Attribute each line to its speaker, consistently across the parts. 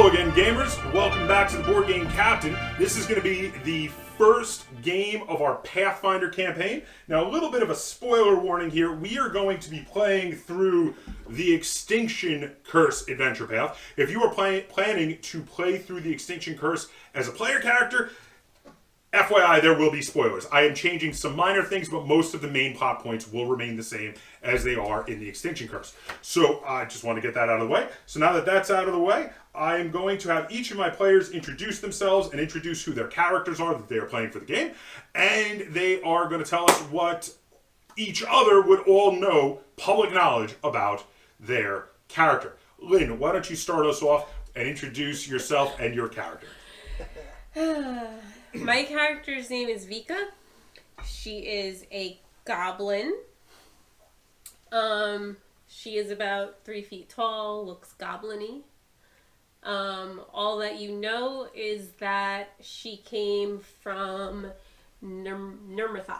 Speaker 1: again, gamers. Welcome back to the board game Captain. This is going to be the first game of our Pathfinder campaign. Now, a little bit of a spoiler warning here. We are going to be playing through the Extinction Curse adventure path. If you are planning to play through the Extinction Curse as a player character, FYI, there will be spoilers. I am changing some minor things, but most of the main plot points will remain the same as they are in the Extinction Curse. So I just want to get that out of the way. So now that that's out of the way, I am going to have each of my players introduce themselves and introduce who their characters are that they are playing for the game. And they are going to tell us what each other would all know, public knowledge about their character. Lynn, why don't you start us off and introduce yourself and your character?
Speaker 2: My character's name is Vika. She is a goblin. She is about 3 feet tall, looks goblin-y. All that you know is that she came from Nirmathos.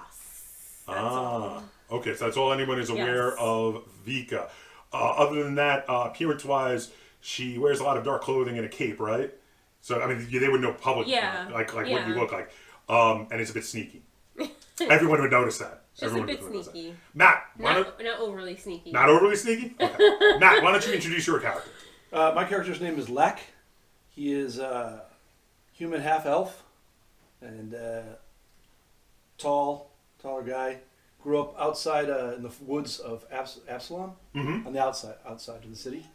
Speaker 1: Okay, so that's all anyone is aware of Vika. Other than that, appearance-wise, she wears a lot of dark clothing and a cape, right? So, I mean, they would know publicly, like what you look like. And it's a bit sneaky. Everyone would notice that.
Speaker 2: Just a bit sneaky.
Speaker 1: Matt,
Speaker 2: not overly sneaky.
Speaker 1: Not overly sneaky? Okay. Matt, why don't you introduce your character?
Speaker 3: My character's name is Lek. He is a human half-elf and taller guy. Grew up outside in the woods of Absalom, on the outside of the city.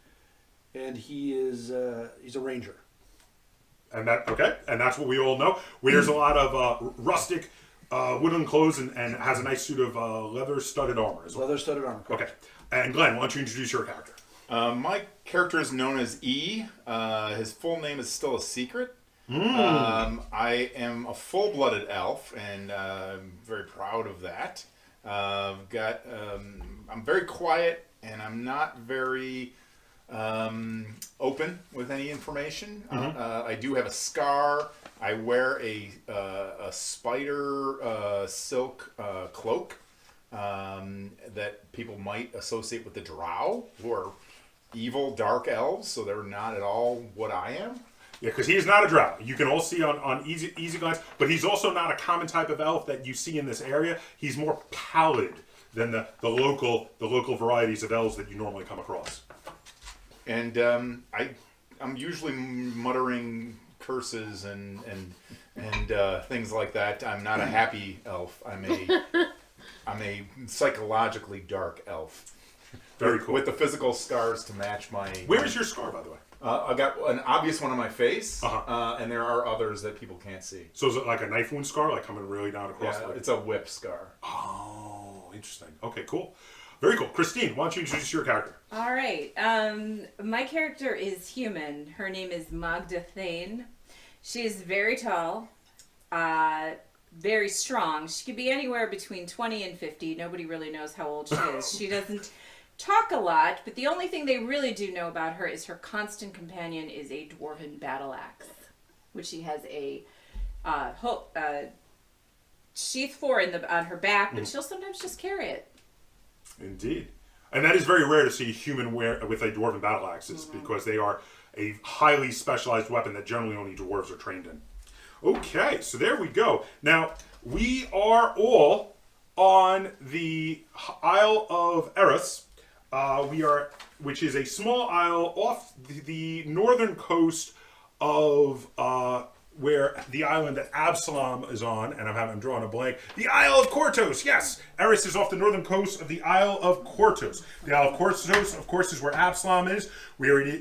Speaker 3: And he's a ranger.
Speaker 1: And that's what we all know. Wears a lot of rustic wooden clothes and has a nice suit of leather-studded armor as well.
Speaker 3: Leather-studded armor, correct.
Speaker 1: Okay. And Glenn, why don't you introduce your character?
Speaker 4: My character is known as E. His full name is still a secret. I am a full-blooded elf, and I'm very proud of that. I'm very quiet, and I'm not very open with any information. I do have a scar. I wear a spider silk cloak that people might associate with the Drow, who are evil dark elves, so they're not at all what I am.
Speaker 1: Yeah, because he is not a drow. You can all see on easy glance, but he's also not a common type of elf that you see in this area. He's more pallid than the local varieties of elves that you normally come across.
Speaker 4: And I'm usually muttering curses and things like that. I'm not a happy elf. I'm a psychologically dark elf.
Speaker 1: Very cool.
Speaker 4: With the physical scars to match my...
Speaker 1: Where is your scar, by the way?
Speaker 4: I got an obvious one on my face, and there are others that people can't see.
Speaker 1: So is it like a knife wound scar, like coming really down across the leg?
Speaker 4: It's a whip scar.
Speaker 1: Oh, interesting. Okay, cool. Very cool. Christine, why don't you introduce your character?
Speaker 5: All right. My character is human. Her name is Magda Thane. She is very tall, very strong. She could be anywhere between 20 and 50. Nobody really knows how old she is. She doesn't talk a lot, but the only thing they really do know about her is her constant companion is a dwarven battle axe, which she has a sheath for on her back, but she'll sometimes just carry it.
Speaker 1: Indeed. And that is very rare to see a human with a dwarven battle axes because they are a highly specialized weapon that generally only dwarves are trained in. Okay, so there we go. Now, we are all on the Isle of Eris. Which is a small isle off the northern coast of where the island that Absalom is on, and I'm drawing a blank. The Isle of Kortos, yes! Eris is off the northern coast of the Isle of Kortos. The Isle of Kortos, of course, is where Absalom is.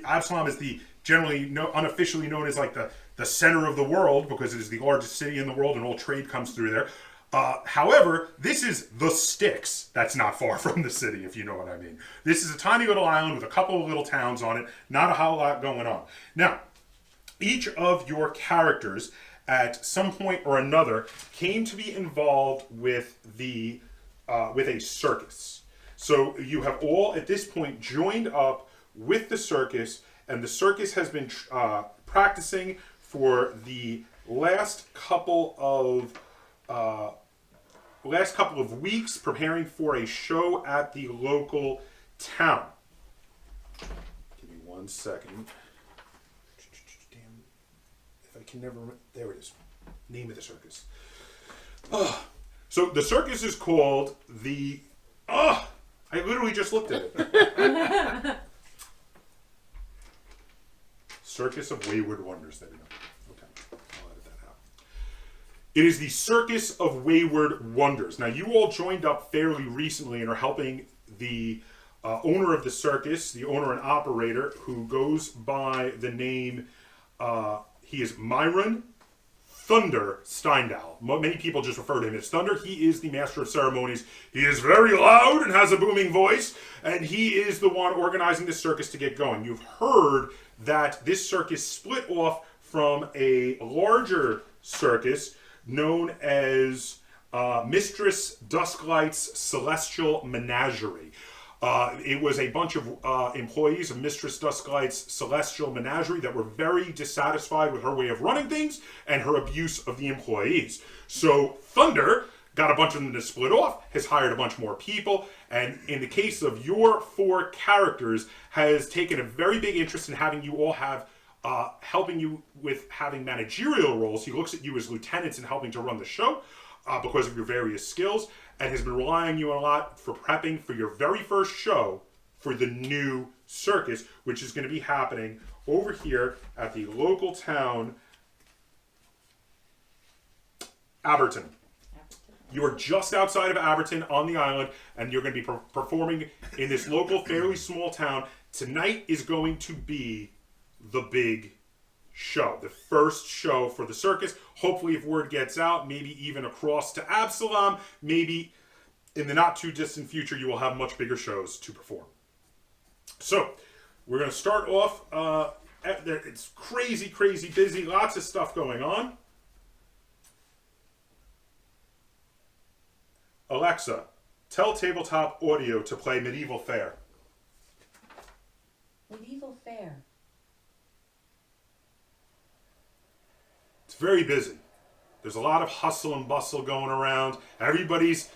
Speaker 1: Absalom is the generally unofficially known as like the center of the world because it is the largest city in the world and all trade comes through there. However, this is the Styx. That's not far from the city, if you know what I mean. This is a tiny little island with a couple of little towns on it. Not a whole lot going on. Now, each of your characters, at some point or another, came to be involved with with a circus. So you have all, at this point, joined up with the circus, and the circus has been practicing for the last couple of weeks, preparing for a show at the local town. Give me 1 second. I can never remember. There it is. Name of the circus. So the circus is called the... I literally just looked at it. Circus of Wayward Wonders. There we go. Okay. I'll edit that out. It is the Circus of Wayward Wonders. Now, you all joined up fairly recently and are helping the owner of the circus, the owner and operator, who goes by the name, he is Myron Thunder Steindahl. Many people just refer to him as Thunder. He is the master of ceremonies. He is very loud and has a booming voice, and he is the one organizing the circus to get going. You've heard that this circus split off from a larger circus known as Mistress Dusklight's Celestial Menagerie. It was a bunch of employees of Mistress Dusklight's Celestial Menagerie that were very dissatisfied with her way of running things and her abuse of the employees. So Thunder got a bunch of them to split off, has hired a bunch more people, and in the case of your 4 characters, has taken a very big interest in having you all have, helping you with having managerial roles. He looks at you as lieutenants and helping to run the show because of your various skills, and has been relying on you a lot for prepping for your very first show for the new circus, which is going to be happening over here at the local town, Aberton. You are just outside of Aberton on the island, and you're going to be performing in this local, fairly small town. Tonight is going to be the big show, the first show for the circus. Hopefully, if word gets out, maybe even across to Absalom, maybe in the not too distant future, you will have much bigger shows to perform. So, we're going to start off. It's crazy, crazy busy. Lots of stuff going on. Alexa, tell Tabletop Audio to play Medieval Fair.
Speaker 5: Medieval Fair.
Speaker 1: It's very busy. There's a lot of hustle and bustle going around. Everybody's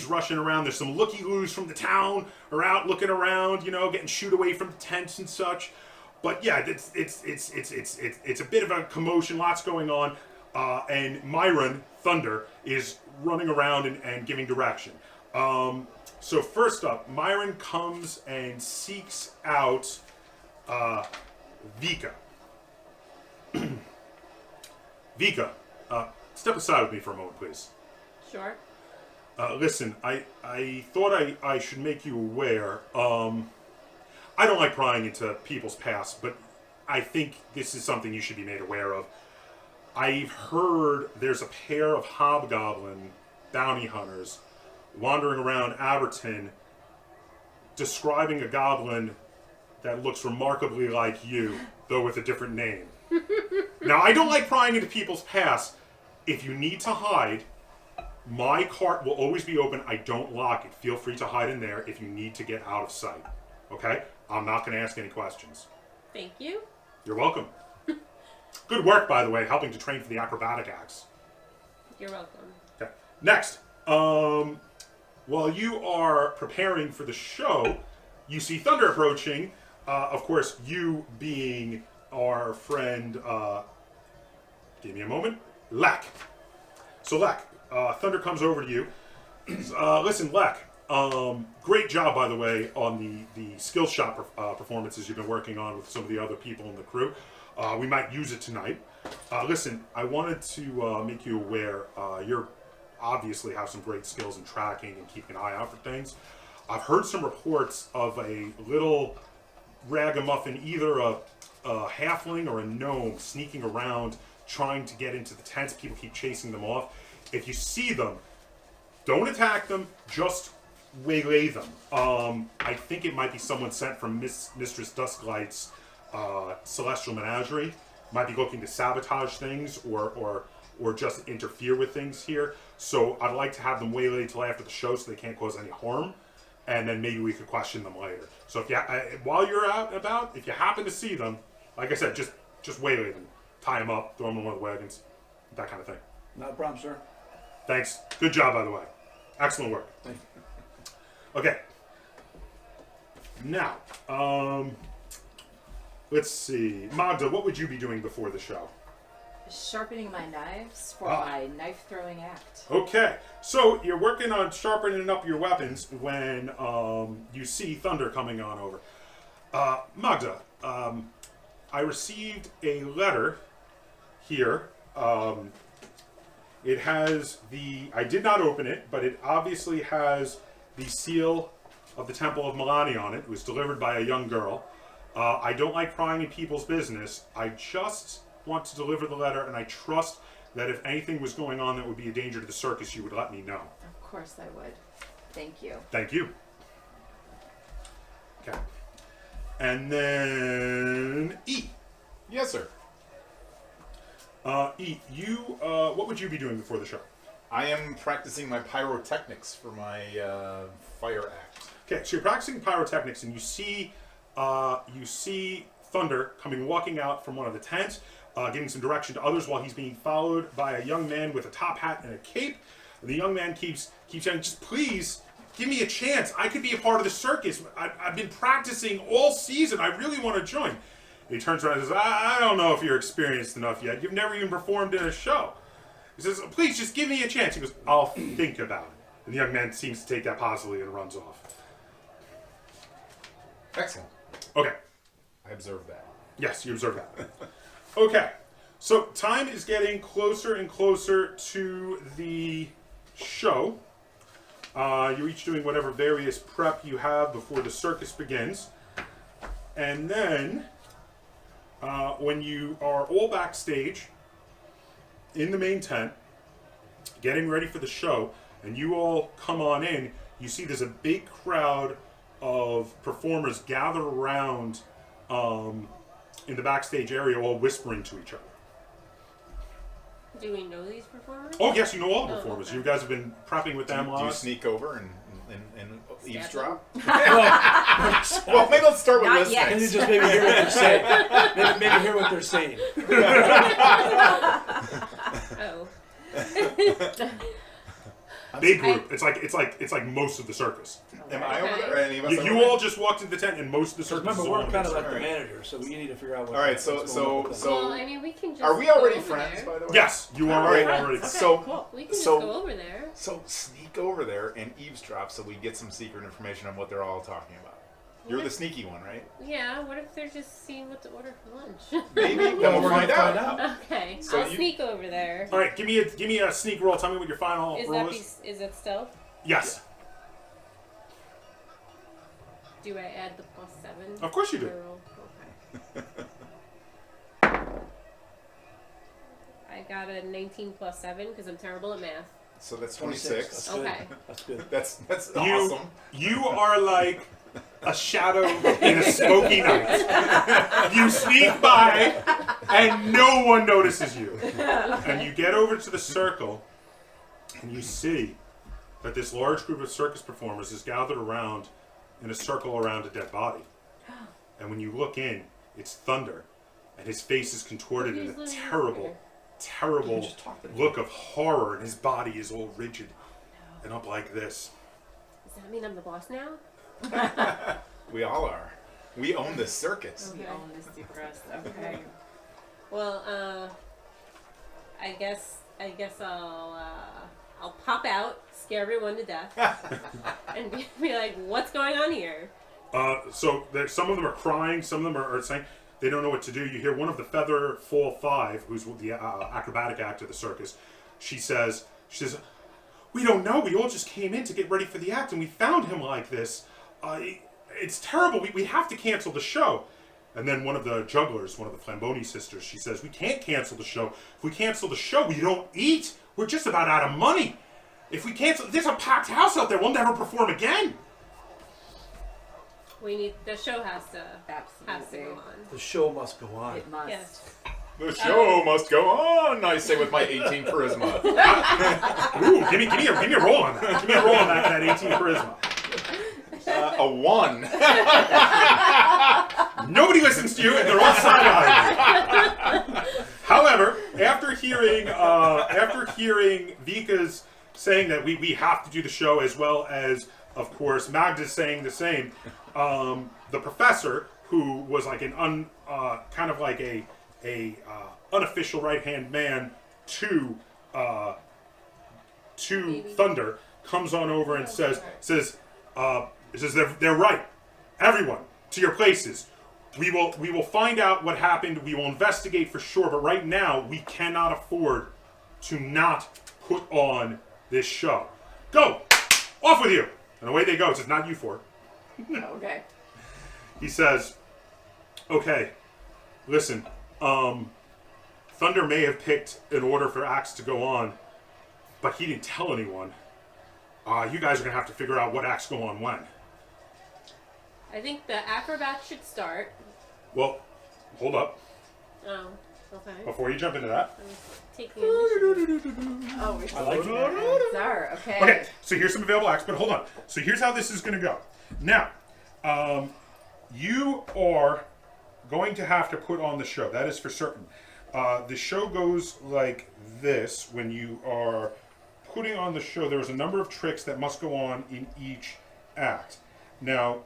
Speaker 1: rushing around. There's some looky-loos from the town are out looking around, you know, getting shooed away from the tents and such. But yeah, it's a bit of a commotion. Lots going on. And Myron Thunder is running around and giving direction. So first up, Myron comes and seeks out Vika. Vika, step aside with me for a moment, please.
Speaker 2: Sure.
Speaker 1: Listen, I thought I should make you aware. I don't like prying into people's past, but I think this is something you should be made aware of. I've heard there's a pair of hobgoblin bounty hunters wandering around Aberton describing a goblin that looks remarkably like you, though with a different name. Now, I don't like prying into people's past. If you need to hide, my cart will always be open. I don't lock it. Feel free to hide in there if you need to get out of sight. Okay? I'm not going to ask any questions.
Speaker 2: Thank you.
Speaker 1: You're welcome. Good work, by the way, helping to train for the acrobatic acts.
Speaker 2: You're welcome.
Speaker 1: Okay. Next, while you are preparing for the show, you see Thunder approaching. Of course, you being our friend, give me a moment, Lek. So Lek, Thunder comes over to you. Listen, Lek, great job, by the way, on the skill shot performances you've been working on with some of the other people in the crew. We might use it tonight. Listen, I wanted to make you aware, you're obviously have some great skills in tracking and keeping an eye out for things. I've heard some reports of a little ragamuffin, either a halfling or a gnome, sneaking around trying to get into the tents. People keep chasing them off. If you see them, don't attack them, just waylay them. I think it might be someone sent from Mistress Dusklight's Celestial Menagerie. Might be looking to sabotage things or just interfere with things here. So I'd like to have them waylaid till after the show so they can't cause any harm. And then maybe we could question them later. So if you, while you're out and about, if you happen to see them, like I said, just waylay them. Tie them up, throw them in one of the wagons. That kind of thing.
Speaker 3: Not a problem, sir.
Speaker 1: Thanks. Good job, by the way. Excellent work.
Speaker 3: Thank you.
Speaker 1: Okay. Now, let's see. Magda, what would you be doing before the show?
Speaker 5: sharpening my knives for my knife throwing act.
Speaker 1: Okay, so you're working on sharpening up your weapons when you see Thunder coming on over. Magda, I received a letter here. It has I did not open it, but it obviously has the seal of the Temple of Milani on it. It was delivered by a young girl. I don't like prying in people's business. I just want to deliver the letter, and I trust that if anything was going on that would be a danger to the circus, you would let me know.
Speaker 5: Of course I would. Thank you.
Speaker 1: Thank you. Okay. And then E.
Speaker 4: Yes, sir.
Speaker 1: E, what would you be doing before the show?
Speaker 4: I am practicing my pyrotechnics for my fire act.
Speaker 1: Okay, so you're practicing pyrotechnics, and you see Thunder walking out from one of the tents, giving some direction to others while he's being followed by a young man with a top hat and a cape. And the young man keeps saying, "Just please give me a chance. I could be a part of the circus. I've been practicing all season. I really want to join." And he turns around and says, I don't know if you're experienced enough yet. You've never even performed in a show. He says, "Please, just give me a chance." He goes, "I'll think about it." And the young man seems to take that positively and runs off.
Speaker 4: Excellent.
Speaker 1: Okay.
Speaker 4: I observed that.
Speaker 1: Yes, you observe that. Okay. So time is getting closer and closer to the show. You're each doing whatever various prep you have before the circus begins. And then, when you are all backstage in the main tent, getting ready for the show, and you all come on in, you see there's a big crowd of performers gather around in the backstage area, all whispering to each other.
Speaker 2: Do we know these performers?
Speaker 1: Oh, yes, you know all the performers.
Speaker 2: Okay.
Speaker 1: You guys have been prepping with them.
Speaker 4: Do you sneak over and eavesdrop?
Speaker 3: Well,
Speaker 4: Well, maybe let's start with
Speaker 5: Not
Speaker 4: listening.
Speaker 5: yet.
Speaker 3: can you just maybe hear what they're saying? Maybe hear what they're saying.
Speaker 2: Oh.
Speaker 1: Big group. It's like most of the circus.
Speaker 4: Am I over there? Or any of us
Speaker 1: You,
Speaker 4: over
Speaker 1: you
Speaker 4: there?
Speaker 1: all just walked into the tent, and most of the circus.
Speaker 3: Remember,
Speaker 1: is
Speaker 3: we're
Speaker 1: all
Speaker 3: kind of
Speaker 1: in
Speaker 3: like
Speaker 1: the
Speaker 3: the
Speaker 1: circus.
Speaker 3: manager, so we need to figure out what.
Speaker 4: All right, so-
Speaker 3: what's going on with them.
Speaker 2: Well, I mean, we can just.
Speaker 4: Are we
Speaker 2: go
Speaker 4: already
Speaker 2: over
Speaker 4: friends,
Speaker 2: there.
Speaker 4: by the way?
Speaker 1: Yes, you are
Speaker 4: All right.
Speaker 1: already.
Speaker 2: Okay,
Speaker 4: So-
Speaker 2: cool. We can
Speaker 4: so-
Speaker 2: just go over there.
Speaker 4: So sneak over there and eavesdrop so we get some secret information on what they're all talking about. You're the sneaky one, right?
Speaker 2: Yeah, what if they're just seeing what to order for lunch?
Speaker 4: Maybe. Then
Speaker 3: Well,
Speaker 4: we'll
Speaker 3: we're
Speaker 4: find
Speaker 3: gonna
Speaker 4: out.
Speaker 2: Okay,
Speaker 4: So
Speaker 2: I'll
Speaker 4: you-
Speaker 2: sneak over there.
Speaker 1: All right, give me a sneak roll. Tell me what your final roll is.
Speaker 2: Is that stealth?
Speaker 1: Yes,
Speaker 2: Do I add the +7?
Speaker 1: of course you
Speaker 2: to
Speaker 1: do.
Speaker 2: my roll? Okay. I got a 19 + 7 because I'm terrible at math.
Speaker 4: So that's
Speaker 3: 26.
Speaker 4: 26.
Speaker 3: That's good.
Speaker 2: Okay.
Speaker 3: That's good.
Speaker 4: That's
Speaker 1: You
Speaker 4: awesome.
Speaker 1: you are like a shadow in a smoky night. You sneak by, and no one notices you. And you get over to the circle, and you see that this large group of circus performers is gathered around in a circle around a dead body. And when you look in, it's Thunder, and his face is contorted in a terrible, terrible
Speaker 3: just talk to them.
Speaker 1: look of horror, and his body is all rigid and up like this.
Speaker 2: Does that mean I'm the boss now?
Speaker 4: We all are. We own this circus.
Speaker 5: We own this depressed. Okay.
Speaker 2: Well, I guess I'll pop out, scare everyone to death, and be like, "What's going on here?"
Speaker 1: So some of them are crying, some of them are saying they don't know what to do. You hear one of the Feather Fall Five, who's the acrobatic act of the circus. She says, "We don't know. We all just came in to get ready for the act, and we found him like this. It's terrible. We have to cancel the show." And then one of the jugglers, one of the Flamboni sisters, she says, "We can't cancel the show. If we cancel the show, we don't eat. We're just about out of money. If we cancel, there's a packed house out there. We'll never perform again."
Speaker 2: The show has to
Speaker 5: Absolutely.
Speaker 2: go on.
Speaker 3: The show must go on.
Speaker 5: It must.
Speaker 2: Yes.
Speaker 4: The show must go on, I say with my 18 charisma.
Speaker 1: Ooh, give me a roll on that. Give me a roll on that 18 charisma.
Speaker 4: A 1.
Speaker 1: Nobody listens to you, and they're all side-eyeing. However, after hearing Vika's saying that we have to do the show, as well as, of course, Magda's saying the same, the professor, who was like kind of like a unofficial right-hand man to
Speaker 2: Maybe.
Speaker 1: Thunder, comes on over and says they're right. Everyone, to your places. We will find out what happened. We will investigate for sure. But right now, we cannot afford to not put on this show. Go, off with you. And away they go. It says, not you four.
Speaker 5: Okay.
Speaker 1: He says, okay, listen, Thunder may have picked an order for acts to go on, but he didn't tell anyone. You guys are going to have to figure out what acts go on when.
Speaker 2: I think the acrobat should start.
Speaker 1: Well, hold up.
Speaker 2: Oh, okay.
Speaker 1: Before you jump into that.
Speaker 2: I'm taking initiative.
Speaker 5: Oh, we should
Speaker 3: I like
Speaker 5: do that. Czar, okay.
Speaker 1: Okay, so here's some available acts, but hold on. So here's how this is going to go. Now, you are going to have to put on the show. That is for certain. The show goes like this. When you are putting on the show, there's a number of tricks that must go on in each act. Now,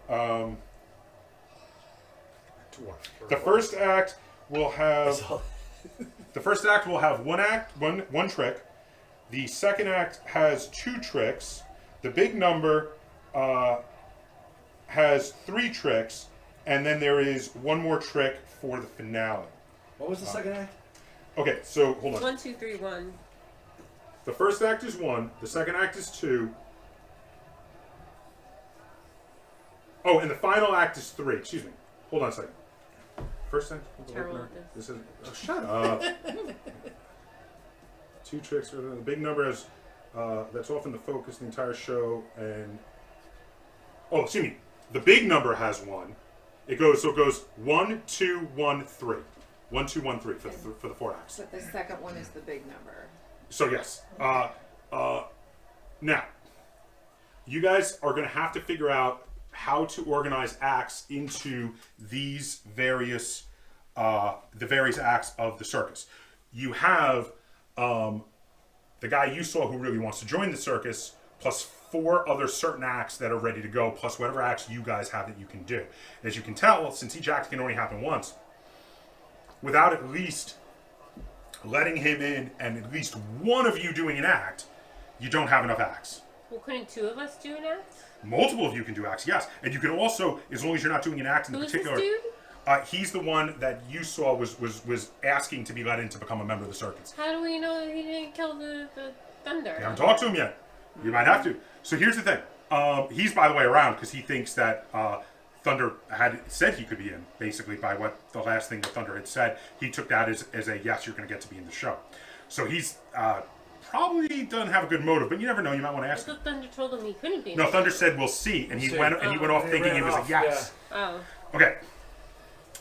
Speaker 1: the first act will have one trick. The second act has 2 tricks. The big number has 3 tricks, and then there is one more trick for the finale.
Speaker 3: What was the second act?
Speaker 1: Okay, so hold on.
Speaker 2: 1, 2, 3, 1.
Speaker 1: The first act is 1. The second act is 2. Oh, and the final act is 3. Excuse me. Hold on a second. First act.
Speaker 2: Terrible at
Speaker 1: This is. Oh, shut up. 2 tricks. The big number is that's often the focus of the entire show. And excuse me. The big number has 1. It goes 1, 2, 1, 3. 1, 2, 1, 3 for the 4 acts.
Speaker 5: But the second one is the big number.
Speaker 1: So yes. Now, you guys are going to have to figure out how to organize acts into these various the various acts of the circus. You have the guy you saw who really wants to join the circus, plus 4 other certain acts that are ready to go, plus whatever acts you guys have that you can do. As you can tell, since each act can only happen once, without at least letting him in and at least one of you doing an act, you don't have enough acts.
Speaker 2: Well, couldn't 2 of us do an act?
Speaker 1: Multiple of you can do acts, yes. And you can also, as long as you're not doing an act in
Speaker 2: Who's
Speaker 1: particular...
Speaker 2: this dude?
Speaker 1: He's the one that you saw was asking to be let in to become a member of the circus.
Speaker 2: How do we know that he didn't kill the Thunder?
Speaker 1: You haven't talked to him yet. You might have to. So here's the thing. He's, by the way, around because he thinks that Thunder had said he could be in, basically, by what the last thing that Thunder had said. He took that as a yes, you're going to get to be in the show. So he's probably doesn't have a good motive, but you never know. You might want to
Speaker 2: I
Speaker 1: ask him.
Speaker 2: thought Thunder told him he couldn't be.
Speaker 1: No, Thunder said we'll see, and he
Speaker 3: See.
Speaker 1: went off
Speaker 3: He
Speaker 1: thinking
Speaker 3: ran
Speaker 1: it was
Speaker 3: off,
Speaker 1: a yes.
Speaker 2: Oh.
Speaker 1: Okay.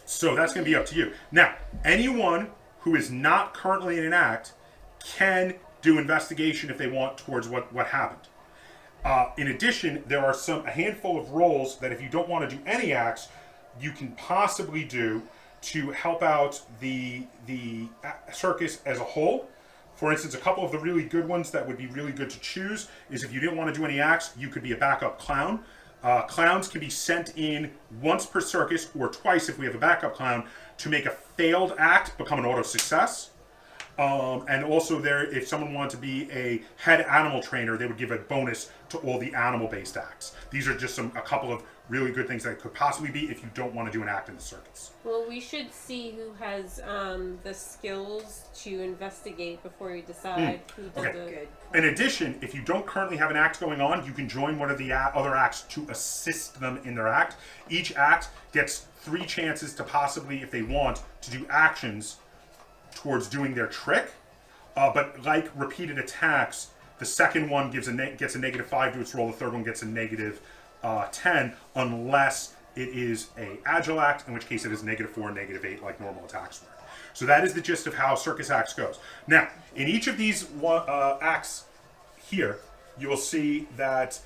Speaker 1: So that's going to be up to you. Now, anyone who is not currently in an act can do investigation if they want towards what happened. In addition, there are a handful of roles that if you don't want to do any acts, you can possibly do to help out the circus as a whole. For instance, a couple of the really good ones that would be really good to choose is if you didn't want to do any acts, you could be a backup clown. Clowns can be sent in once per circus or twice if we have a backup clown to make a failed act become an auto success. And also if someone wanted to be a head animal trainer, they would give a bonus to all the animal-based acts. These are just a couple of really good things that it could possibly be if you don't want to do an act in the circus.
Speaker 2: Well, we should see who has the skills to investigate before we decide who does
Speaker 1: Okay.
Speaker 2: it.
Speaker 5: Good.
Speaker 1: In addition, if you don't currently have an act going on, you can join one of the other acts to assist them in their act. Each act gets 3 chances to possibly, if they want, to do actions towards doing their trick. But like repeated attacks, the second one gets a -5 to its roll, the third one gets a -10, unless it is a agile act, in which case it is -4 and -8 like normal attacks were. So that is the gist of how circus acts goes. Now, in each of these acts here, you will see that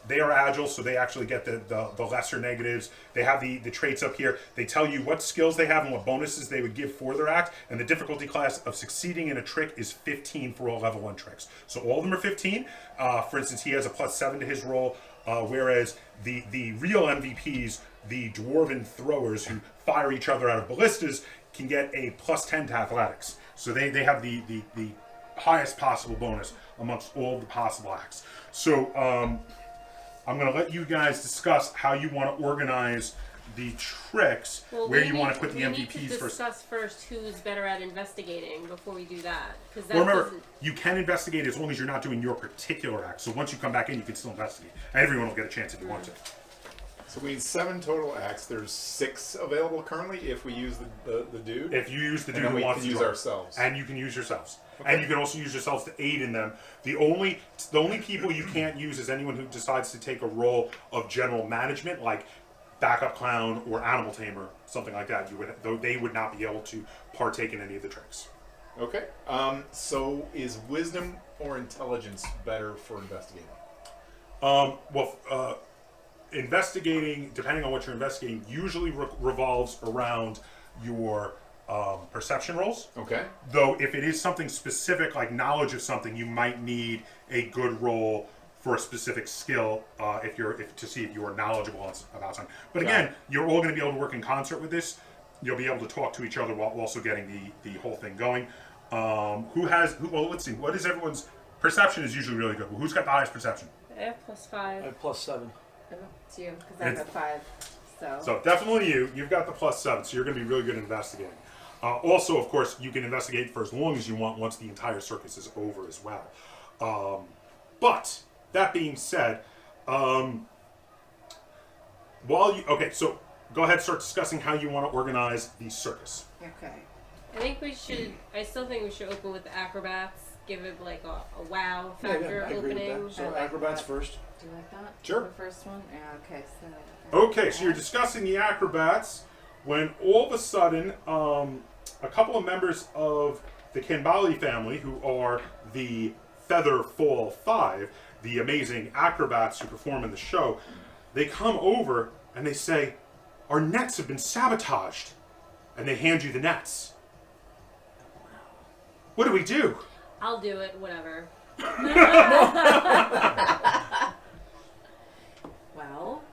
Speaker 1: they are agile, so they actually get the lesser negatives. They have the traits up here. They tell you what skills they have and what bonuses they would give for their act, and the difficulty class of succeeding in a trick is 15 for all level 1 tricks. So all of them are 15. For instance, he has a +7 to his roll, whereas the real MVPs, the dwarven throwers who fire each other out of ballistas, can get a +10 to athletics. So they have the highest possible bonus amongst all the possible acts. So I'm going to let you guys discuss how you want to organize the tricks, where you want to put the MVPs
Speaker 2: We need to
Speaker 1: first.
Speaker 2: discuss first who's better at investigating before we do that. Because
Speaker 1: Well, remember, you can investigate as long as you're not doing your particular act. So once you come back in, you can still investigate. And everyone will get a chance if you want to.
Speaker 4: So we need 7 total acts. There's 6 available currently if we use the dude.
Speaker 1: If you use the dude
Speaker 4: and then
Speaker 1: who
Speaker 4: we
Speaker 1: wants
Speaker 4: can
Speaker 1: to
Speaker 4: use
Speaker 1: draw.
Speaker 4: ourselves.
Speaker 1: And you can use yourselves.
Speaker 4: Okay.
Speaker 1: And you can also use yourselves to aid in them. The only people you can't use is anyone who decides to take a role of general management, like backup clown or animal tamer, something like that. They would not be able to partake in any of the tricks.
Speaker 4: Okay. So is wisdom or intelligence better for investigating?
Speaker 1: Investigating, depending on what you're investigating, usually revolves around your perception rolls.
Speaker 4: Okay.
Speaker 1: Though if it is something specific, like knowledge of something, you might need a good roll for a specific skill to see if you are knowledgeable about something. But again, you're all going to be able to work in concert with this. You'll be able to talk to each other while also getting the whole thing going. Well, let's see. What is everyone's perception? Is usually really good. Well, who's got the highest perception?
Speaker 2: I have +5.
Speaker 3: I have +7.
Speaker 5: It's you, because I have 5.
Speaker 1: So definitely you've got the +7, so you're going to be really good at investigating. Also, of course, you can investigate for as long as you want once the entire circus is over as well. But that being said, so go ahead and start discussing how you want to organize the circus.
Speaker 5: Okay.
Speaker 2: I still think we should open with the acrobats. Give it like a wow factor
Speaker 3: I agree with
Speaker 2: opening.
Speaker 3: that. So
Speaker 5: I like
Speaker 3: acrobats
Speaker 5: that.
Speaker 3: first.
Speaker 5: Do you like that?
Speaker 4: Sure.
Speaker 5: The first one? Yeah, okay.
Speaker 1: Okay, so you're discussing the acrobats when all of a sudden a couple of members of the Kinbali family, who are the Feather Fall 5, the amazing acrobats who perform in the show, they come over and they say, "Our nets have been sabotaged." And they hand you the nets. What do we do?
Speaker 2: I'll do it, whatever.
Speaker 5: Well,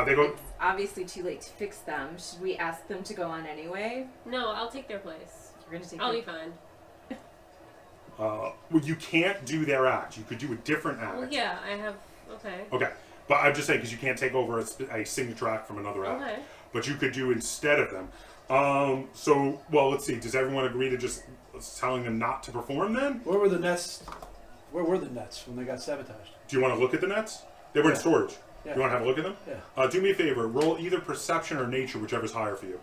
Speaker 1: They go,
Speaker 5: it's obviously too late to fix them. Should we ask them to go on anyway?
Speaker 2: No, I'll take their place.
Speaker 5: You're gonna take
Speaker 2: I'll
Speaker 5: them.
Speaker 2: be fine.
Speaker 1: well, you can't do their act. You could do a different act.
Speaker 2: Well, yeah, I have. Okay.
Speaker 1: Okay. But I'm just saying, because you can't take over a signature act from another act.
Speaker 2: Okay.
Speaker 1: But you could do instead of them. Let's see. Does everyone agree to just telling them not to perform then?
Speaker 3: Where were the nets? Where were the nets when they got sabotaged?
Speaker 1: Do you want to look at the nets? They were in storage.
Speaker 3: Yeah.
Speaker 1: You want to have a look at them?
Speaker 3: Yeah.
Speaker 1: Do me a favor. Roll either perception or nature, whichever's higher for you.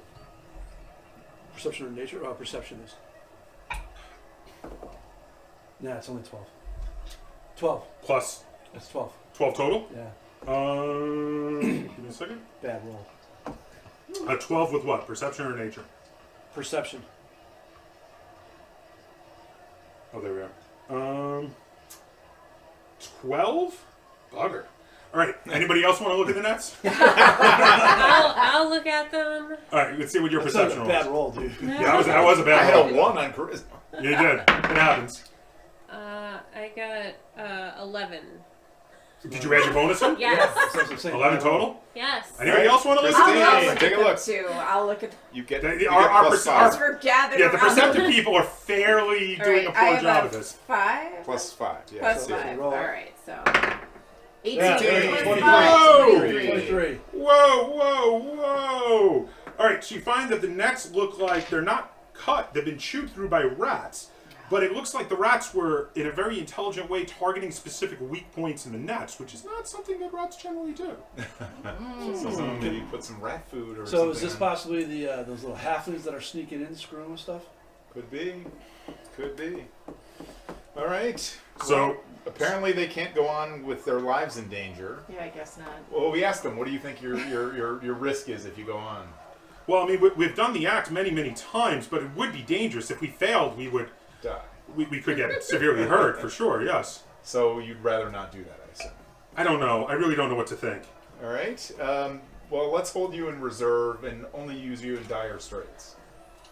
Speaker 3: Perception or nature? Oh, perception is. Nah, it's only 12. 12.
Speaker 1: Plus
Speaker 3: That's 12.
Speaker 1: 12 total?
Speaker 3: Yeah.
Speaker 1: Give me a second.
Speaker 3: Bad roll.
Speaker 1: 12 with what? Perception or nature?
Speaker 3: Perception.
Speaker 1: Oh, there we are. 12? Bugger. All right. Anybody else want to look at the nets?
Speaker 2: I'll look at them.
Speaker 1: All right. Let's see what your
Speaker 3: That's not
Speaker 1: perception
Speaker 3: a
Speaker 1: was.
Speaker 3: bad roll, dude.
Speaker 1: Yeah, that was a
Speaker 4: I
Speaker 1: bad
Speaker 4: had
Speaker 1: roll.
Speaker 4: a 1 on charisma.
Speaker 1: You did. It happens.
Speaker 2: I got 11.
Speaker 1: Did you add your bonus in?
Speaker 2: Yes.
Speaker 3: That's what I'm saying.
Speaker 1: 11
Speaker 3: Bad roll.
Speaker 1: total?
Speaker 2: Yes.
Speaker 1: Anybody else want to look
Speaker 4: Christine.
Speaker 1: at
Speaker 5: I'll
Speaker 1: the
Speaker 5: look
Speaker 4: Take
Speaker 5: at
Speaker 4: a
Speaker 5: them
Speaker 4: look.
Speaker 5: too. I'll look at.
Speaker 4: You get,
Speaker 1: The-
Speaker 4: you
Speaker 1: our-
Speaker 4: get
Speaker 1: our
Speaker 4: plus
Speaker 1: perc-
Speaker 4: 5.
Speaker 5: As we're gathered
Speaker 1: Yeah, the
Speaker 5: around.
Speaker 1: perceptive people are fairly doing a
Speaker 5: All right,
Speaker 1: poor job
Speaker 5: I
Speaker 1: of
Speaker 5: have
Speaker 1: this.
Speaker 5: 5.
Speaker 4: Plus 5. Yeah.
Speaker 5: Plus
Speaker 4: see.
Speaker 5: 5.
Speaker 3: Roll.
Speaker 5: All right, so 18
Speaker 3: Yeah,
Speaker 5: plus
Speaker 3: 23.
Speaker 5: 5,
Speaker 4: 23.
Speaker 3: 23.
Speaker 1: Whoa. All right, so you find that the nets look like they're not cut. They've been chewed through by rats. But it looks like the rats were, in a very intelligent way, targeting specific weak points in the nets, which is not something that rats generally do.
Speaker 4: So someone maybe put some rat food or
Speaker 3: So
Speaker 4: something.
Speaker 3: is this possibly the those little halflings that are sneaking in, screwing with stuff?
Speaker 4: Could be. Could be. All right.
Speaker 1: So-
Speaker 4: Well, apparently they can't go on with their lives in danger.
Speaker 5: Yeah, I guess not.
Speaker 4: Well, we asked them, what do you think your risk is if you go on?
Speaker 1: Well, I mean, we've done the act many, many times, but it would be dangerous. If we failed, we
Speaker 4: Die.
Speaker 1: could get severely hurt, for sure, yes.
Speaker 4: So you'd rather not do that, I assume.
Speaker 1: I don't know. I really don't know what to think.
Speaker 4: All right. Well, let's hold you in reserve and only use you in dire straits.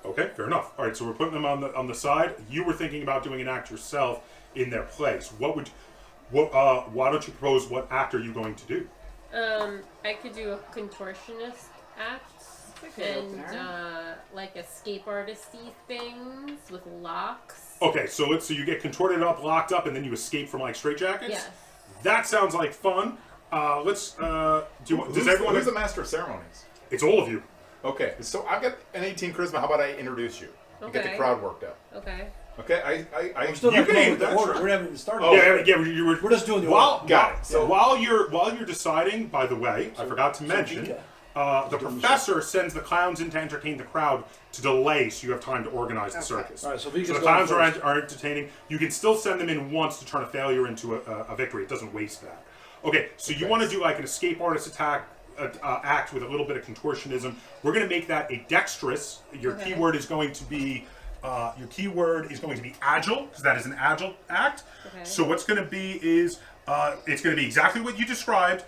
Speaker 1: Okay, fair enough. All right, so we're putting them on the side. You were thinking about doing an act yourself in their place. Why don't you propose what act are you going to do?
Speaker 2: I could do a contortionist act.
Speaker 5: It's a good
Speaker 2: and
Speaker 5: opener.
Speaker 2: like escape artisty things with locks.
Speaker 1: Okay, so you get contorted up, locked up, and then you escape from like straitjackets.
Speaker 2: Yes.
Speaker 1: That sounds like fun. Let's. Does everyone?
Speaker 4: Who's the master of ceremonies?
Speaker 1: It's all of you.
Speaker 4: Okay, so I've got an 18 charisma. How about I introduce you? And get the
Speaker 2: Okay.
Speaker 4: crowd worked up.
Speaker 2: Okay.
Speaker 4: Okay,
Speaker 3: We're still
Speaker 1: You
Speaker 3: not
Speaker 1: can
Speaker 3: coming
Speaker 1: aim
Speaker 3: with the
Speaker 1: that,
Speaker 3: order.
Speaker 1: sure.
Speaker 3: We haven't even started.
Speaker 4: Oh,
Speaker 3: yet.
Speaker 1: We're
Speaker 3: just doing the
Speaker 1: while,
Speaker 3: order.
Speaker 4: Got it.
Speaker 1: So
Speaker 3: Yeah.
Speaker 1: while you're deciding, by the way, I forgot to mention, the professor sends the clowns in to entertain the crowd to delay, so you have time to organize the circus.
Speaker 3: All right, so
Speaker 1: So the
Speaker 3: Vika's
Speaker 1: clowns
Speaker 3: going first.
Speaker 1: are entertaining. You can still send them in once to turn a failure into a victory. It doesn't waste that. Okay, so you want to do like an escape artist attack. Act with a little bit of contortionism. We're going to make that a dexterous. Your keyword is going to be agile, because that is an agile act.
Speaker 2: Okay.
Speaker 1: So what's going to be is it's going to be exactly what you described.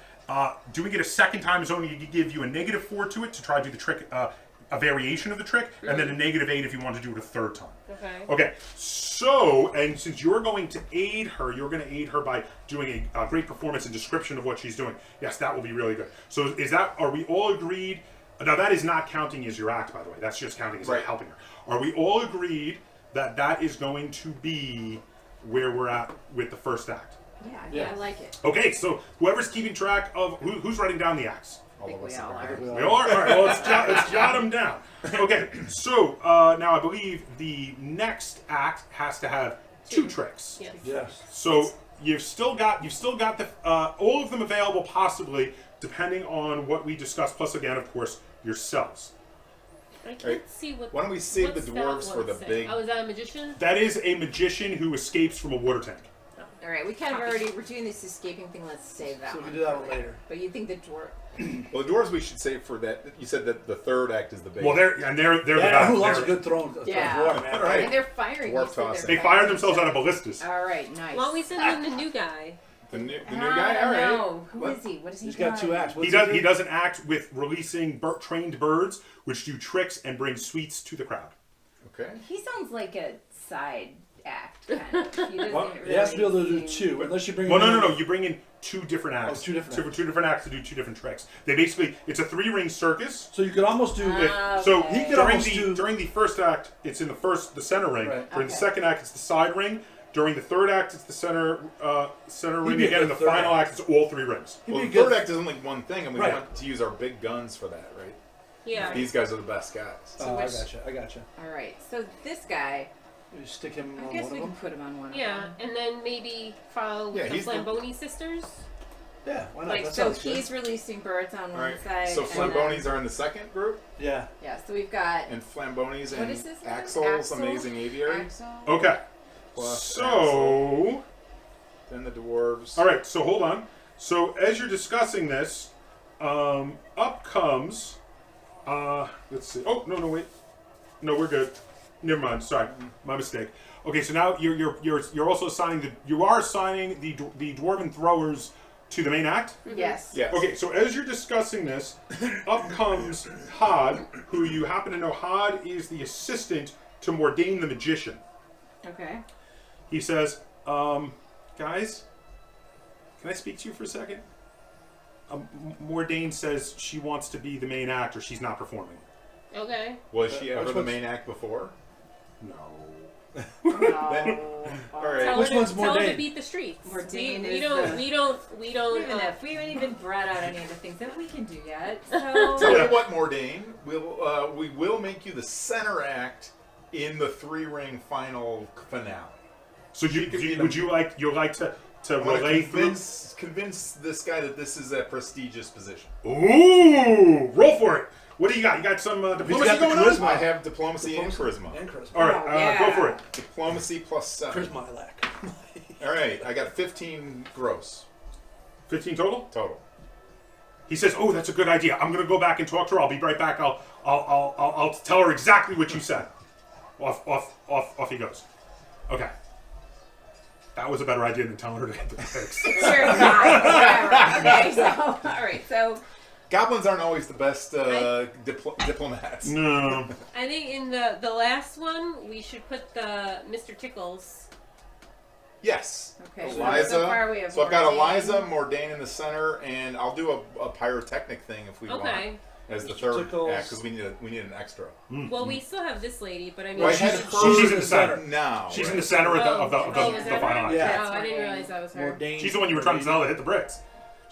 Speaker 1: Doing it a second time is only going to give you a -4 to it to try to do the trick, a variation of the trick, and then a -8 if you want to do it a third time.
Speaker 2: Okay.
Speaker 1: Okay, so, and since you're going to aid her, you're going to aid her by doing a great performance and description of what she's doing. Yes, that will be really good. So are we all agreed? Now that is not counting as your act, by the way. That's just counting as
Speaker 4: Right.
Speaker 1: helping her. Are we all agreed that that is going to be where we're at with the first act?
Speaker 5: Yeah, I like it.
Speaker 1: Okay, so whoever's keeping track of, who's writing down the acts?
Speaker 5: I think we all are.
Speaker 1: We all are? All right, well, let's jot them down. Okay, so now I believe the next act has to have 2 tricks.
Speaker 2: Yes.
Speaker 3: Yes.
Speaker 1: So you've still got the all of them available, possibly depending on what we discussed. Plus, again, of course, yourselves.
Speaker 2: I can't
Speaker 4: Right.
Speaker 2: see what.
Speaker 4: Why don't we save
Speaker 2: what's
Speaker 4: the
Speaker 2: that
Speaker 4: dwarves for
Speaker 2: one
Speaker 4: the
Speaker 2: say?
Speaker 4: big?
Speaker 2: Oh, is that a magician?
Speaker 1: That is a magician who escapes from a water tank.
Speaker 5: All right, we kind of already, we're doing this escaping thing. Let's save that
Speaker 3: So we
Speaker 5: one.
Speaker 3: can do that
Speaker 5: for
Speaker 3: one later.
Speaker 5: But you think the dwarf?
Speaker 4: Well, the dwarves we should save for that. You said that the third act is the big.
Speaker 1: Well, they're the
Speaker 3: Yeah,
Speaker 1: best.
Speaker 3: who loves a
Speaker 1: They're-
Speaker 3: good thrown?
Speaker 5: Yeah.
Speaker 3: Dwarf, man.
Speaker 4: All right.
Speaker 5: And they're firing.
Speaker 4: Dwarf
Speaker 5: you said they're
Speaker 4: tossing.
Speaker 1: They
Speaker 5: firing
Speaker 1: fire themselves
Speaker 5: each
Speaker 1: out of
Speaker 5: other.
Speaker 1: ballistas.
Speaker 5: All right, nice.
Speaker 2: Why don't we send in the new guy?
Speaker 4: the new guy. All right.
Speaker 5: No, who
Speaker 4: What?
Speaker 5: is he? What is he?
Speaker 3: He's got 2 acts.
Speaker 1: He does an act with releasing trained birds, which do tricks and bring sweets to the crowd.
Speaker 4: Okay.
Speaker 5: He sounds like a side act kind of. He doesn't
Speaker 3: Well,
Speaker 5: really
Speaker 3: he has to be able to do
Speaker 5: seem-
Speaker 3: 2, unless you bring.
Speaker 1: Well,
Speaker 3: him
Speaker 1: no.
Speaker 3: in-
Speaker 1: You bring in 2 different acts.
Speaker 3: 2 different acts.
Speaker 1: Two different acts to do 2 different tricks. They basically, it's a 3-ring circus.
Speaker 3: So you could almost do.
Speaker 1: So
Speaker 5: Okay.
Speaker 3: He could
Speaker 1: during
Speaker 3: almost
Speaker 1: the
Speaker 3: do-
Speaker 1: during the first act, it's in the center ring.
Speaker 3: Right.
Speaker 1: During the
Speaker 5: Okay.
Speaker 1: second act, it's the side ring. During the third act, it's the center ring
Speaker 3: be a
Speaker 1: again. And the
Speaker 3: good third
Speaker 1: final act, it's all 3 rings.
Speaker 3: He'd
Speaker 4: Well,
Speaker 3: be
Speaker 4: the
Speaker 3: good.
Speaker 4: third act is only one thing, and we
Speaker 3: Right.
Speaker 4: want to use our big guns for that, right?
Speaker 2: Yeah.
Speaker 4: These guys are the best guys.
Speaker 3: Oh, I
Speaker 5: which-
Speaker 3: gotcha.
Speaker 5: All right, so this guy,
Speaker 3: You stick him
Speaker 5: I
Speaker 3: on
Speaker 5: guess
Speaker 3: one
Speaker 5: we
Speaker 3: of
Speaker 5: can
Speaker 3: them.
Speaker 5: put him on one.
Speaker 2: Yeah,
Speaker 5: Of them.
Speaker 2: and then maybe follow
Speaker 4: Yeah,
Speaker 2: with the
Speaker 4: he's the-
Speaker 2: Flamboni sisters.
Speaker 3: Yeah, why not?
Speaker 5: Like
Speaker 3: That
Speaker 5: so,
Speaker 3: sounds good.
Speaker 5: he's releasing birds on
Speaker 4: All
Speaker 5: one
Speaker 4: right.
Speaker 5: side.
Speaker 4: So
Speaker 5: and
Speaker 4: Flambonis
Speaker 5: then-
Speaker 4: are in the second group,
Speaker 3: Yeah.
Speaker 5: Yeah, so we've got
Speaker 4: and Flambonis
Speaker 5: What
Speaker 4: and
Speaker 5: is his name?
Speaker 4: Axel's
Speaker 5: Axel?
Speaker 4: Amazing Aviary.
Speaker 5: Axel.
Speaker 1: Okay.
Speaker 4: Plus
Speaker 1: So,
Speaker 4: Then the dwarves.
Speaker 1: all right. So hold on. So as you're discussing this, up comes. Let's see. Oh no, wait. No, we're good. Never mind. Sorry, my mistake. Okay, so now you're also assigning the dwarven throwers to the main act.
Speaker 5: Yes.
Speaker 4: Yes.
Speaker 1: Okay, so as you're discussing this, up comes Hod, who you happen to know. Hod is the assistant to Mordain the magician.
Speaker 5: Okay.
Speaker 1: He says, guys, can I speak to you for a second? Mordain says she wants to be the main actor. She's not performing.
Speaker 2: Okay.
Speaker 4: Was she ever
Speaker 3: which
Speaker 4: the
Speaker 3: one's-
Speaker 4: main act before?
Speaker 1: No.
Speaker 5: No.
Speaker 4: All right.
Speaker 2: Tell
Speaker 3: Which
Speaker 2: her
Speaker 3: one's
Speaker 2: to, tell her
Speaker 3: Mordain?
Speaker 2: to beat the streets.
Speaker 5: Mordain
Speaker 2: we
Speaker 5: is
Speaker 2: don't.
Speaker 5: the-
Speaker 2: We don't. We don't.
Speaker 5: Even if we haven't even brought out any of the things that we can do yet.
Speaker 4: Tell
Speaker 5: So
Speaker 4: you what, Mordain, we will make you the center act in the 3-ring final finale.
Speaker 1: So would you like to
Speaker 4: I want
Speaker 1: relay
Speaker 4: to
Speaker 1: through?
Speaker 4: convince this guy that this is a prestigious position.
Speaker 1: Ooh, roll for it. What do you got? You got some diplomacy
Speaker 3: got the
Speaker 1: going on?
Speaker 3: charisma.
Speaker 4: I have diplomacy and charisma.
Speaker 3: And charisma.
Speaker 1: All right,
Speaker 5: Oh, yeah.
Speaker 1: go for it.
Speaker 4: Diplomacy plus 7.
Speaker 3: Charisma I lack.
Speaker 4: All right, I got 15 gross
Speaker 1: 15 total.
Speaker 4: total.
Speaker 1: He says, "Oh, that's a good idea. I'm going to go back and talk to her. I'll be right back. I'll tell her exactly what you said." Off he goes. Okay. That was a better idea than telling her to get the picks.
Speaker 5: sure, fine. Okay, so all right, so
Speaker 4: Goblins aren't always the best diplomats.
Speaker 1: No.
Speaker 2: I think in the last one we should put the Mr. Tickles.
Speaker 4: Yes.
Speaker 5: okay.
Speaker 4: Eliza.
Speaker 5: So far we have.
Speaker 4: So I've got
Speaker 5: Mordain.
Speaker 4: Eliza, Mordain in the center, and I'll do a pyrotechnic thing if we want.
Speaker 2: Okay.
Speaker 4: as the
Speaker 3: Mr.
Speaker 4: third
Speaker 3: Tickles.
Speaker 4: act because we need an extra.
Speaker 2: Well, we still have this lady, but I mean,
Speaker 3: Well,
Speaker 1: She's in the center.
Speaker 4: now.
Speaker 1: She's
Speaker 4: right?
Speaker 1: in the center of the
Speaker 2: is that
Speaker 1: final
Speaker 2: her?
Speaker 1: act.
Speaker 3: Yeah.
Speaker 2: Oh, I didn't realize that was her.
Speaker 3: Mordain.
Speaker 1: She's the one you were trying to tell to hit the bricks.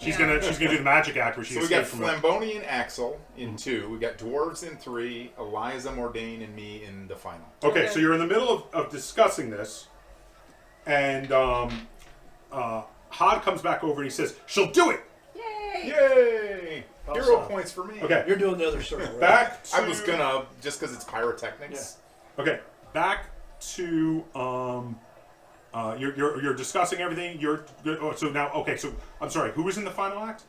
Speaker 1: She's gonna do the magic act where she
Speaker 4: So we got
Speaker 1: escapes from it.
Speaker 4: Flamboni and Axel in 2. We got dwarves in 3. Eliza, Mordain, and me in the final.
Speaker 1: Okay,
Speaker 2: Okay.
Speaker 1: so you're in the middle of discussing this, and Hod comes back over and he says, "She'll do it."
Speaker 5: Yay!
Speaker 4: Yay! Hero
Speaker 3: Awesome.
Speaker 4: points for me.
Speaker 1: Okay,
Speaker 3: You're doing the other circle, right?
Speaker 1: back to
Speaker 4: I was gonna just because it's pyrotechnics.
Speaker 1: okay, back to you're discussing everything. So now so I'm sorry. Who was in the final act?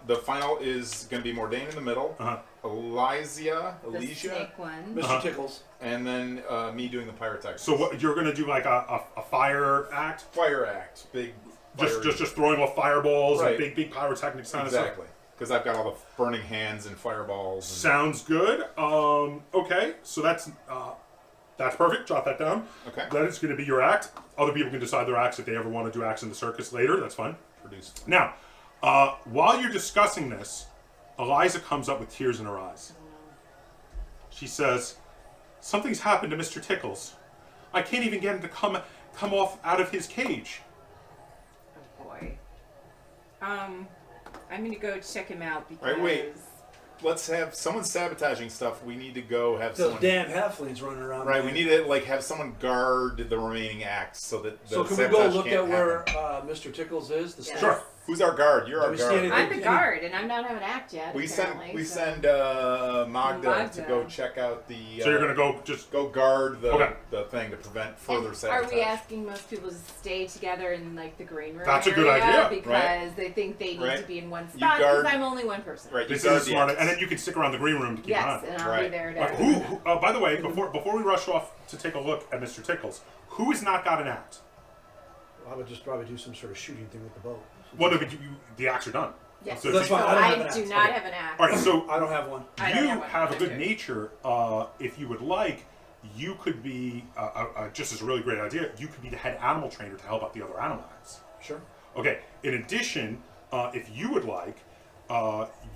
Speaker 4: The final is gonna be Mordain in the middle, Elysia,
Speaker 5: The snake one.
Speaker 3: Mr. Tickles.
Speaker 4: and then me doing the pyrotechnics.
Speaker 1: So what you're gonna do like a fire act?
Speaker 4: Fire act, big. Fire
Speaker 1: Just throwing off fireballs
Speaker 4: Right.
Speaker 1: and big pyrotechnics kind of stuff.
Speaker 4: exactly because I've got all the burning hands and fireballs. And,
Speaker 1: Sounds good. Okay, so that's perfect. Jot that down.
Speaker 4: okay.
Speaker 1: That is going to be your act. Other people can decide their acts if they ever want to do acts in the circus later. That's fine.
Speaker 4: Produced.
Speaker 1: Now, while you're discussing this, Eliza comes up with tears in her eyes. She says, "Something's happened to Mr. Tickles. I can't even get him to come off out of his cage."
Speaker 5: Oh boy. I'm gonna go check him out because.
Speaker 4: Right, wait. Let's have someone sabotaging stuff. We need to go have
Speaker 3: Those
Speaker 4: someone.
Speaker 3: damn halflings running around.
Speaker 4: Right, we need to have someone guard the remaining acts so that. The
Speaker 3: So can we go
Speaker 4: sabotage
Speaker 3: look
Speaker 4: can't
Speaker 3: at where
Speaker 4: happen.
Speaker 3: Mr. Tickles is? The
Speaker 5: Yes.
Speaker 1: Sure.
Speaker 4: Who's our guard? You're
Speaker 3: Do
Speaker 4: our
Speaker 3: we see
Speaker 4: guard.
Speaker 3: anything?
Speaker 5: I'm the guard, and I'm not having an act yet.
Speaker 4: We
Speaker 5: apparently,
Speaker 4: send
Speaker 5: so.
Speaker 4: Magda to
Speaker 5: Magda.
Speaker 4: go check out the.
Speaker 1: So you're going to go just...
Speaker 4: go guard the
Speaker 1: Okay.
Speaker 4: the thing to prevent further
Speaker 5: And
Speaker 4: sabotage.
Speaker 5: are we asking most people to stay together in like the green room?
Speaker 1: That's a good
Speaker 5: area
Speaker 1: idea,
Speaker 5: because
Speaker 4: right?
Speaker 5: they think they need
Speaker 4: Right.
Speaker 5: to be in one
Speaker 4: You
Speaker 5: spot
Speaker 4: guard-
Speaker 5: because I'm only one person.
Speaker 4: Right, you
Speaker 1: This
Speaker 4: guard
Speaker 1: is
Speaker 4: the
Speaker 1: smart.
Speaker 4: acts.
Speaker 1: And then you can stick around the green room to keep an
Speaker 5: Yes,
Speaker 1: eye.
Speaker 5: and I'll be
Speaker 4: Right.
Speaker 5: there to.
Speaker 1: Who by the way, before we rush off to take a look at Mr. Tickles, who has not got an act?
Speaker 3: I would just probably do some sort of shooting thing with the bow.
Speaker 1: Well, no, but the acts are done.
Speaker 5: Yes.
Speaker 1: So
Speaker 3: That's
Speaker 1: if you-
Speaker 3: fine. I don't have an
Speaker 5: I
Speaker 3: act.
Speaker 5: do not
Speaker 1: Okay.
Speaker 5: have an act.
Speaker 1: All right, so
Speaker 3: I don't have one.
Speaker 5: I don't
Speaker 1: you
Speaker 5: have one
Speaker 1: have a good
Speaker 5: either.
Speaker 1: nature. If you would like, you could be just as a really great idea. You could be the head animal trainer to help out the other animal acts.
Speaker 3: Sure.
Speaker 1: Okay. In addition, if you would like,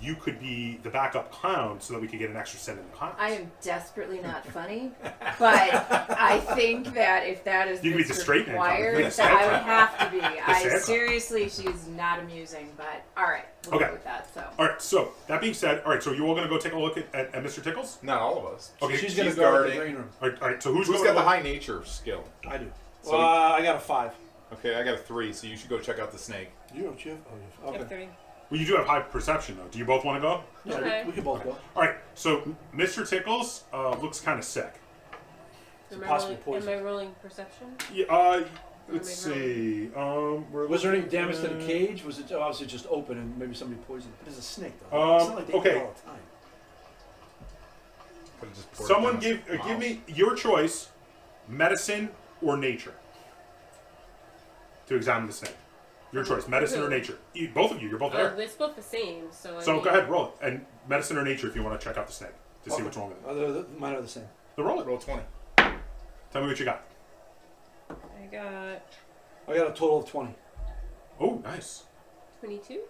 Speaker 1: you could be the backup clown so that we could get an extra set in the clowns.
Speaker 5: I am desperately not funny, but I think that if that is
Speaker 1: You could be the
Speaker 5: what's
Speaker 1: straight man,
Speaker 5: required,
Speaker 1: the
Speaker 5: that
Speaker 1: Santa.
Speaker 5: I would have to be. I
Speaker 1: Santa.
Speaker 5: seriously, she's not amusing, but all right, we'll
Speaker 1: Okay.
Speaker 5: go with that. So
Speaker 1: All right. So that being said, all right. So you all going to go take a look at Mr. Tickles?
Speaker 4: Not all of us.
Speaker 1: Okay.
Speaker 3: She's going to
Speaker 4: she's
Speaker 3: go to the
Speaker 4: guarding.
Speaker 3: green room.
Speaker 1: All right. So who's
Speaker 4: Who's
Speaker 1: going
Speaker 4: got
Speaker 1: to
Speaker 4: the high nature skill?
Speaker 3: I do.
Speaker 4: So-
Speaker 3: I got a 5.
Speaker 4: Okay, I got a 3, so you should go check out the snake.
Speaker 3: You don't, you have? Oh, you have. Okay.
Speaker 2: F3.
Speaker 1: Well, you do have high perception though. Do you both want to go?
Speaker 3: Yeah,
Speaker 2: Okay.
Speaker 3: we can both go.
Speaker 1: All right. So Mr. Tickles looks kind of sick.
Speaker 2: Am
Speaker 3: possibly
Speaker 2: am
Speaker 3: poison.
Speaker 2: I rolling perception?
Speaker 1: Yeah. Let's
Speaker 2: Am I
Speaker 1: see.
Speaker 3: Was there any damage to the cage? Was it obviously just open and maybe somebody poisoned it? But it's a snake, though. It's not like they
Speaker 1: okay.
Speaker 3: eat it all the time.
Speaker 4: Could've just poured it
Speaker 1: Someone
Speaker 4: down
Speaker 1: give
Speaker 4: his
Speaker 1: give
Speaker 4: mouth.
Speaker 1: me your choice, medicine or nature, to examine the snake. Your choice, medicine or
Speaker 2: Okay.
Speaker 1: nature. Both of you, you're both
Speaker 2: Oh,
Speaker 1: there.
Speaker 2: they're both the same. So I
Speaker 1: So
Speaker 2: mean,
Speaker 1: go ahead, roll it. And medicine or nature if you want to check out the snake to see
Speaker 3: Okay.
Speaker 1: what's wrong with it.
Speaker 3: Mine are the same.
Speaker 1: So roll it.
Speaker 4: Roll 20.
Speaker 1: Tell me what you got.
Speaker 2: I got
Speaker 3: I got a total of 20.
Speaker 1: Oh, nice.
Speaker 2: 22.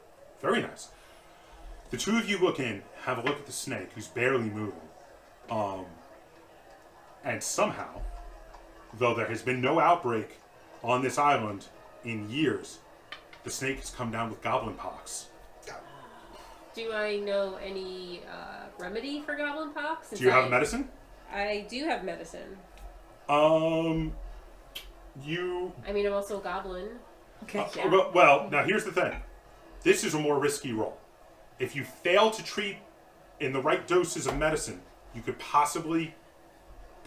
Speaker 1: Very nice. The two of you look in, have a look at the snake, who's barely moving. And somehow, though there has been no outbreak on this island in years, the snake has come down with goblin pox.
Speaker 2: Do I know any remedy for goblin pox?
Speaker 1: Do you have medicine?
Speaker 2: I do have medicine.
Speaker 1: You.
Speaker 2: I mean, I'm also a goblin.
Speaker 5: okay,
Speaker 1: Well, now here's the thing. This is a more risky roll. If you fail to treat in the right doses of medicine, you could possibly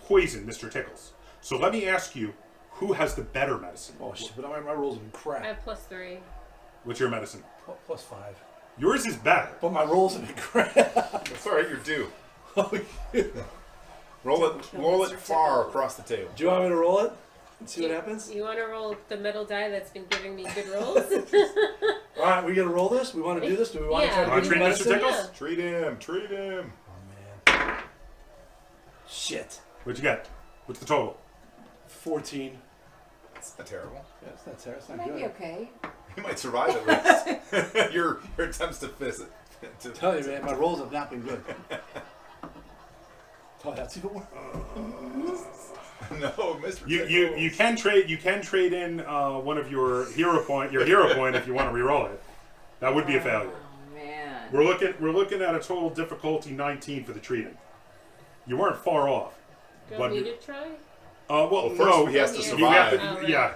Speaker 1: poison Mr. Tickles. So let me ask you, who has the better medicine?
Speaker 3: Oh, shit, but my rolls have been crap.
Speaker 2: I have +3.
Speaker 1: What's your medicine?
Speaker 3: Plus 5.
Speaker 1: Yours is better.
Speaker 3: But my rolls have been crap.
Speaker 4: That's alright, you're due. Roll it far across the table.
Speaker 3: Do you want me to roll it and see what happens?
Speaker 2: You want to roll the metal die that's been giving me good rolls?
Speaker 3: All right, we gonna roll this? We want to do this? Do we want to
Speaker 2: Yeah.
Speaker 3: try to
Speaker 1: Wanna
Speaker 3: give him
Speaker 1: treat Mr.
Speaker 3: medicine?
Speaker 1: Tickles?
Speaker 2: Yeah.
Speaker 4: Treat him, treat him.
Speaker 3: Oh, man. Shit.
Speaker 1: What'd you get? What's the total?
Speaker 3: 14.
Speaker 4: That's not terrible.
Speaker 3: Yeah, it's not terrible. It's not
Speaker 5: might
Speaker 3: good.
Speaker 5: be okay.
Speaker 4: You might survive at least. your attempts to
Speaker 3: Tell you, man, my rolls have not been good. Oh, that's even worse.
Speaker 4: No, Mr.
Speaker 1: You can trade in one of your hero point if you want to reroll it. That would be a failure.
Speaker 5: Oh man.
Speaker 1: We're looking at a total difficulty 19 for the treating. You weren't far off.
Speaker 2: Do
Speaker 1: But-
Speaker 2: we need to try?
Speaker 1: Well,
Speaker 4: First,
Speaker 1: no,
Speaker 4: he has to
Speaker 2: You
Speaker 1: you have
Speaker 4: survive.
Speaker 1: to,
Speaker 2: Oh, right.
Speaker 1: yeah.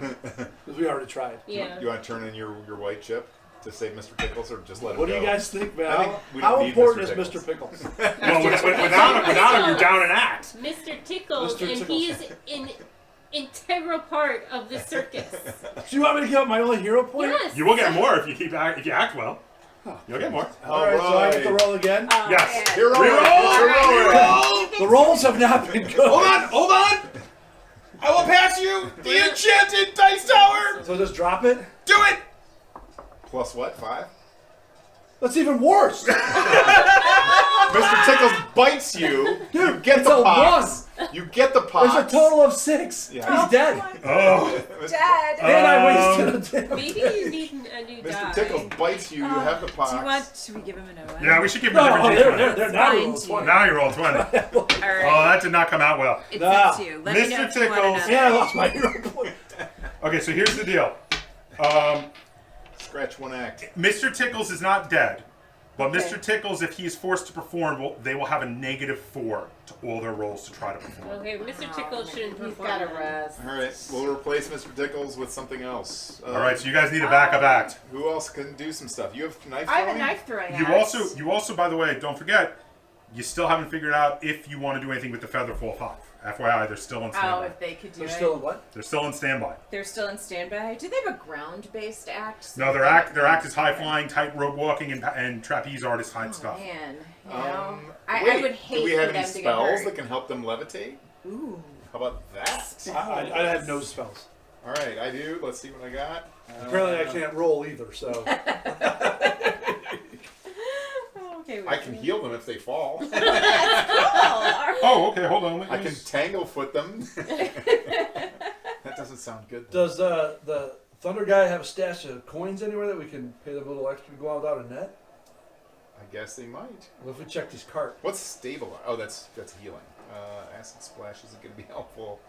Speaker 3: Because we already tried.
Speaker 2: Yeah.
Speaker 4: You want to turn in your white chip to save Mr. Pickles, or just let him
Speaker 3: What
Speaker 4: go?
Speaker 3: do you guys think, man?
Speaker 4: I think we don't
Speaker 3: How
Speaker 4: need
Speaker 3: important
Speaker 4: Mr.
Speaker 3: is
Speaker 4: Pickles.
Speaker 3: Mr. Pickles?
Speaker 1: Well, without him, you're down an act.
Speaker 2: Mr. Tickles,
Speaker 3: Mr.
Speaker 2: and he is an integral part of the circus.
Speaker 3: Do you want me to give up my only hero point?
Speaker 2: Yes.
Speaker 1: You will get more if you act well. You'll get more.
Speaker 3: All right, so I get to roll again.
Speaker 1: Yes.
Speaker 5: man.
Speaker 4: Hero,
Speaker 1: Reroll!
Speaker 3: The rolls have not been good.
Speaker 4: Hold on! I will pass you the enchanted dice tower!
Speaker 3: So just drop it?
Speaker 4: Do it! Plus what, 5?
Speaker 3: That's even worse.
Speaker 4: Mr. Tickles bites you.
Speaker 3: Dude,
Speaker 4: you get
Speaker 3: it's
Speaker 4: the
Speaker 3: a
Speaker 4: pox. You get the pox.
Speaker 3: There's a total of 6.
Speaker 4: Yeah.
Speaker 3: He's dead.
Speaker 1: Oh.
Speaker 5: Dead.
Speaker 3: And I wasted a damn.
Speaker 2: Maybe you need a new
Speaker 4: Mr.
Speaker 2: die.
Speaker 4: Tickles bites you. You have the pox.
Speaker 5: Do you want? Should we give him another one?
Speaker 1: Yeah, we should give him a
Speaker 3: No,
Speaker 1: different
Speaker 3: they're
Speaker 1: D20.
Speaker 3: now
Speaker 5: Fine,
Speaker 3: rolls
Speaker 5: too.
Speaker 3: 20.
Speaker 1: Now you roll 20.
Speaker 5: All right.
Speaker 1: Oh, that did not come out well.
Speaker 5: It's
Speaker 3: Nah.
Speaker 5: a 2. Let me know
Speaker 1: Mr.
Speaker 5: if you want
Speaker 1: Tickles.
Speaker 5: another.
Speaker 3: Yeah, I lost my hero point.
Speaker 1: Okay, so here's the deal.
Speaker 4: Scratch one act.
Speaker 1: Mr. Tickles is not dead, but
Speaker 5: Okay.
Speaker 1: Mr. Tickles, if he is forced to perform, they will have a -4 to all their rolls to try to perform.
Speaker 2: Okay, Mr. Tickles shouldn't
Speaker 5: He's
Speaker 2: perform.
Speaker 5: got to
Speaker 2: then.
Speaker 5: rest.
Speaker 4: All right, we'll replace Mr. Tickles with something else.
Speaker 1: All right, so you guys need a backup act.
Speaker 4: Who else can do some stuff? You have knife
Speaker 5: I have a
Speaker 4: throwing?
Speaker 5: knife throwing.
Speaker 1: You also, by the way, don't forget, you still haven't figured out if you want to do anything with the Featherfall 5. FYI, they're still on
Speaker 5: Oh,
Speaker 1: standby.
Speaker 5: if they could do
Speaker 3: They're
Speaker 5: it.
Speaker 3: still in what?
Speaker 1: They're still on standby.
Speaker 5: They're still in standby. Do they have a ground-based act?
Speaker 1: No, their act is high flying, tight rope walking, and trapeze artist type stuff.
Speaker 5: Man, you know,
Speaker 4: Wait,
Speaker 5: I would hate
Speaker 4: do we
Speaker 5: for
Speaker 4: have
Speaker 5: them
Speaker 4: any
Speaker 5: to get
Speaker 4: spells
Speaker 5: hurt.
Speaker 4: that can help them levitate?
Speaker 5: Ooh.
Speaker 4: How about that?
Speaker 3: I have no spells.
Speaker 4: All right, I do. Let's see what I got.
Speaker 3: Apparently I can't roll either, so.
Speaker 5: Okay.
Speaker 4: I can heal them if they fall.
Speaker 1: Oh, okay, hold on.
Speaker 4: I can tanglefoot them. That doesn't sound good. Though.
Speaker 3: Does the Thunder guy have a stash of coins anywhere that we can pay them a little extra to go out without a net?
Speaker 4: I guess they might.
Speaker 3: What if we check his cart?
Speaker 4: What's stabilize? Oh, that's healing. Acid splash isn't going to be helpful.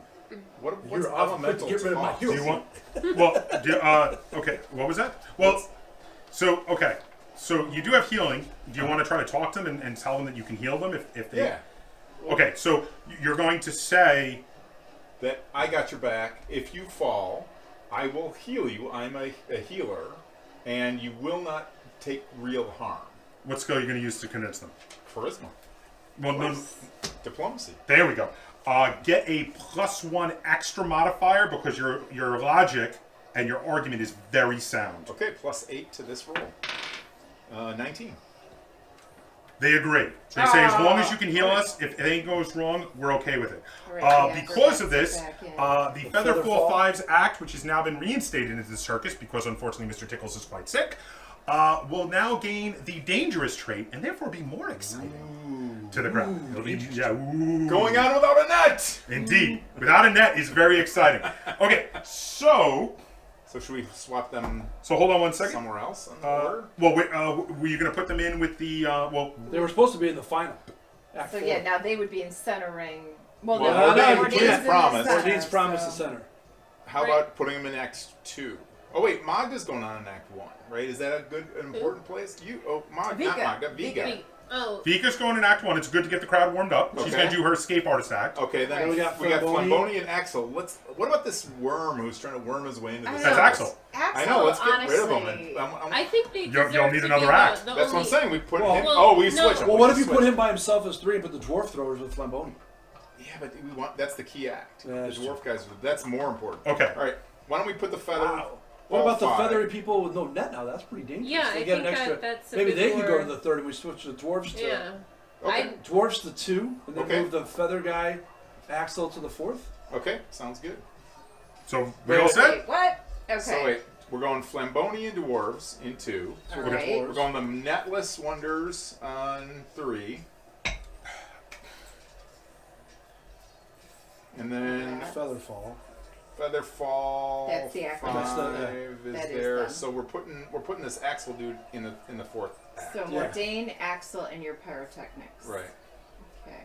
Speaker 4: What's
Speaker 3: You're off quick to
Speaker 4: elemental
Speaker 3: get rid of my
Speaker 4: toss?
Speaker 1: Do you want? Well, okay. What was that? Well, so okay. So you do have healing. Do you want to try to talk to them and tell them that you can heal them if they?
Speaker 4: Yeah.
Speaker 1: Okay, so you're going to say
Speaker 4: That I got your back. If you fall, I will heal you. I'm a healer, and you will not take real harm.
Speaker 1: what skill you're going to use to convince them.
Speaker 4: Charisma.
Speaker 1: Well, no,
Speaker 4: Diplomacy.
Speaker 1: there we go. Get a +1 extra modifier because your logic and your argument is very sound.
Speaker 4: Okay, +8 to this roll. 19.
Speaker 1: They agree. They say as long as you can heal us, if anything goes wrong, we're okay with it.
Speaker 5: Right, yeah,
Speaker 1: Because
Speaker 5: we're
Speaker 1: of this,
Speaker 5: back in.
Speaker 1: the Featherfall
Speaker 3: Featherfall?
Speaker 1: 5's Act, which has now been reinstated into the circus because unfortunately Mr. Tickles is quite sick, will now gain the dangerous trait and therefore be more exciting to the crowd. It'll be, ooh.
Speaker 4: Going on without a net!
Speaker 1: Indeed. Without a net is very exciting. Okay, so
Speaker 4: So should we swap them
Speaker 1: hold on one second.
Speaker 4: somewhere else on the order?
Speaker 1: Well, wait, were you going to put them in with the,
Speaker 3: They were supposed to be in the final. Act
Speaker 5: So
Speaker 3: 4.
Speaker 5: yeah, now they would be in centering. Well,
Speaker 4: Well,
Speaker 5: no,
Speaker 3: no,
Speaker 5: Ordene's
Speaker 3: Ordene's
Speaker 5: in the
Speaker 4: promised.
Speaker 5: center,
Speaker 3: Ordene's promised the
Speaker 5: so-
Speaker 3: center.
Speaker 4: How
Speaker 2: Right.
Speaker 4: about putting them in Act 2? Oh wait, Magda's going on in Act 1, right? Is that an important place? Not
Speaker 5: Vika.
Speaker 4: Magda, Vika.
Speaker 2: Wait, oh,
Speaker 1: Vika's going in Act 1. It's good to get the crowd warmed up. She's
Speaker 4: Okay.
Speaker 1: going to do her escape artist act.
Speaker 4: Okay, then
Speaker 5: Right.
Speaker 4: we got
Speaker 3: Flamboni.
Speaker 4: Flamboni and Axel. What about this worm who's trying to worm his way into
Speaker 5: I
Speaker 4: this?
Speaker 5: don't
Speaker 1: That's
Speaker 5: know.
Speaker 1: Axel.
Speaker 4: I know. Let's get rid of him.
Speaker 5: honestly-
Speaker 4: And,
Speaker 2: I think they
Speaker 1: You'll
Speaker 2: deserve
Speaker 1: need
Speaker 2: to
Speaker 1: another
Speaker 2: be
Speaker 1: act.
Speaker 2: The
Speaker 4: that's what I'm
Speaker 2: only-
Speaker 4: saying. We put
Speaker 3: Well-
Speaker 4: him.
Speaker 2: Well,
Speaker 4: Oh, we
Speaker 2: no.
Speaker 4: switch him.
Speaker 3: Well,
Speaker 4: We
Speaker 3: what if you
Speaker 4: switch
Speaker 3: put him by himself as 3 and put the dwarf throwers with Flamboni?
Speaker 4: Yeah, but we want. That's the key act.
Speaker 3: Yeah,
Speaker 4: the
Speaker 3: that's
Speaker 4: dwarf guys. That's more important.
Speaker 1: Okay.
Speaker 4: All right. Why don't we put the feather?
Speaker 3: Wow. What
Speaker 4: all
Speaker 3: about the
Speaker 4: 5?
Speaker 3: feathery people with no net now? That's pretty dangerous.
Speaker 2: Yeah,
Speaker 3: They
Speaker 2: I
Speaker 3: get
Speaker 2: think
Speaker 3: an extra.
Speaker 2: that's a
Speaker 3: maybe
Speaker 2: bit
Speaker 3: they could go
Speaker 2: more-
Speaker 3: to the third and we switch the dwarves to
Speaker 2: Yeah.
Speaker 4: Okay.
Speaker 3: dwarves to 2 and then
Speaker 4: Okay.
Speaker 3: move the feather guy Axel to the 4th.
Speaker 4: Okay. Sounds good.
Speaker 1: So we all set?
Speaker 5: Wait, what? Okay.
Speaker 4: So wait, we're going Flamboni and dwarves in 2.
Speaker 5: All
Speaker 1: Okay.
Speaker 5: right.
Speaker 4: We're going the Netless Wonders on 3. And then
Speaker 3: Featherfall.
Speaker 4: feather fall.
Speaker 5: That's the active.
Speaker 3: That's the-
Speaker 4: Five is
Speaker 5: That is
Speaker 4: there.
Speaker 5: them.
Speaker 4: So we're putting this Axel dude in the fourth act.
Speaker 5: So
Speaker 3: Yeah.
Speaker 5: Mordain, Axel, and your pyrotechnics.
Speaker 4: Right.
Speaker 5: Okay.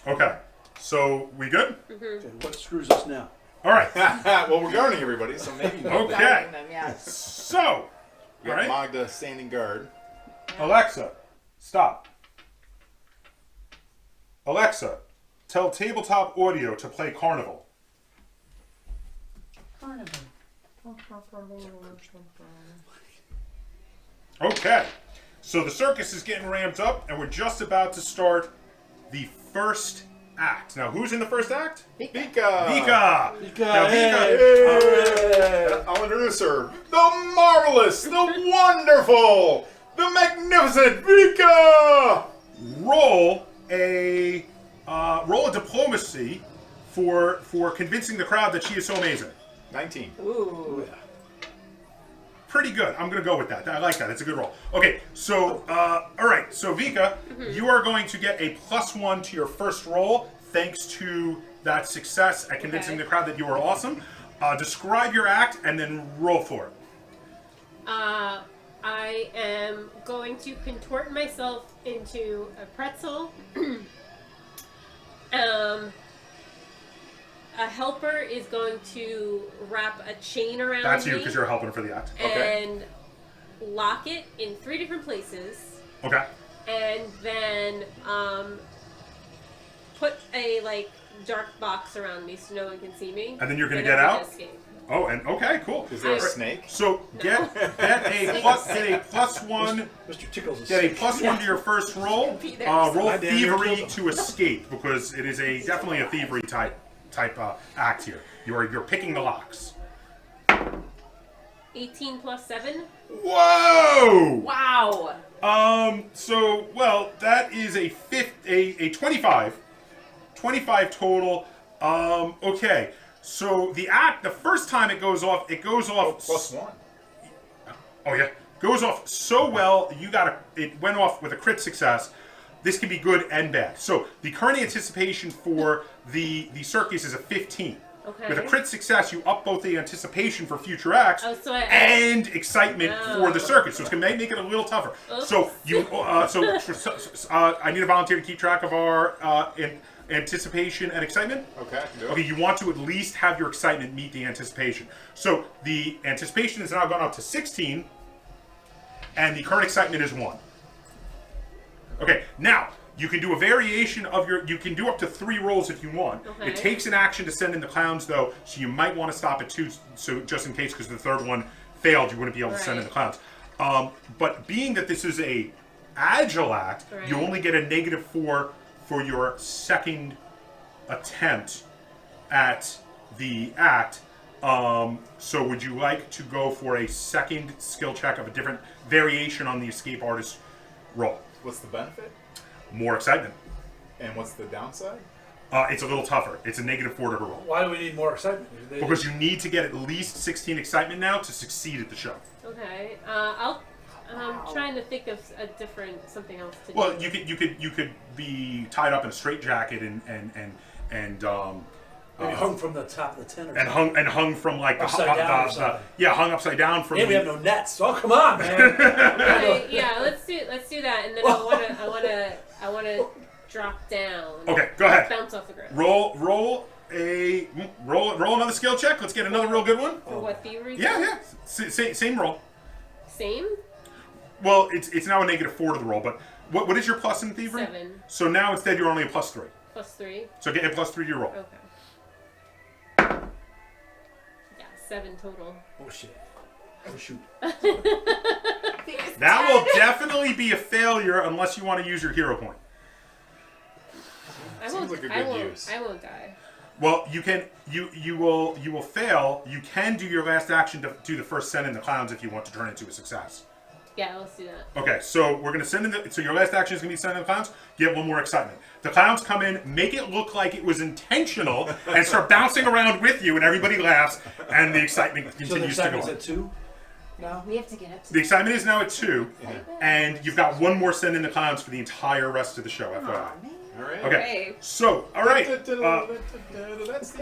Speaker 1: Okay. So we good?
Speaker 3: Okay, what screws us now?
Speaker 1: All right.
Speaker 4: Well, we're guarding everybody, so maybe not.
Speaker 1: Okay.
Speaker 5: Guarding them, yes.
Speaker 1: So, all
Speaker 4: We got
Speaker 1: right.
Speaker 4: Magda standing guard.
Speaker 1: Alexa, stop. Alexa, tell Tabletop Audio to play Carnival. Okay. So the circus is getting ramped up, and we're just about to start the first act. Now, who's in the first act?
Speaker 4: Vika!
Speaker 1: Vika!
Speaker 3: Vika,
Speaker 1: Now,
Speaker 3: hey!
Speaker 4: I'll introduce her. The marvelous, the wonderful, the magnificent Vika!
Speaker 1: roll a diplomacy for convincing the crowd that she is so amazing.
Speaker 4: 19.
Speaker 5: Ooh.
Speaker 1: Pretty good. I'm going to go with that. I like that. It's a good roll. Okay, so, all right. So, Vika, you are going to get a +1 to your first roll thanks to that success at convincing
Speaker 2: Okay.
Speaker 1: the crowd that you are awesome. Describe your act and then roll for it.
Speaker 2: I am going to contort myself into a pretzel. A helper is going to wrap a chain around
Speaker 1: That's
Speaker 2: me
Speaker 1: you because you're helping for the act.
Speaker 4: Okay.
Speaker 2: and lock it in 3 different places,
Speaker 1: Okay.
Speaker 2: and then put a dark box around me so no one can see me.
Speaker 1: And then you're gonna
Speaker 2: and
Speaker 1: get
Speaker 2: I can
Speaker 1: out?
Speaker 2: escape.
Speaker 1: Oh, and okay, cool.
Speaker 4: Is there a
Speaker 2: I-
Speaker 4: snake?
Speaker 1: So get a +1.
Speaker 3: Mr. Tickles is
Speaker 1: Get a
Speaker 3: sick.
Speaker 1: +1 to your first roll.
Speaker 5: Be there.
Speaker 1: Roll
Speaker 3: I damn near
Speaker 1: thievery
Speaker 3: killed
Speaker 1: to escape because it is definitely a thievery type act here. You're picking the locks.
Speaker 2: 18 plus 7.
Speaker 1: Whoa!
Speaker 5: Wow.
Speaker 1: So well, that is a 25. 25 total. Okay. So the first time it goes off.
Speaker 4: +1.
Speaker 1: Oh yeah, goes off so well. It went off with a crit success. This can be good and bad. So the current anticipation for the circus is a 15.
Speaker 2: Okay.
Speaker 1: With a crit success, you up both the anticipation for future acts
Speaker 2: Oh, so
Speaker 1: and excitement for the circus. So it's gonna make it a little tougher.
Speaker 2: Oops.
Speaker 1: So I need a volunteer to keep track of our anticipation and excitement.
Speaker 4: Okay, I can do it.
Speaker 1: Okay, you want to at least have your excitement meet the anticipation. So the anticipation has now gone up to 16, and the current excitement is 1. Okay, now you can do a variation of you can do up to 3 rolls if you want.
Speaker 2: Okay.
Speaker 1: It takes an action to send in the clowns though, so you might want to stop at 2, so just in case, because the third one failed, you wouldn't be able to send in the clowns. But being that this is a agile act, you
Speaker 2: Right.
Speaker 1: only get a -4 for your second attempt at the act. So would you like to go for a second skill check of a different variation on the escape artist roll?
Speaker 4: What's the benefit?
Speaker 1: More excitement.
Speaker 4: And what's the downside?
Speaker 1: It's a little tougher. It's a -4 to her roll.
Speaker 3: Why do we need more excitement?
Speaker 1: Because you need to get at least 16 excitement now to succeed at the show.
Speaker 2: Okay. I'm trying to think of something else to
Speaker 1: Well,
Speaker 2: do.
Speaker 1: you could be tied up in a straitjacket and
Speaker 3: Maybe hung from the top of the tent or
Speaker 1: and
Speaker 3: something.
Speaker 1: hung from like
Speaker 3: Upside down or something.
Speaker 1: hung upside down from.
Speaker 3: And we have no nets. Oh, come on, man.
Speaker 2: Okay, yeah, let's do that, and then I wanna drop down.
Speaker 1: Okay, go ahead.
Speaker 2: Bounce off the ground.
Speaker 1: Roll another skill check. Let's get another real good one.
Speaker 2: For what thievery?
Speaker 1: Yeah. Same roll.
Speaker 2: Same.
Speaker 1: Well, it's now a -4 to the roll, but what is your plus in thievery?
Speaker 2: 7
Speaker 1: So now instead you're only a +3.
Speaker 2: plus 3.
Speaker 1: So get a +3 to your roll.
Speaker 2: Okay. Yeah, 7 total.
Speaker 3: Oh, shit. Oh, shoot.
Speaker 1: That will definitely be a failure unless you want to use your hero point.
Speaker 2: I
Speaker 4: Seems
Speaker 2: won't.
Speaker 4: like a
Speaker 2: I
Speaker 4: good
Speaker 2: won't.
Speaker 4: use.
Speaker 2: I won't die.
Speaker 1: Well, you will fail. You can do your last action to do the first send in the clowns if you want to turn it into a success.
Speaker 2: Yeah, let's do that.
Speaker 1: Okay, so we're gonna send in so your last action is gonna be sending the clowns. Get one more excitement. The clowns come in, make it look like it was intentional, and start bouncing around with you, and everybody laughs, and the excitement
Speaker 3: So the
Speaker 1: continues to go
Speaker 3: excitement's
Speaker 1: on.
Speaker 3: at 2 now?
Speaker 5: We have to get up to
Speaker 1: The excitement is now at 2, and you've got one more send in the clowns for the entire rest of the show. FYI.
Speaker 5: man.
Speaker 4: All right.
Speaker 1: Okay. So, all right.
Speaker 4: That's the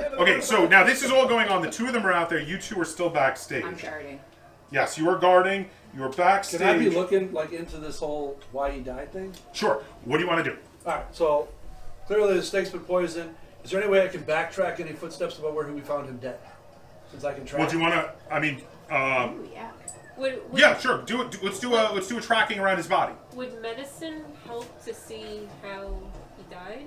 Speaker 4: end of
Speaker 1: Okay,
Speaker 4: the
Speaker 1: so now this is all going on. The two of them are out there. You two are still backstage.
Speaker 5: I'm guarding.
Speaker 1: Yes, you are guarding. You are backstage.
Speaker 3: Can I be looking like into this whole why he died thing?
Speaker 1: Sure. What do you want to do?
Speaker 3: All right. So clearly the snake's been poisoned. Is there any way I can backtrack any footsteps about where we found him dead? Since I can track.
Speaker 1: Well, do you want to? I mean,
Speaker 5: Ooh, yeah.
Speaker 2: Would
Speaker 1: yeah, sure. Do it. Let's do a tracking around his body.
Speaker 2: Would medicine help to see how he died?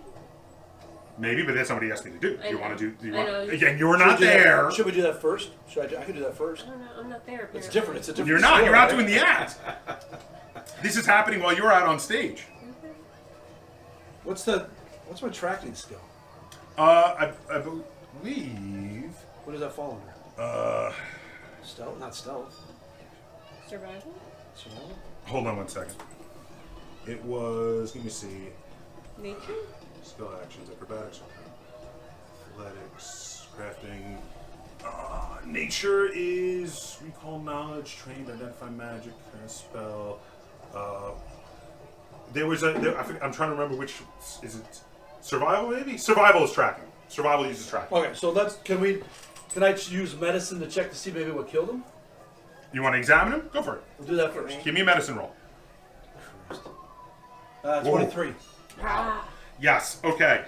Speaker 1: Maybe, but that's somebody asked me to do. Do
Speaker 2: I
Speaker 1: you
Speaker 2: know.
Speaker 1: want to do? Do you
Speaker 2: I
Speaker 1: want?
Speaker 2: know.
Speaker 1: Again, you're
Speaker 3: Should we
Speaker 1: not
Speaker 3: do that-
Speaker 1: there.
Speaker 3: Should we do that first? I could do that first.
Speaker 2: I don't know. I'm not there. Apparently.
Speaker 3: It's different. It's a different.
Speaker 1: You're not.
Speaker 3: skill,
Speaker 1: You're out
Speaker 3: right?
Speaker 1: doing the act. This is happening while you're out on stage.
Speaker 3: What's my tracking skill?
Speaker 1: I believe.
Speaker 3: What does that fall under? Stealth, not stealth.
Speaker 2: Survival.
Speaker 3: Survival?
Speaker 1: Hold on one second. It was. Let me see.
Speaker 2: Nature.
Speaker 1: Skill actions, acrobatics, athletics, crafting. Nature is recall knowledge, trained, identify magic, spell. There was I'm trying to remember which is it. Survival maybe. Survival is tracking. Survival uses tracking.
Speaker 3: Okay, so can I use medicine to check to see maybe what killed him?
Speaker 1: You want to examine him? Go for it.
Speaker 3: We'll do that first.
Speaker 1: Give me a medicine roll.
Speaker 3: 23.
Speaker 2: Ah.
Speaker 1: Yes. Okay.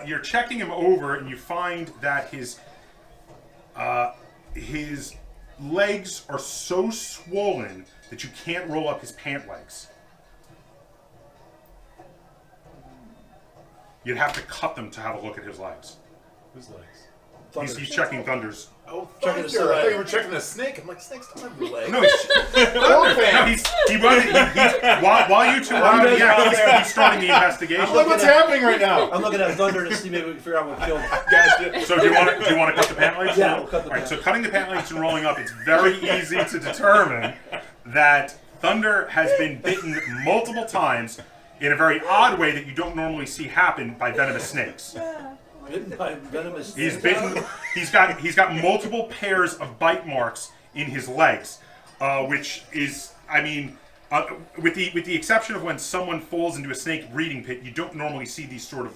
Speaker 1: You're checking him over, and you find that his legs are so swollen that you can't roll up his pant legs. You'd have to cut them to have a look at his legs.
Speaker 4: Whose legs?
Speaker 1: He's checking Thunder's.
Speaker 4: Oh,
Speaker 3: Checking
Speaker 4: Thunder.
Speaker 3: the silhouette.
Speaker 4: I thought you were checking the snake. I'm like, snakes don't have legs.
Speaker 1: No, he's, while you two are out of the act, he's starting the investigation.
Speaker 4: Look what's happening right now.
Speaker 3: I'm looking at Thunder to see maybe we can figure out what killed him.
Speaker 4: Gotcha.
Speaker 1: So do you want to cut the pant legs?
Speaker 3: Yeah, we'll cut the
Speaker 1: All right.
Speaker 3: pant
Speaker 1: So
Speaker 3: legs.
Speaker 1: cutting the pant legs and rolling up, it's very easy to determine that Thunder has been bitten multiple times in a very odd way that you don't normally see happen by venomous snakes.
Speaker 3: Bitten by venomous
Speaker 1: He's
Speaker 3: snake.
Speaker 1: bitten. He's got multiple pairs of bite marks in his legs, which is, I mean, with the exception of when someone falls into a snake breeding pit, you don't normally see these sort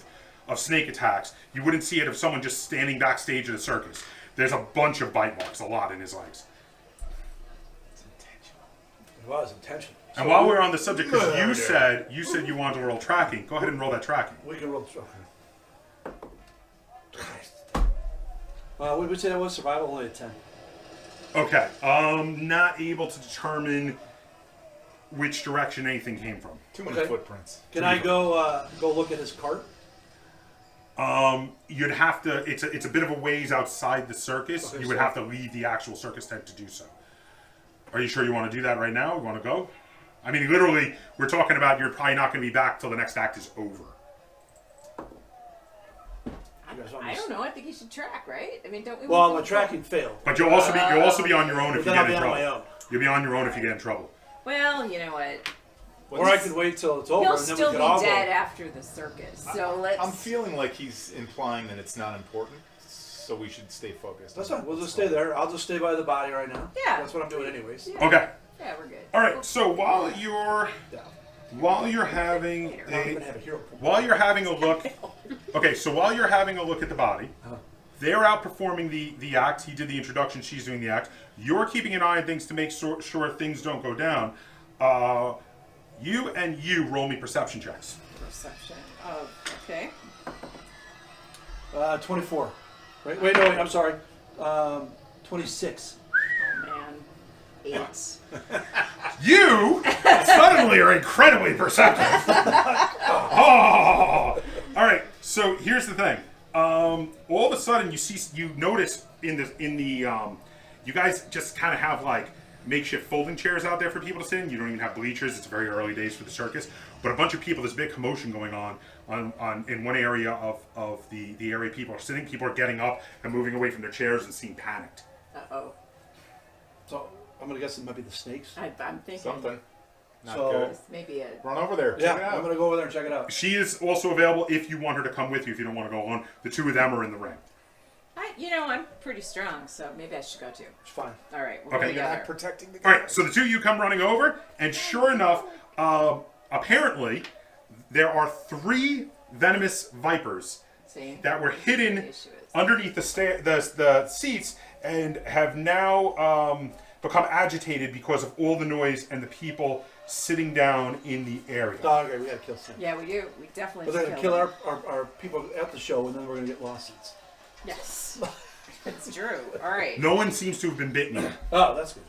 Speaker 1: of snake attacks. You wouldn't see it of someone just standing backstage at a circus. There's a bunch of bite marks, a lot in his legs.
Speaker 3: It was intentional.
Speaker 1: And while we're on the subject, because you said you wanted to roll tracking, go ahead and roll that tracking.
Speaker 3: We can roll the okay. We would say that was survival only a 10.
Speaker 1: Okay. Not able to determine which direction anything came from.
Speaker 4: Too many
Speaker 3: Okay.
Speaker 4: footprints.
Speaker 3: Can I go look at his cart?
Speaker 1: You'd have to. It's a bit of a ways outside the circus.
Speaker 3: Okay,
Speaker 1: You would
Speaker 3: so-
Speaker 1: have to leave the actual circus tent to do so. Are you sure you want to do that right now? You want to go? I mean, literally, we're talking about you're probably not going to be back till the next act is over.
Speaker 5: I don't know. I think you should track, right? I mean, don't we?
Speaker 3: Well,
Speaker 5: want
Speaker 3: my
Speaker 5: to-
Speaker 3: tracking failed.
Speaker 1: But you'll also be on your own if you
Speaker 3: Then
Speaker 1: get
Speaker 3: I'll
Speaker 1: in
Speaker 3: be on my
Speaker 1: trouble.
Speaker 3: own.
Speaker 1: You'll be on your own if you get in trouble.
Speaker 5: Well, you know what?
Speaker 3: Or I could wait till it's over
Speaker 5: He'll
Speaker 3: and then
Speaker 5: still
Speaker 3: we
Speaker 5: be
Speaker 3: could all
Speaker 5: dead
Speaker 3: go.
Speaker 5: after the circus. So let's.
Speaker 4: I'm feeling like he's implying that it's not important, so we should stay focused.
Speaker 3: That's fine. We'll just stay there. I'll just stay by the body right now.
Speaker 5: Yeah.
Speaker 3: That's what I'm doing anyways.
Speaker 5: Yeah.
Speaker 1: Okay.
Speaker 5: Yeah, we're good.
Speaker 1: All right. So while you're having
Speaker 3: I don't even have a hero point.
Speaker 1: while you're having a look, okay. So while you're having a look at the body, they're out performing the act. He did the introduction. She's doing the act. You're keeping an eye on things to make sure things don't go down. You roll me perception checks.
Speaker 5: Perception. Oh, okay.
Speaker 3: 24. Right? Wait, no, wait. I'm sorry. 26.
Speaker 5: Oh man. 8.
Speaker 1: You suddenly are incredibly perceptive. Oh! All right. So here's the thing. All of a sudden, you notice in the you guys just kind of have like makeshift folding chairs out there for people to sit in. You don't even have bleachers. It's very early days for the circus, but a bunch of people. There's a big commotion going on in one area of the area people are sitting. People are getting up and moving away from their chairs and seem panicked.
Speaker 5: Oh.
Speaker 3: So I'm gonna guess it might be the snakes.
Speaker 5: I'm thinking.
Speaker 4: Something. Not
Speaker 3: So-
Speaker 4: good.
Speaker 5: This may be a.
Speaker 4: Run over there.
Speaker 3: Yeah,
Speaker 4: Check it out.
Speaker 3: I'm gonna go over there and check it out.
Speaker 1: She is also available if you want her to come with you. If you don't want to go alone, the two of them are in the ring.
Speaker 5: I'm pretty strong, so maybe I should go too.
Speaker 3: It's fine.
Speaker 5: All right, we're
Speaker 1: Okay.
Speaker 5: going
Speaker 4: You're not
Speaker 5: together.
Speaker 4: protecting the
Speaker 1: All
Speaker 4: guy.
Speaker 1: right, so the two of you come running over, and sure enough, apparently, there are 3 venomous vipers
Speaker 5: See?
Speaker 1: that were
Speaker 5: The
Speaker 1: hidden
Speaker 5: issue is.
Speaker 1: underneath the seats and have now become agitated because of all the noise and the people sitting down in the area.
Speaker 3: Dog, we gotta kill Sam.
Speaker 5: Yeah, we do. We definitely
Speaker 3: But they're
Speaker 5: just
Speaker 3: gonna kill
Speaker 5: them.
Speaker 3: our people at the show, and then we're gonna get lawsuits.
Speaker 5: Yes. It's true. All right.
Speaker 1: No one seems to have been bitten yet.
Speaker 3: Oh, that's good.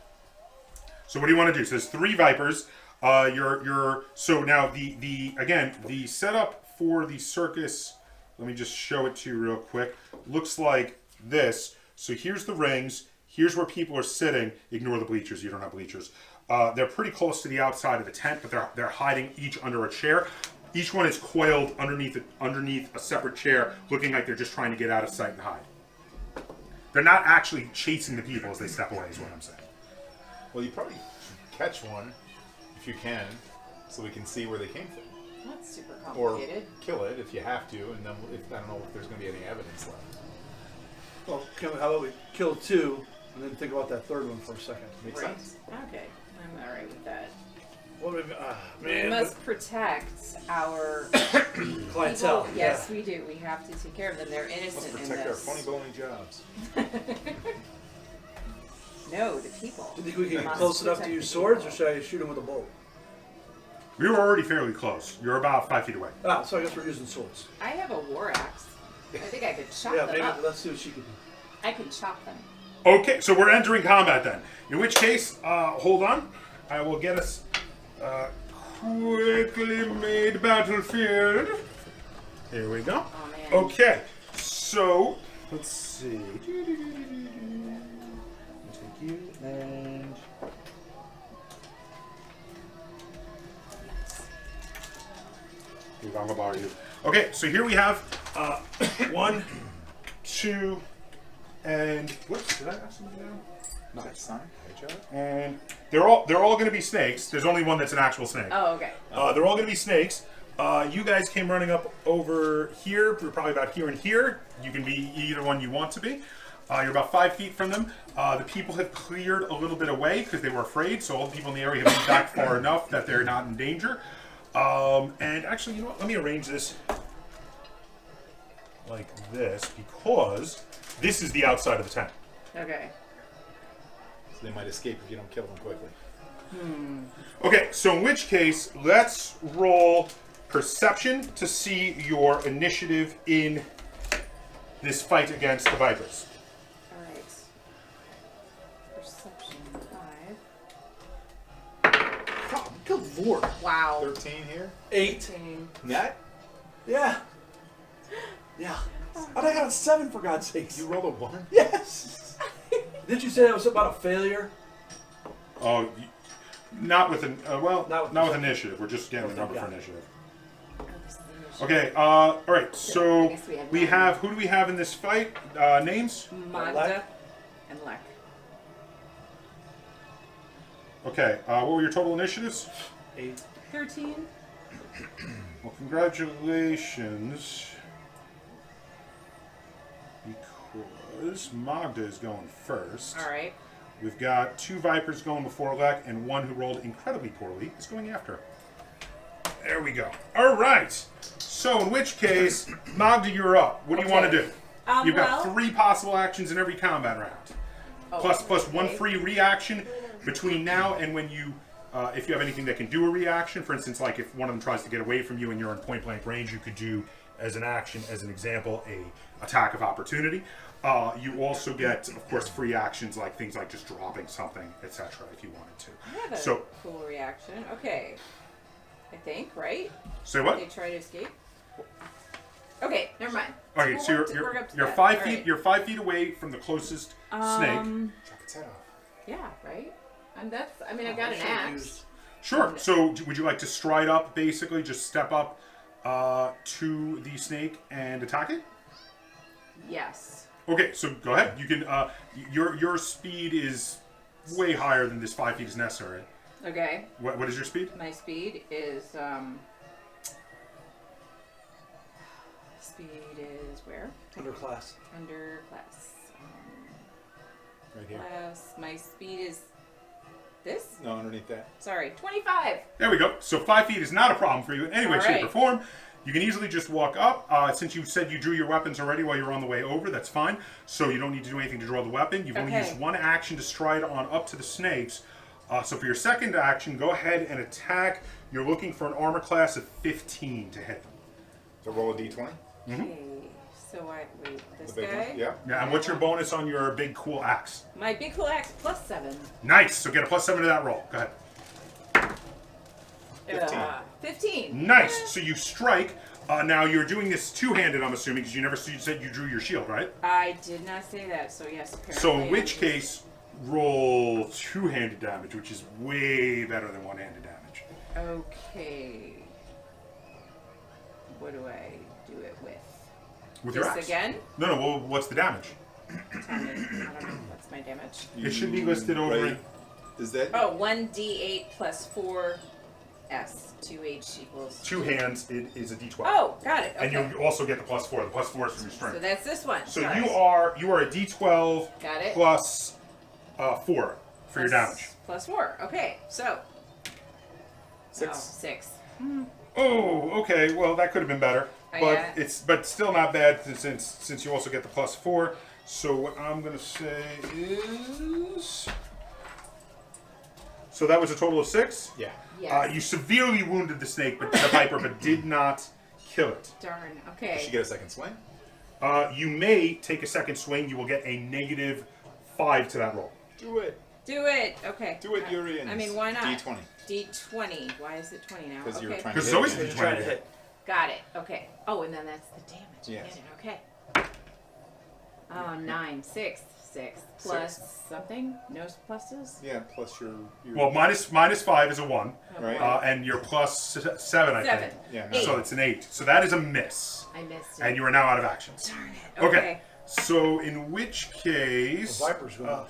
Speaker 1: So what do you want to do? So there's 3 vipers. So now the setup for the circus. Let me just show it to you real quick. Looks like this. So here's the rings. Here's where people are sitting. Ignore the bleachers. You don't have bleachers. They're pretty close to the outside of the tent, but they're hiding each under a chair. Each one is coiled underneath a separate chair, looking like they're just trying to get out of sight and hide. They're not actually chasing the people as they step away, is what I'm saying.
Speaker 4: Well, you probably should catch one if you can, so we can see where they came from.
Speaker 5: That's super
Speaker 4: Or
Speaker 5: complicated.
Speaker 4: kill it if you have to, and then I don't know if there's going to be any evidence left.
Speaker 3: Well, how about we kill 2, and then think about that third one for a second.
Speaker 4: Makes
Speaker 5: Right.
Speaker 4: sense.
Speaker 5: Okay. I'm all right with that.
Speaker 3: What do we,
Speaker 5: We
Speaker 3: man,
Speaker 5: must protect our
Speaker 3: clientele.
Speaker 5: people. Yes, we do. We have to take care of them. They're
Speaker 4: Let's
Speaker 5: innocent in
Speaker 4: protect our
Speaker 5: this.
Speaker 4: funny bony jobs.
Speaker 5: No, the people.
Speaker 3: Do you think we can get
Speaker 5: Must
Speaker 3: close enough to
Speaker 5: protect
Speaker 3: use
Speaker 5: the
Speaker 3: swords, or
Speaker 5: people.
Speaker 3: should I shoot them with a bow?
Speaker 1: We were already fairly close. You're about 5 feet away.
Speaker 3: Ah, so I guess we're using swords.
Speaker 5: I have a war axe. I think I could chop
Speaker 3: Yeah,
Speaker 5: them
Speaker 3: maybe
Speaker 5: up.
Speaker 3: let's see what she can do.
Speaker 5: I can chop them.
Speaker 1: Okay, so we're entering combat then. In which case, hold on. I will get us quickly made battlefield. Here we go.
Speaker 5: Oh man.
Speaker 1: Okay, so let's see. Take you and I'm gonna borrow you. Okay, so here we have 1, 2, and whoops, did I have something down?
Speaker 4: Nice. Sonic Hedgehog?
Speaker 1: And they're all going to be snakes. There's only one that's an actual snake.
Speaker 5: Oh, okay.
Speaker 1: They're all going to be snakes. You guys came running up over here. We're probably about here and here. You can be either one you want to be. You're about 5 feet from them. The people have cleared a little bit away because they were afraid. So all the people in the area have moved back far enough that they're not in danger. And actually, you know what? Let me arrange this like this because this is the outside of the tent.
Speaker 5: Okay.
Speaker 4: So they might escape if you don't kill them quickly.
Speaker 1: Okay, so in which case, let's roll perception to see your initiative in this fight against the Vipers.
Speaker 5: All right. Perception 5.
Speaker 3: Oh, good lord.
Speaker 5: Wow.
Speaker 4: 13 here.
Speaker 3: 8.
Speaker 5: 18.
Speaker 4: Net?
Speaker 3: Yeah. Yeah. How'd I got a 7 for God's sakes?
Speaker 4: You rolled a 1?
Speaker 3: Yes. Didn't you say that was about a failure?
Speaker 1: Oh, not with an
Speaker 3: Not
Speaker 1: not
Speaker 3: with
Speaker 1: with initiative. We're just getting the number for
Speaker 3: got it.
Speaker 1: initiative.
Speaker 5: Oh, this is the issue.
Speaker 1: Okay. All right.
Speaker 5: I
Speaker 1: So
Speaker 5: guess we had
Speaker 1: we
Speaker 5: nine.
Speaker 1: have who do we have in this fight? Names?
Speaker 5: Magda
Speaker 3: Lek.
Speaker 5: and Lek.
Speaker 1: Okay. What were your total initiatives?
Speaker 3: 8.
Speaker 5: 13.
Speaker 1: Well, congratulations. Because Magda is going first.
Speaker 5: All right.
Speaker 1: We've got 2 Vipers going before Lek, and 1 who rolled incredibly poorly is going after. There we go. All right. So in which case, Magda, you're up. What do you want to do? You've got 3 possible actions in every combat round.
Speaker 5: Oh,
Speaker 1: Plus 1
Speaker 5: okay.
Speaker 1: free reaction between now and when you, if you have anything that can do a reaction. For instance, like if one of them tries to get away from you and you're in point blank range, you could do as an action, as an example, a attack of opportunity. You also get, of course, free actions like things like just dropping something, etc. If you wanted to.
Speaker 5: I have a
Speaker 1: So
Speaker 5: cool reaction. Okay. I think, right?
Speaker 1: say what?
Speaker 5: They try to escape. Okay, never mind.
Speaker 1: Okay,
Speaker 5: We'll
Speaker 1: so
Speaker 5: work up to
Speaker 1: you're
Speaker 5: that.
Speaker 1: 5
Speaker 5: All
Speaker 1: feet.
Speaker 5: right.
Speaker 1: You're 5 feet away from the closest snake.
Speaker 4: Chop its head off.
Speaker 5: Yeah, right? And that's, I mean, I got an axe.
Speaker 1: Sure. So would you like to stride up, basically, just step up to the snake and attack it?
Speaker 5: Yes.
Speaker 1: Okay, so go ahead. You can. Your speed is way higher than this 5 feet is necessary.
Speaker 5: Okay.
Speaker 1: What is your speed?
Speaker 5: My speed is, speed is where?
Speaker 3: Underclass.
Speaker 5: Under class.
Speaker 4: Right here.
Speaker 5: Class. My speed is this?
Speaker 4: No, underneath that.
Speaker 5: Sorry, 25.
Speaker 1: There we go. So 5 feet is not a problem for you in any way,
Speaker 5: All
Speaker 1: shape, or
Speaker 5: right.
Speaker 1: form. You can easily just walk up. Since you said you drew your weapons already while you were on the way over, that's fine. So you don't need to do anything to draw the weapon. You've only used one action to stride on up to the snakes. So for your second action, go ahead and attack. You're looking for an armor class of 15 to hit them.
Speaker 4: So roll a d20.
Speaker 5: Okay. So wait, this
Speaker 4: The big
Speaker 5: guy?
Speaker 4: one? Yeah.
Speaker 1: Yeah, and what's your bonus on your big cool axe?
Speaker 5: My big cool axe +7.
Speaker 1: Nice. So get a +7 to that roll. Go ahead.
Speaker 5: 15.
Speaker 1: Nice. So you strike. Now you're doing this two-handed, I'm assuming, because you said you drew your shield, right?
Speaker 5: I did not say that, so yes, apparently.
Speaker 1: So in which case, roll two-handed damage, which is way better than one-handed damage.
Speaker 5: Okay. What do I do it with?
Speaker 1: With your
Speaker 5: This
Speaker 1: axe.
Speaker 5: again?
Speaker 1: No, well, what's the damage?
Speaker 5: Tell me. I don't know. What's my damage?
Speaker 1: It should be listed over.
Speaker 4: Right. Is that?
Speaker 5: Oh, 1d8 plus 4s. 2h equals.
Speaker 1: Two hands, it is a d12.
Speaker 5: Oh, got it. Okay.
Speaker 1: And you also get the +4. The +4 is from your
Speaker 5: So
Speaker 1: strength.
Speaker 5: that's this one.
Speaker 1: So
Speaker 5: Sorry.
Speaker 1: you are a d12
Speaker 5: Got it.
Speaker 1: plus 4 for your damage.
Speaker 5: +4. Okay, so.
Speaker 4: 6.
Speaker 5: Oh, 6.
Speaker 1: Oh, okay. Well, that could have been better,
Speaker 5: Oh,
Speaker 1: but
Speaker 5: yeah.
Speaker 1: it's still not bad since you also get the +4. So what I'm gonna say is, so that was a total of 6.
Speaker 4: Yeah.
Speaker 5: Yes.
Speaker 1: You severely wounded the snake, but the viper, but did not kill it.
Speaker 5: Darn.
Speaker 4: Does she
Speaker 5: Okay.
Speaker 4: get a second swing?
Speaker 1: You may take a second swing. You will get a -5 to that roll.
Speaker 4: Do it.
Speaker 5: Do it. Okay.
Speaker 4: Do it, Urians.
Speaker 5: I mean, why not?
Speaker 4: D20.
Speaker 5: D20. Why is it 20 now?
Speaker 4: Because
Speaker 5: Okay.
Speaker 4: you're trying to
Speaker 1: Because
Speaker 4: hit
Speaker 1: it's always
Speaker 4: me.
Speaker 1: a
Speaker 3: You're trying to
Speaker 1: d20.
Speaker 3: hit.
Speaker 5: Got it. Okay. Oh, and then that's the damage.
Speaker 4: Yes.
Speaker 5: Get it. Okay. Oh, 9. 6. Plus something? No pluses?
Speaker 4: Yeah, plus your
Speaker 1: Well, -5 is a 1,
Speaker 5: Oh,
Speaker 4: Right.
Speaker 5: boy.
Speaker 1: and your +7, I
Speaker 5: 7.
Speaker 1: think.
Speaker 4: Yeah,
Speaker 5: Eight.
Speaker 1: So it's an 8. So that is a miss,
Speaker 5: I missed it.
Speaker 1: and you are now out of actions.
Speaker 5: Darn it.
Speaker 1: Okay. So in which case,
Speaker 3: The Viper's going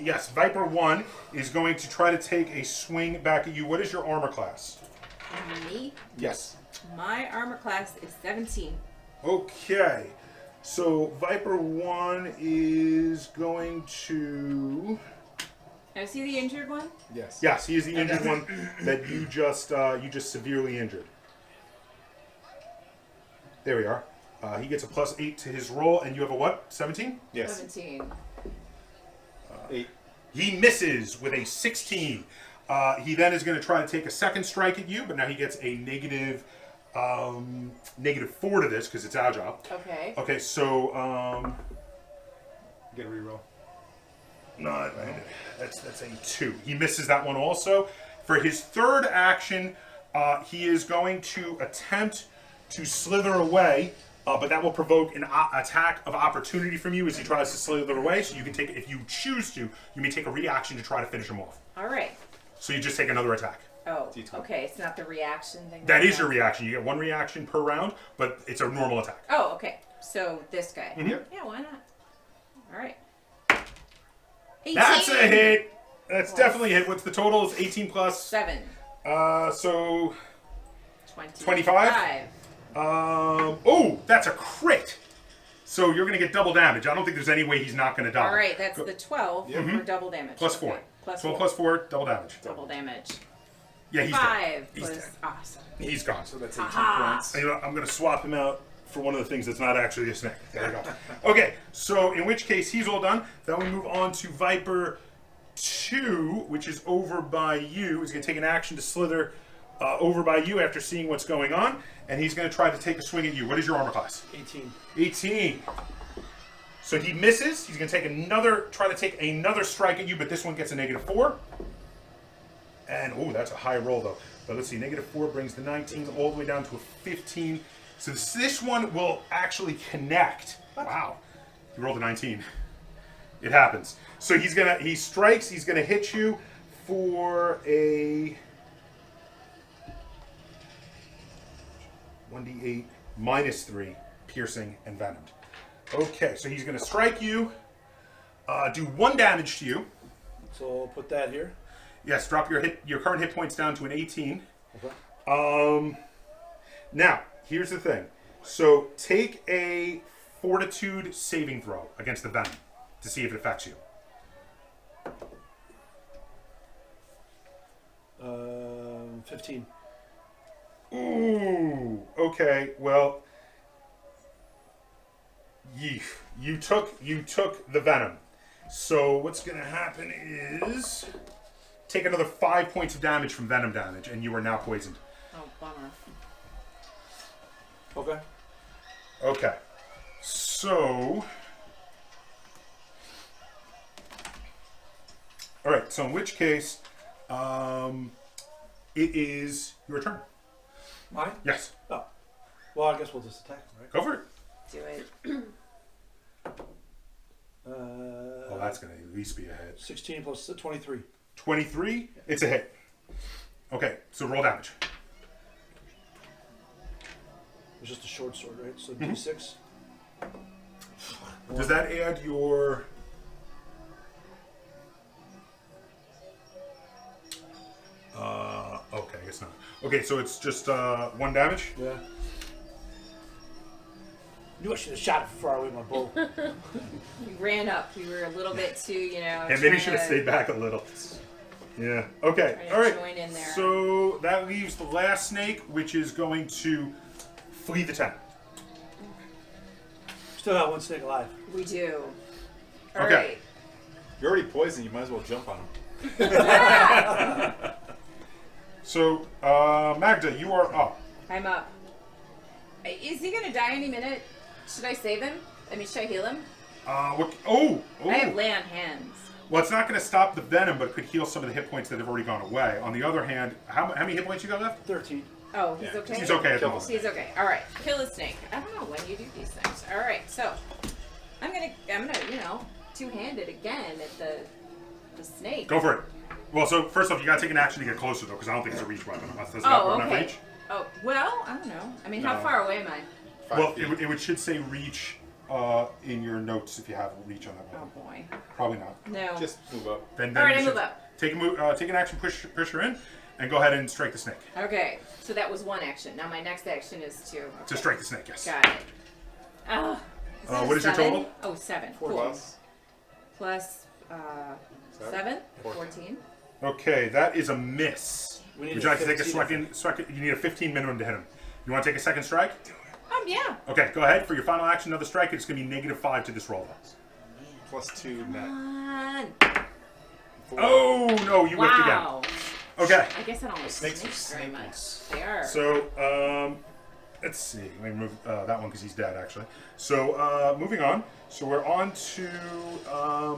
Speaker 3: next.
Speaker 1: Viper 1 is going to try to take a swing back at you. What is your armor class?
Speaker 5: Me?
Speaker 1: Yes.
Speaker 5: My armor class is 17.
Speaker 1: Okay. So Viper 1 is going to.
Speaker 5: Is he the injured one?
Speaker 4: Yes.
Speaker 1: Yes, he is the injured one that you just severely injured. There we are. He gets a +8 to his roll, and you have a what? 17?
Speaker 4: Yes.
Speaker 5: 17.
Speaker 4: 8.
Speaker 1: He misses with a 16. He then is going to try to take a second strike at you, but now he gets a -4 to this because it's agile.
Speaker 5: Okay.
Speaker 1: Okay, so
Speaker 4: Get a reroll.
Speaker 1: no, that's a 2. He misses that one also. For his third action, he is going to attempt to slither away, but that will provoke an attack of opportunity from you as he tries to slither away. So you can take, if you choose to, you may take a reaction to try to finish him off.
Speaker 5: All right.
Speaker 1: So you just take another attack.
Speaker 5: Oh,
Speaker 4: D20.
Speaker 5: okay. It's not the reaction thing.
Speaker 1: That is your reaction. You get 1 reaction per round, but it's a normal attack.
Speaker 5: Oh, okay. So this guy.
Speaker 1: Mhm.
Speaker 5: Yeah, why not? All right. 18.
Speaker 1: That's a hit. That's definitely a hit. What's the total? It's 18 plus.
Speaker 5: 7.
Speaker 1: So
Speaker 5: 20.
Speaker 1: 25? Oh, that's a crit. So you're going to get double damage. I don't think there's any way he's not going to die.
Speaker 5: All right, that's the 12 for double damage.
Speaker 1: +4.
Speaker 5: Okay. Plus
Speaker 1: 12
Speaker 5: 4.
Speaker 1: +4, double damage.
Speaker 5: Double damage.
Speaker 1: Yeah, he's
Speaker 5: 5
Speaker 1: dead. He's
Speaker 5: was
Speaker 1: dead.
Speaker 5: awesome.
Speaker 1: He's gone.
Speaker 4: So that's 18
Speaker 5: Aha.
Speaker 4: points.
Speaker 1: You know, I'm going to swap him out for one of the things that's not actually a snake. There we go. Okay, so in which case he's all done. Then we move on to Viper 2, which is over by you. He's going to take an action to slither over by you after seeing what's going on, and he's going to try to take a swing at you. What is your armor class?
Speaker 3: 18.
Speaker 1: 18. So he misses. He's going to try to take another strike at you, but this one gets a -4. And, oh, that's a high roll, though. But let's see, -4 brings the 19 all the way down to a 15. So this one will actually connect. Wow. He rolled a 19. It happens. So he strikes, he's going to hit you for a 1d8 -3, piercing and venomed. Okay, so he's going to strike you, do 1 damage to you.
Speaker 3: So I'll put that here.
Speaker 1: Yes, drop your current hit points down to an 18.
Speaker 3: Okay.
Speaker 1: Now, here's the thing. So take a fortitude saving throw against the venom to see if it affects you.
Speaker 3: 15.
Speaker 1: Ooh. Okay. Well, you took the venom. So what's gonna happen is take another 5 points of damage from venom damage, and you are now poisoned.
Speaker 5: Oh, bummer.
Speaker 3: Okay.
Speaker 1: Okay. So. All right. So in which case, it is your turn.
Speaker 3: Mine?
Speaker 1: Yes.
Speaker 3: Oh. Well, I guess we'll just attack him, right?
Speaker 1: Go for it.
Speaker 5: Do it.
Speaker 1: Well, that's gonna at least be a hit.
Speaker 3: 16 plus 23.
Speaker 1: 23. It's a hit. Okay. So roll damage.
Speaker 3: It's just a short sword, right? So D6.
Speaker 1: Does that add your? Okay, I guess not. Okay, so it's just 1 damage.
Speaker 3: Yeah. Knew I should have shot it far away with my bow.
Speaker 5: We ran up. We were a little bit too,
Speaker 1: And maybe should have stayed back a little. Yeah. Okay.
Speaker 5: Trying to
Speaker 1: All right.
Speaker 5: join in there.
Speaker 1: So that leaves the last snake, which is going to flee the tent.
Speaker 3: Still got one snake alive.
Speaker 5: We do. All
Speaker 1: Okay.
Speaker 5: right.
Speaker 4: You're already poisoned. You might as well jump on him.
Speaker 1: So Magda, you are up.
Speaker 5: I'm up. Is he gonna die any minute? Should I save him? I mean, should I heal him?
Speaker 1: What?
Speaker 5: I have lay on hands.
Speaker 1: Well, it's not going to stop the venom, but it could heal some of the hit points that have already gone away. On the other hand, how many hit points you got left?
Speaker 3: 13.
Speaker 5: Oh, he's
Speaker 4: Yeah.
Speaker 5: okay?
Speaker 1: He's okay at the
Speaker 4: Kill
Speaker 1: moment.
Speaker 5: He's okay. All right. Kill the snake. I don't know when you do these things. All right. So, I'm gonna, two-handed again at the snake.
Speaker 1: Go for it. Well, so first off, you got to take an action to get closer, though, because I don't think it's a reach weapon. Does it not run out
Speaker 5: okay.
Speaker 1: reach?
Speaker 5: Oh, well, I don't know. I mean, how
Speaker 1: No.
Speaker 5: far away am I?
Speaker 4: 5
Speaker 1: Well,
Speaker 4: feet.
Speaker 1: it should say reach in your notes if you have reach on that
Speaker 5: Oh
Speaker 1: weapon.
Speaker 5: boy.
Speaker 1: Probably not.
Speaker 5: No.
Speaker 4: Just move up.
Speaker 1: Then
Speaker 5: All right,
Speaker 1: you
Speaker 5: I
Speaker 1: should
Speaker 5: move up.
Speaker 1: take an action, push her in, and go ahead and strike the snake.
Speaker 5: Okay. So that was one action. Now my next action is to. Okay.
Speaker 1: To strike the snake, yes.
Speaker 5: Got it. Oh.
Speaker 1: What is your total?
Speaker 5: Oh, 7.
Speaker 3: 4
Speaker 5: Cool.
Speaker 4: Plus.
Speaker 5: Plus 7.
Speaker 4: Fourteen.
Speaker 5: 14.
Speaker 1: Okay, that is a miss.
Speaker 3: We need
Speaker 1: Would you like to take a
Speaker 3: 15.
Speaker 1: second? You need a 15 minimum to hit him. You want to take a second strike?
Speaker 5: Yeah.
Speaker 1: Okay, go ahead. For your final action, another strike. It's going to be -5 to this roll.
Speaker 4: Plus 2 net.
Speaker 5: Come on.
Speaker 4: 4.
Speaker 1: Oh, no, you whiffed again.
Speaker 5: Wow.
Speaker 1: Okay.
Speaker 5: I guess I don't like
Speaker 4: Snakes
Speaker 5: snakes
Speaker 4: are
Speaker 5: very
Speaker 4: snaky.
Speaker 5: much. They are.
Speaker 1: So, let's see. Let me remove that one because he's dead, actually. So, moving on. So we're on to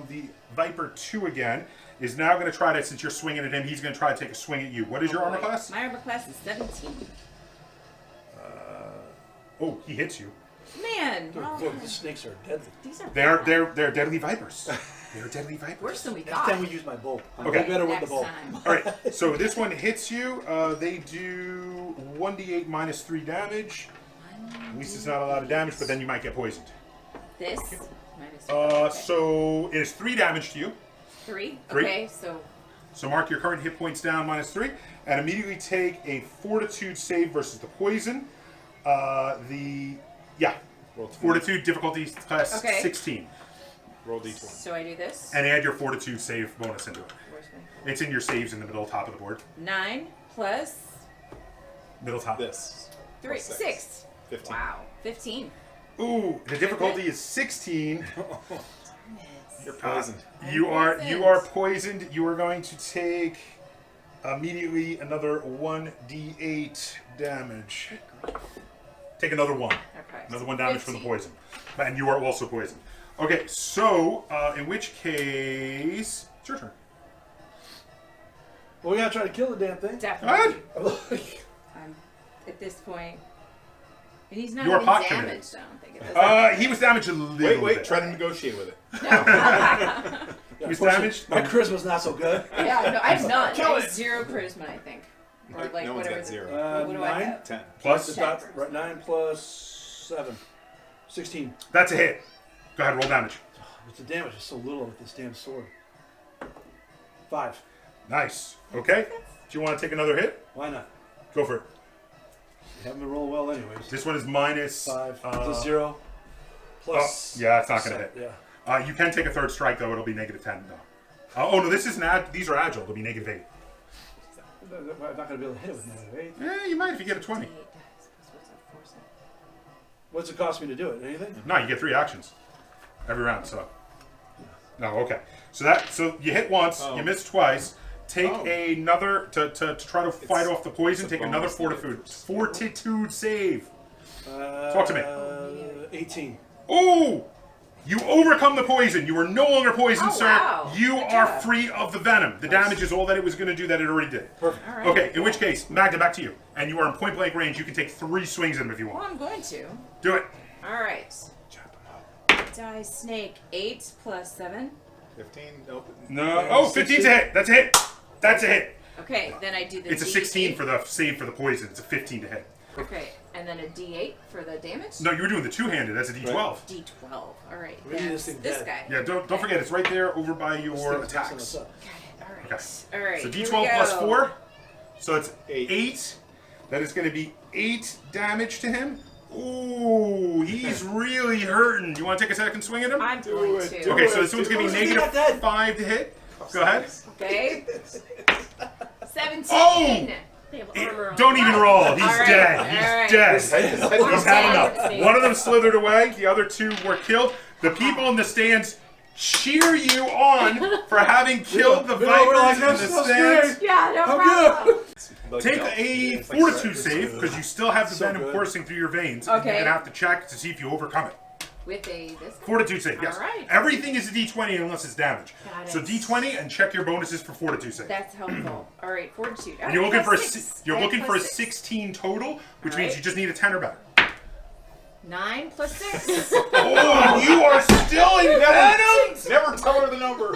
Speaker 1: the Viper 2 again. Is now going to try to, since you're swinging at him, he's going to try to take a swing at you. What is your armor class?
Speaker 5: My armor class is 17.
Speaker 1: Oh, he hits you.
Speaker 5: Man,
Speaker 3: Look, the snakes are deadly.
Speaker 5: these are
Speaker 1: They're deadly vipers. They're deadly vipers.
Speaker 5: worse than we
Speaker 3: Next
Speaker 5: thought.
Speaker 3: time we use my bow. I'm
Speaker 1: Okay.
Speaker 3: way better with the
Speaker 5: Next
Speaker 3: bow.
Speaker 5: time.
Speaker 1: All right, so this one hits you. They do 1d8 minus 3 damage. At least it's not a lot of damage, but then you might get poisoned.
Speaker 5: This minus okay.
Speaker 1: So it is 3 damage to you.
Speaker 5: 3.
Speaker 1: 3.
Speaker 5: Okay, so
Speaker 1: So mark your current hit points down -3, and immediately take a Fortitude save versus the poison.
Speaker 4: Roll 20.
Speaker 1: Fortitude difficulty class
Speaker 5: Okay.
Speaker 1: 16,
Speaker 4: Roll D20.
Speaker 5: so I do this.
Speaker 1: and add your Fortitude save bonus into it.
Speaker 5: Where's my
Speaker 1: It's in your saves in the middle top of the board.
Speaker 5: 9 plus
Speaker 1: Middle top.
Speaker 4: This.
Speaker 5: 3,
Speaker 4: Plus
Speaker 5: 6.
Speaker 4: 15.
Speaker 5: Wow, 15.
Speaker 1: Ooh, the difficulty is 16.
Speaker 4: You're poisoned.
Speaker 1: You are
Speaker 5: poisoned.
Speaker 1: poisoned. You are going to take immediately another 1d8 damage. Take another 1.
Speaker 5: Okay.
Speaker 1: Another 1 damage from the
Speaker 5: 15.
Speaker 1: poison. And you are also poisoned. Okay, so in which case, it's your turn.
Speaker 3: Well, we gotta try to kill the damn thing.
Speaker 5: Definitely.
Speaker 1: What?
Speaker 5: At this point. And he's not
Speaker 1: You are
Speaker 5: even
Speaker 1: pot
Speaker 5: damaged, I don't think. It doesn't-
Speaker 1: He was damaged a little
Speaker 4: Wait.
Speaker 1: bit.
Speaker 4: Try to negotiate with it.
Speaker 1: He was damaged.
Speaker 3: My charisma's not so good.
Speaker 5: Yeah, no, I have none.
Speaker 3: Kill
Speaker 5: I have
Speaker 3: it.
Speaker 5: 0 charisma, I think. Or like
Speaker 4: No one's
Speaker 5: whatever.
Speaker 4: got 0.
Speaker 5: What do I
Speaker 3: 9.
Speaker 5: have?
Speaker 4: 10.
Speaker 1: Plus,
Speaker 3: The dot, right, 9 plus 7. 16.
Speaker 1: that's a hit. Go ahead, roll damage.
Speaker 3: But the damage is so little with this damn sword. 5.
Speaker 1: Nice. Okay. Do you want to take another hit?
Speaker 3: Why not?
Speaker 1: Go for it.
Speaker 3: You haven't been rolling well anyways.
Speaker 1: This one is minus
Speaker 3: 5. It's a 0. Plus.
Speaker 1: yeah, it's not going to hit.
Speaker 3: Yeah.
Speaker 1: You can take a third strike, though. It'll be -10, though. Oh, no, this isn't these are agile. It'll be -8.
Speaker 3: I'm not going to be able to hit it with negative 8.
Speaker 1: Yeah, you might if you get a 20.
Speaker 3: What's it cost me to do it? Anything?
Speaker 1: No, you get 3 actions every round. So no, okay. So you hit once, you miss twice. Take another to try to fight off the poison. Take another fortitude save. Talk to me.
Speaker 3: 18.
Speaker 1: Oh! You overcome the poison. You are no longer poisoned, sir.
Speaker 5: Wow.
Speaker 1: You
Speaker 5: Good
Speaker 1: are
Speaker 5: job.
Speaker 1: free of the venom. The damage is all that it was going to do that it already did.
Speaker 3: Perfect.
Speaker 5: All right.
Speaker 1: Okay, in which case, Magda, back to you. And you are in point blank range. You can take 3 swings at him if you
Speaker 5: Well,
Speaker 1: want.
Speaker 5: I'm going to.
Speaker 1: Do it.
Speaker 5: All right. Die snake 8 plus 7.
Speaker 4: 15. Nope.
Speaker 1: No. Oh, 15's a hit. That's a hit. That's a hit.
Speaker 5: Okay, then I do the
Speaker 1: It's a 16 for the save for the poison. It's a 15 to hit.
Speaker 5: Okay, and then a D8 for the damage.
Speaker 1: No, you were doing the two-handed. That's a D12.
Speaker 5: D12. All right,
Speaker 3: We need
Speaker 5: that's
Speaker 3: this thing
Speaker 5: this
Speaker 3: dead.
Speaker 5: guy.
Speaker 1: Yeah, don't forget. It's right there over by
Speaker 3: This
Speaker 1: your
Speaker 3: thing's messing
Speaker 1: attacks.
Speaker 3: us up.
Speaker 5: Got it. All right.
Speaker 1: Okay.
Speaker 5: All right.
Speaker 1: So
Speaker 5: here
Speaker 1: D12
Speaker 5: we
Speaker 1: plus
Speaker 5: go.
Speaker 1: 4. So it's
Speaker 4: 8.
Speaker 1: 8. That is going to be 8 damage to him. Ooh, he's really hurting. You want to take a second swing at him?
Speaker 5: I'm going
Speaker 4: it,
Speaker 5: to.
Speaker 4: do
Speaker 1: Okay,
Speaker 4: it.
Speaker 1: so this one's going to be
Speaker 3: He's not
Speaker 1: negative
Speaker 3: dead.
Speaker 1: 5 to hit. Go ahead.
Speaker 5: Okay. 17.
Speaker 1: Oh!
Speaker 2: They have armor on.
Speaker 1: Don't even roll. He's
Speaker 5: All right,
Speaker 1: dead.
Speaker 5: all
Speaker 1: He's
Speaker 5: right.
Speaker 1: dead.
Speaker 4: His head
Speaker 1: He's had
Speaker 5: Okay.
Speaker 1: enough. One of them slithered away. The other 2 were killed. The people in the stands cheer you on for having killed the
Speaker 3: we're like,
Speaker 1: vipers in
Speaker 3: "That's
Speaker 1: the
Speaker 3: so
Speaker 1: stands.
Speaker 3: scary."
Speaker 5: Yeah, no
Speaker 3: Oh,
Speaker 5: problem.
Speaker 1: Take a fortitude
Speaker 4: It's
Speaker 1: save because you still have the
Speaker 3: So
Speaker 1: venom
Speaker 3: good.
Speaker 1: coursing through your veins. And
Speaker 5: Okay.
Speaker 1: you're gonna have to check to see if you overcome it.
Speaker 5: With a this.
Speaker 1: Fortitude save, yes.
Speaker 5: All right.
Speaker 1: Everything is a D20 unless it's damage.
Speaker 5: Got
Speaker 1: So
Speaker 5: it.
Speaker 1: D20 and check your bonuses for fortitude save.
Speaker 5: That's helpful. All right, fortitude.
Speaker 1: And you're looking for
Speaker 5: I have plus 6.
Speaker 1: 16 total, which
Speaker 5: All
Speaker 1: means
Speaker 5: right.
Speaker 1: you just need a 10 or better.
Speaker 5: 9 plus 6.
Speaker 1: Oh, you are still in venom.
Speaker 4: Never tell her the number.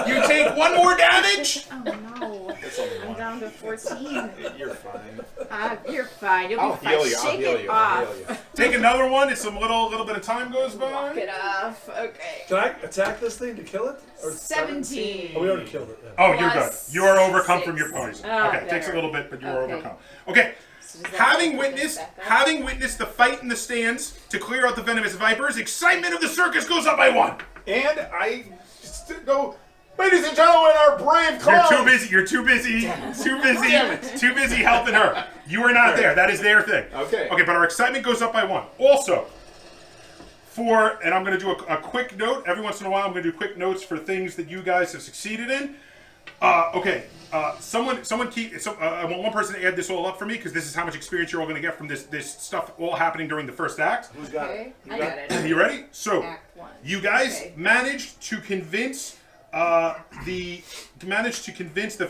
Speaker 1: You take 1 more damage.
Speaker 5: Oh no.
Speaker 4: It's only
Speaker 5: I'm
Speaker 4: 1.
Speaker 5: down to 14.
Speaker 4: You're fine.
Speaker 5: You're fine. You'll
Speaker 4: I'll
Speaker 5: be fine.
Speaker 4: heal you. I'll
Speaker 5: Shake
Speaker 4: heal
Speaker 5: it
Speaker 4: you.
Speaker 5: off.
Speaker 4: I'll heal you.
Speaker 1: Take another one. It's a little bit of time goes
Speaker 5: Walk
Speaker 1: by.
Speaker 5: it off. Okay.
Speaker 3: Can I attack this thing to kill it? Or
Speaker 5: 17.
Speaker 3: Oh, we already killed it. Yeah.
Speaker 1: Oh, you're good.
Speaker 5: Plus
Speaker 1: You are overcome
Speaker 5: 6.
Speaker 1: from your poison.
Speaker 5: Oh,
Speaker 1: Okay, it takes a
Speaker 5: better.
Speaker 1: little bit, but you are
Speaker 5: Okay.
Speaker 1: overcome. Okay.
Speaker 5: So does that
Speaker 1: Having
Speaker 5: put this
Speaker 1: witnessed,
Speaker 5: back up?
Speaker 1: having witnessed the fight in the stands to clear out the venomous vipers, excitement of the circus goes up by 1.
Speaker 4: And I go, ladies and gentlemen, our brave
Speaker 1: You're
Speaker 4: clown.
Speaker 1: too busy. You're too busy. Too busy helping her. You are not there. That is their thing.
Speaker 4: Okay.
Speaker 1: Okay, but our excitement goes up by 1. Also, and I'm going to do a quick note. Every once in a while, I'm going to do quick notes for things that you guys have succeeded in. Okay. I want one person to add this all up for me because this is how much experience you're all going to get from this stuff all happening during the first act.
Speaker 3: Who's got
Speaker 5: Okay.
Speaker 3: it?
Speaker 5: I got it.
Speaker 1: You ready? So,
Speaker 5: Act 1.
Speaker 1: you guys
Speaker 5: Okay.
Speaker 1: managed to convince the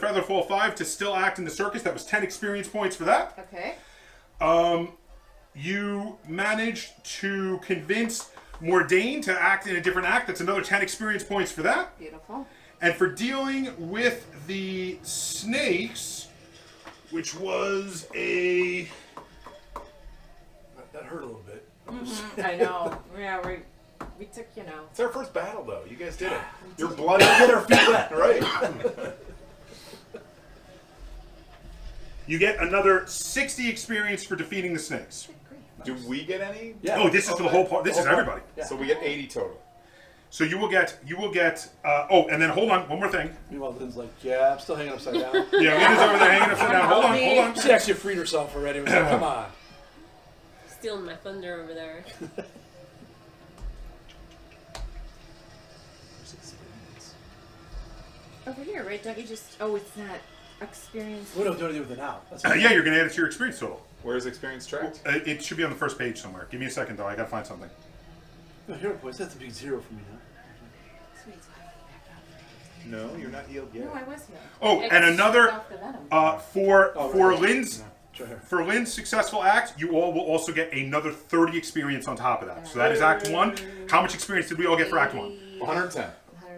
Speaker 1: Featherfall 5 to still act in the circus. That was 10 experience points for that.
Speaker 5: Okay.
Speaker 1: You managed to convince Mordain to act in a different act. That's another 10 experience points for that.
Speaker 5: Beautiful.
Speaker 1: And for dealing with the snakes, which was a...
Speaker 3: That hurt a little bit.
Speaker 5: I know. Yeah, we took,
Speaker 4: It's our first battle, though. You guys did it. Your blood get our feet wet, right?
Speaker 1: You get another 60 experience for defeating the snakes.
Speaker 4: Do we get any?
Speaker 3: Yeah.
Speaker 1: Oh, this is for the whole part. This is everybody.
Speaker 3: Yeah.
Speaker 4: So we get 80 total.
Speaker 1: So you will get, and then hold on, one more thing.
Speaker 3: Meanwhile, Lynn's like, yeah, I'm still hanging upside down.
Speaker 1: Yeah, Linda's over there hanging upside down. Hold on.
Speaker 3: She actually freed herself already. Was like, come on.
Speaker 2: Stealing my thunder over there.
Speaker 5: over here, right? Don't you just? Oh, it's not experience.
Speaker 3: We don't do anything with it now. That's
Speaker 1: Yeah, you're going to add it to your experience total.
Speaker 4: Where's experience tracked?
Speaker 1: It should be on the first page somewhere. Give me a second, though. I got to find something.
Speaker 3: No, hero points. That's a big 0 for me now.
Speaker 5: Sweet.
Speaker 4: No, you're not healed yet.
Speaker 5: No, I was here.
Speaker 1: Oh,
Speaker 5: It
Speaker 1: and another,
Speaker 5: off the venom.
Speaker 1: for
Speaker 3: right.
Speaker 1: Lynn's...
Speaker 3: No, it's right here.
Speaker 1: For Lynn's successful act, you all will also get another 30 experience on top of that. So that is Act 1. How much experience did we all get for Act 1?
Speaker 4: 110.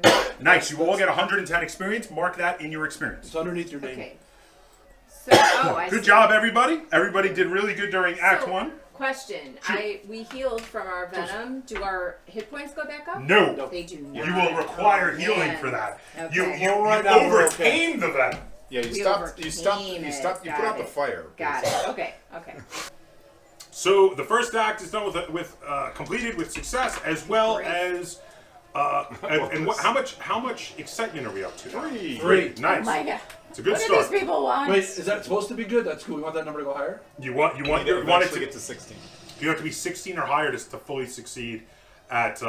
Speaker 5: 100.
Speaker 1: Nice. You all get 110 experience. Mark that in your experience.
Speaker 3: It's underneath your name.
Speaker 5: Okay. So, I
Speaker 1: Good
Speaker 5: see.
Speaker 1: job, everybody. Everybody did really good during Act
Speaker 5: So,
Speaker 1: 1.
Speaker 5: Question: we healed from our venom. Do our hit points go back up?
Speaker 1: No.
Speaker 5: They do not.
Speaker 1: You will require
Speaker 5: Oh,
Speaker 1: healing
Speaker 5: man.
Speaker 1: for that.
Speaker 5: Okay.
Speaker 1: You
Speaker 3: Well, right now we're
Speaker 1: overcame the venom.
Speaker 4: Yeah, you
Speaker 5: We
Speaker 4: stopped. You
Speaker 5: overcame
Speaker 4: stopped.
Speaker 5: it.
Speaker 4: You
Speaker 5: Got
Speaker 4: put out
Speaker 5: it.
Speaker 4: the fire.
Speaker 5: Got it. Okay. Okay.
Speaker 1: So the first act is done completed with success, as well
Speaker 5: Great.
Speaker 1: as How much excitement are we up to?
Speaker 3: Three.
Speaker 1: Nice.
Speaker 5: Oh my god.
Speaker 1: It's a good
Speaker 5: What
Speaker 1: start.
Speaker 5: do these people want?
Speaker 3: Wait, is that supposed to be good? That's cool. We want that number to go higher?
Speaker 1: You want it
Speaker 4: to
Speaker 1: to
Speaker 4: get to 16.
Speaker 1: You have to be 16 or higher to fully succeed at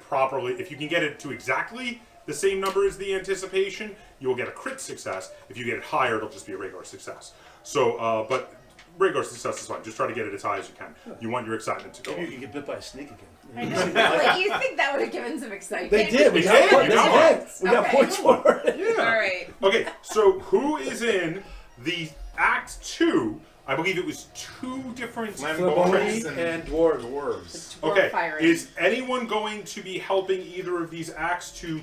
Speaker 1: properly. If you can get it to exactly the same number as the anticipation, you will get a crit success. If you get it higher, it'll just be a regular success. So, but regular success is fine. Just try to get it as high as you can. You want your excitement to go
Speaker 3: Maybe
Speaker 1: up.
Speaker 3: you can get bit by a snake again.
Speaker 5: I know. Like, you think that would have given some excitement?
Speaker 3: They did. We
Speaker 1: They
Speaker 3: got
Speaker 1: did,
Speaker 3: points.
Speaker 1: you got
Speaker 3: They did. We got
Speaker 5: Okay.
Speaker 3: points for it.
Speaker 1: Yeah.
Speaker 5: All right.
Speaker 1: Okay, so who is in the Act 2? I believe it was 2 different
Speaker 3: Flamboni
Speaker 4: and
Speaker 3: and dwarves.
Speaker 4: Dwarves.
Speaker 1: Okay,
Speaker 5: Firing.
Speaker 1: is anyone going to be helping either of these acts to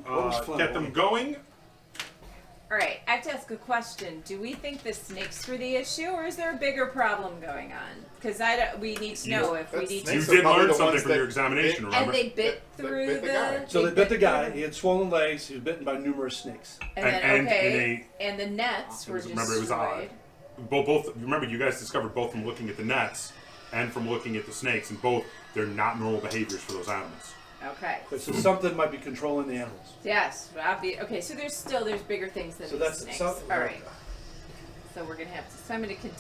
Speaker 3: was
Speaker 1: get them
Speaker 3: Flamboni?
Speaker 1: going?
Speaker 5: All right. I have to ask a question. Do we think the snakes were the issue, or is there a bigger problem going on? Because we need to know if we
Speaker 4: That's
Speaker 5: need
Speaker 1: You
Speaker 5: to.
Speaker 4: Snakes are
Speaker 1: did
Speaker 4: probably
Speaker 1: learn
Speaker 4: the
Speaker 1: something
Speaker 4: ones
Speaker 1: from your
Speaker 4: that
Speaker 1: examination,
Speaker 5: And
Speaker 1: remember?
Speaker 5: they bit
Speaker 4: They
Speaker 5: through
Speaker 4: bit the guy.
Speaker 3: So they bit the guy.
Speaker 5: through
Speaker 3: He had swollen legs. He was bitten by numerous snakes.
Speaker 5: And then,
Speaker 1: And-
Speaker 5: okay. And the nets were
Speaker 1: remember, it was
Speaker 5: destroyed.
Speaker 1: both. Remember, you guys discovered both from looking at the nets and from looking at the snakes, and both they're not normal behaviors for those animals.
Speaker 5: Okay.
Speaker 3: So something might be controlling the animals.
Speaker 5: Yes. Okay. So there's bigger things than
Speaker 3: So
Speaker 5: these
Speaker 3: that's
Speaker 5: snakes.
Speaker 3: so,
Speaker 5: All right. So we're gonna have to. So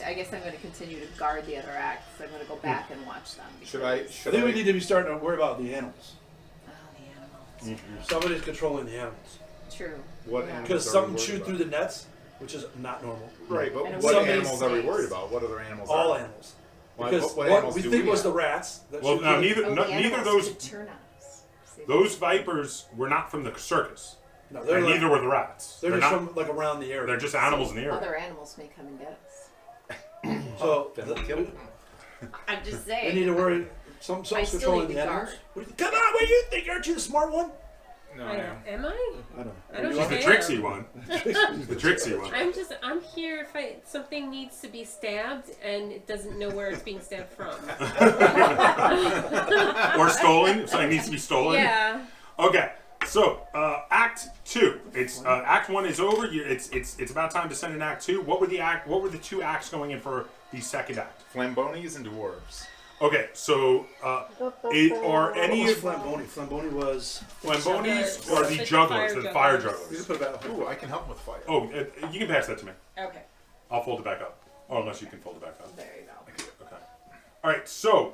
Speaker 5: I guess I'm gonna continue to guard the other acts. I'm gonna go back and watch them.
Speaker 4: Should I?
Speaker 5: because-
Speaker 3: I think we need to be starting to worry about the animals.
Speaker 5: Oh, the animals.
Speaker 3: Somebody's controlling the animals.
Speaker 5: True.
Speaker 4: What
Speaker 5: Yeah.
Speaker 4: animals
Speaker 3: Because
Speaker 4: are we
Speaker 3: something
Speaker 4: worried
Speaker 3: chewed
Speaker 4: about?
Speaker 3: through the nets, which is not normal.
Speaker 4: Right, but
Speaker 5: And
Speaker 4: what
Speaker 3: some
Speaker 4: animals are we
Speaker 5: snakes.
Speaker 4: worried about? What other animals?
Speaker 3: All
Speaker 4: are?
Speaker 3: animals.
Speaker 4: What-
Speaker 3: Because
Speaker 4: what
Speaker 3: what
Speaker 4: animals
Speaker 3: we
Speaker 4: do
Speaker 3: think
Speaker 4: we
Speaker 3: was
Speaker 4: have?
Speaker 3: the rats. That
Speaker 1: Well,
Speaker 3: chewed
Speaker 1: now
Speaker 3: through
Speaker 1: neither
Speaker 5: Oh, the
Speaker 1: neither
Speaker 5: animals
Speaker 1: those
Speaker 5: could turn on us. See?
Speaker 1: those vipers were not from the circus,
Speaker 3: No, they're
Speaker 1: and
Speaker 3: like,
Speaker 1: neither were the rats.
Speaker 3: they're
Speaker 1: They're
Speaker 3: just
Speaker 1: not.
Speaker 3: from like around the area.
Speaker 1: They're just animals in the area.
Speaker 5: Other animals may come and get us.
Speaker 3: So
Speaker 4: Then they'll kill them.
Speaker 5: I'm just
Speaker 3: they
Speaker 5: saying.
Speaker 3: need to worry. Someone's
Speaker 5: still
Speaker 3: controlling
Speaker 5: need
Speaker 3: the
Speaker 5: to
Speaker 3: animals.
Speaker 5: guard.
Speaker 3: What do you, come on, what do you think? Aren't you the smart one?
Speaker 4: No,
Speaker 2: I
Speaker 4: yeah.
Speaker 2: am I?
Speaker 3: I don't know.
Speaker 2: I don't
Speaker 1: She's the
Speaker 2: think I
Speaker 1: tricksy
Speaker 2: am.
Speaker 1: one. The tricksy one.
Speaker 2: I'm here if something needs to be stabbed and it doesn't know where it's being stabbed from.
Speaker 1: Or stolen. If something needs to be stolen.
Speaker 2: Yeah.
Speaker 1: Okay. So, Act 2. It's Act 1 is over. It's about time to send in Act 2. What were the 2 acts going in for the second act?
Speaker 4: Flambonis and dwarves.
Speaker 1: Okay, so are any
Speaker 3: What was
Speaker 1: of
Speaker 3: Flamboni? Flamboni was.
Speaker 1: Flambonis
Speaker 2: Jugglers.
Speaker 1: or the
Speaker 2: The
Speaker 1: jugglers,
Speaker 2: fire
Speaker 1: the fire
Speaker 2: jugglers.
Speaker 3: You
Speaker 1: jugglers?
Speaker 3: can put it back.
Speaker 4: Ooh, I can help with fire.
Speaker 1: Oh, you can pass that to me.
Speaker 5: Okay.
Speaker 1: I'll fold it back up. Or unless you can fold it back up.
Speaker 5: There you go.
Speaker 1: Okay. All right. So,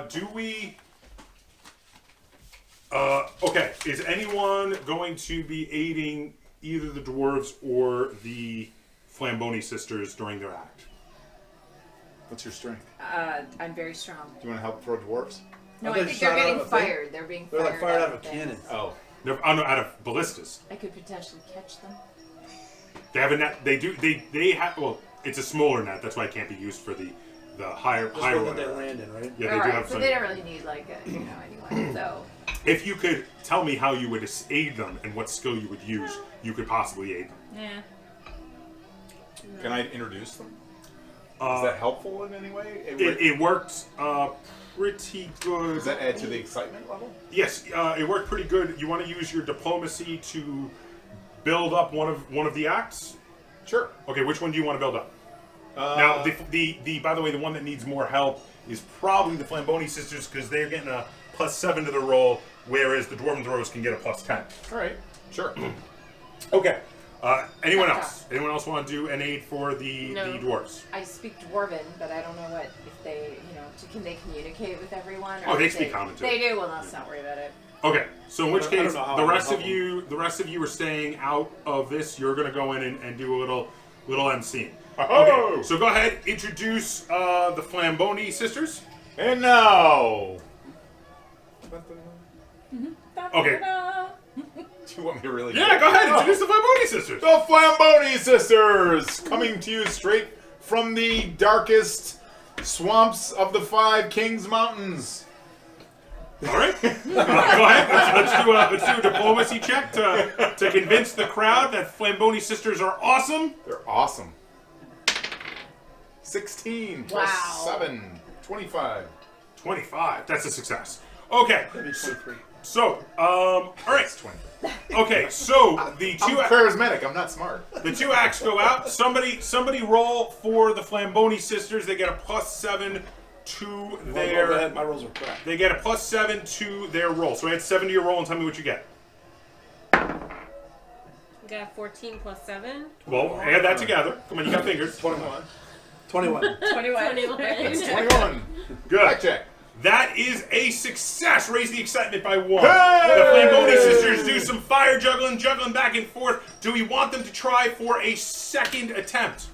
Speaker 1: do we? Okay. Is anyone going to be aiding either the dwarves or the Flamboni sisters during their act?
Speaker 4: What's your strength?
Speaker 5: I'm very strong.
Speaker 4: Do you want to help throw dwarves?
Speaker 5: No,
Speaker 3: Are
Speaker 5: I
Speaker 3: they
Speaker 5: think they're
Speaker 3: shot out
Speaker 5: getting
Speaker 3: of a thing?
Speaker 5: fired. They're being
Speaker 3: They're
Speaker 5: fired.
Speaker 3: like fired out of a
Speaker 5: things.
Speaker 3: cannon.
Speaker 4: Oh.
Speaker 1: They're out of ballistas.
Speaker 5: I could potentially catch them.
Speaker 1: They have a net. They do. They have. Well, it's a smaller net. That's why it can't be used for the higher
Speaker 3: Just
Speaker 1: higher
Speaker 3: one
Speaker 1: one.
Speaker 3: that they land in, right?
Speaker 1: Yeah, they
Speaker 5: All
Speaker 1: do
Speaker 5: right,
Speaker 1: have
Speaker 5: so
Speaker 1: some.
Speaker 5: they don't really need like a, anyway. So
Speaker 1: If you could tell me how you would aid them and what skill you would use, you could possibly aid them.
Speaker 5: yeah.
Speaker 4: Can I introduce them? Is
Speaker 1: Uh,
Speaker 4: that helpful in any way?
Speaker 1: it worked pretty good.
Speaker 4: Does that add to the excitement level?
Speaker 1: Yes, it worked pretty good. You want to use your diplomacy to build up one of the acts?
Speaker 4: Sure.
Speaker 1: Okay, which one do you want to build up? Now, the by the way, the one that needs more help is probably the Flamboni sisters because they're getting a +7 to the roll, whereas the Dwarven Throwers can get a +10.
Speaker 4: All right. Sure.
Speaker 1: Okay. Anyone else? Anyone else want to do an aid for the dwarves?
Speaker 5: I speak Dwarven, but I don't know what if they, can they communicate with everyone? Or
Speaker 1: Oh, they
Speaker 5: if
Speaker 1: speak common too.
Speaker 5: They do. Well, let's not worry about it.
Speaker 1: Okay, so in which
Speaker 3: I don't
Speaker 1: case,
Speaker 3: know how
Speaker 1: the
Speaker 3: I
Speaker 1: rest
Speaker 3: can
Speaker 1: of
Speaker 3: help
Speaker 1: you are staying out of this. You're going to go in and do a little emceeing.
Speaker 4: Oh!
Speaker 1: Okay, so go ahead, introduce the Flamboni sisters.
Speaker 4: And now.
Speaker 1: Okay.
Speaker 4: Do you want me to really?
Speaker 1: Yeah, go ahead, introduce the Flamboni sisters.
Speaker 4: The Flamboni sisters, coming to you straight from the darkest swamps of the 5 Kings Mountains.
Speaker 1: All right, go ahead. Let's do a diplomacy check to convince the crowd that Flamboni sisters are awesome.
Speaker 4: They're awesome. 16 plus
Speaker 5: Wow.
Speaker 4: 7, 25.
Speaker 1: 25. That's a success. Okay,
Speaker 3: Maybe 23.
Speaker 1: so all right.
Speaker 4: That's 23.
Speaker 1: Okay, so the
Speaker 4: I'm
Speaker 1: two.
Speaker 4: charismatic. I'm not smart.
Speaker 1: The 2 acts go out. Somebody roll for the Flamboni sisters. They get a +7 to
Speaker 3: Well, go
Speaker 1: their.
Speaker 3: ahead, my rolls are crap.
Speaker 1: They get a +7 to their roll. So add 7 to your roll and tell me what you get.
Speaker 2: You got 14 plus 7.
Speaker 1: Well, add that together. Come on, you got fingers.
Speaker 3: 21.
Speaker 5: 21.
Speaker 4: 21.
Speaker 1: Good.
Speaker 4: Blackjack.
Speaker 1: That is a success. Raise the excitement by 1. The Flamboni sisters do some fire juggling back and forth. Do we want them to try for a second attempt?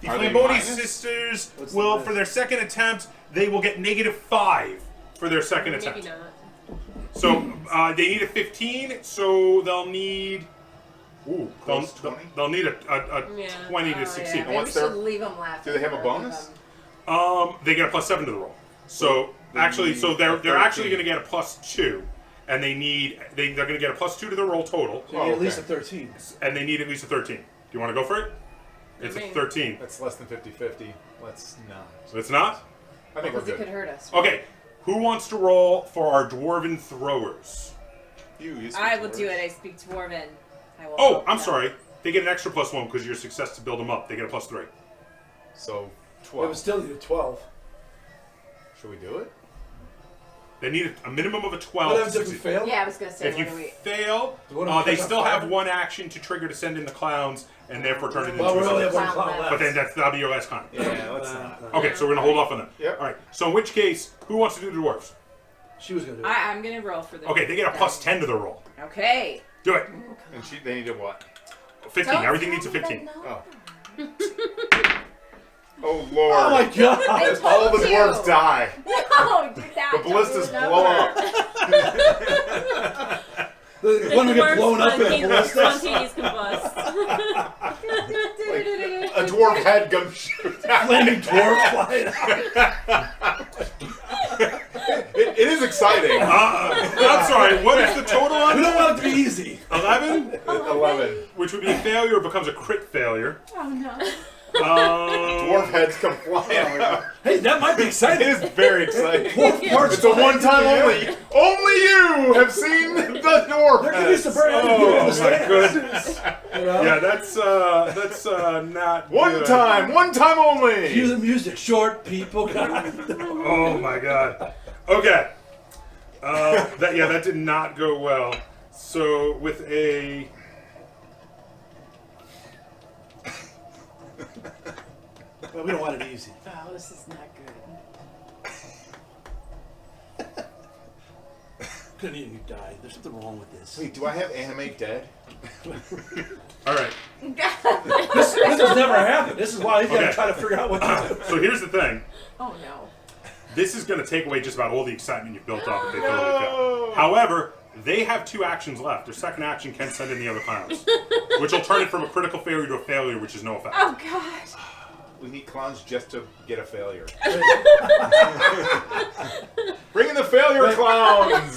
Speaker 1: The
Speaker 4: Are they
Speaker 1: Flamboni
Speaker 4: minus?
Speaker 1: sisters
Speaker 3: What's the
Speaker 1: will,
Speaker 3: minus?
Speaker 1: for their second attempt, they will get -5 for their second
Speaker 2: Maybe
Speaker 1: attempt.
Speaker 2: not.
Speaker 1: So they need a 15, so they'll need. Ooh,
Speaker 4: Close 20?
Speaker 1: they'll need a
Speaker 2: Yeah.
Speaker 1: 20 to
Speaker 5: Oh,
Speaker 1: succeed.
Speaker 5: yeah. Maybe
Speaker 4: what's
Speaker 5: we
Speaker 4: their-
Speaker 5: should leave them laughing.
Speaker 4: Do they have a bonus?
Speaker 1: They get a +7 to the roll. So actually, so they're actually going to get a +2, and they're going to get a +2 to the roll total,
Speaker 3: So you need at least a
Speaker 4: okay.
Speaker 3: 13.
Speaker 1: and they need at least a 13. Do you want to go for it? It's a
Speaker 2: Okay.
Speaker 1: 13.
Speaker 4: That's less than 50-50. Let's not.
Speaker 1: So it's not.
Speaker 4: I think we're
Speaker 5: Because it could
Speaker 4: good.
Speaker 5: hurt us.
Speaker 1: Okay, who wants to roll for our dwarven throwers?
Speaker 4: You
Speaker 5: I will do it. I speak Dwarven. I will
Speaker 1: Oh,
Speaker 5: help
Speaker 1: I'm
Speaker 5: them.
Speaker 1: sorry. They get an extra +1 because of your success to build them up. They get a +3.
Speaker 4: So,
Speaker 3: It
Speaker 4: 12.
Speaker 3: would still need a 12.
Speaker 4: Should we do it?
Speaker 1: They need a minimum of a
Speaker 3: What
Speaker 1: 12 to
Speaker 3: happens if we
Speaker 1: succeed.
Speaker 3: fail?
Speaker 5: Yeah, I was gonna say.
Speaker 1: If you
Speaker 5: what do we?
Speaker 1: fail,
Speaker 3: What if we
Speaker 1: they
Speaker 3: catch on
Speaker 1: still have
Speaker 3: fire?
Speaker 1: 1 action to trigger to send in the clowns, and therefore turn it into
Speaker 3: Well, we
Speaker 1: a
Speaker 3: only have
Speaker 1: success.
Speaker 3: one clown
Speaker 5: Clown
Speaker 3: left.
Speaker 1: But then that'll be your last time.
Speaker 4: Yeah, let's not.
Speaker 1: Okay, so we're gonna hold off on that.
Speaker 4: Yep.
Speaker 1: All right. So in which case, who wants to do the dwarves?
Speaker 3: She was going to do it.
Speaker 5: I'm gonna roll for the.
Speaker 1: Okay, they get a +10 to the roll.
Speaker 5: Okay.
Speaker 1: Do it.
Speaker 4: And they needed what?
Speaker 1: 15.
Speaker 5: Don't
Speaker 1: Everything
Speaker 5: tell
Speaker 1: needs a
Speaker 5: me the
Speaker 1: 15.
Speaker 5: number.
Speaker 4: Oh, Lord.
Speaker 3: Oh my god!
Speaker 5: I
Speaker 4: All
Speaker 5: told
Speaker 4: the
Speaker 5: you.
Speaker 4: dwarves die.
Speaker 5: No, do that.
Speaker 4: The ballistas blow up.
Speaker 3: When we get blown up in a ballista.
Speaker 2: Spontaneous combust.
Speaker 4: A dwarf head comes shooting out.
Speaker 3: Flaming dwarf flying out.
Speaker 4: It is exciting.
Speaker 1: I'm sorry. What is the total on
Speaker 3: We don't
Speaker 1: that?
Speaker 3: want it to be easy.
Speaker 1: 11,
Speaker 4: 11.
Speaker 1: which would be a failure, becomes a crit failure.
Speaker 5: Oh no.
Speaker 4: Dwarf heads come flying out.
Speaker 3: Hey, that might be
Speaker 4: It
Speaker 3: exciting.
Speaker 4: is very exciting.
Speaker 3: Dwarf parts
Speaker 4: It's a
Speaker 3: flying
Speaker 4: one-time
Speaker 3: through the air.
Speaker 4: only. Only you have seen the dwarf
Speaker 3: There could be some
Speaker 4: heads.
Speaker 3: very
Speaker 1: Oh my goodness.
Speaker 3: You know?
Speaker 1: Yeah, that's not
Speaker 4: One
Speaker 1: good.
Speaker 4: time only.
Speaker 3: Cue the music. Short people. God.
Speaker 1: Oh my god. Okay. That did not go well. So with a
Speaker 3: Well, we don't want it easy.
Speaker 5: Oh, this is not good.
Speaker 3: Couldn't even die. There's something wrong with this.
Speaker 4: Wait, do I have animate dead?
Speaker 1: all right.
Speaker 3: This has never happened. This is why you gotta
Speaker 1: Okay.
Speaker 3: try to figure out what to do.
Speaker 1: So here's the thing.
Speaker 5: Oh no.
Speaker 1: This is going to take away just about all the excitement you've built up if they totally fail. However, they have 2 actions left. Their second action can send in the other clowns, which will turn it from a critical failure to a failure, which is no effect.
Speaker 5: Oh god.
Speaker 4: We need clowns just to get a failure. Bring in the failure clowns.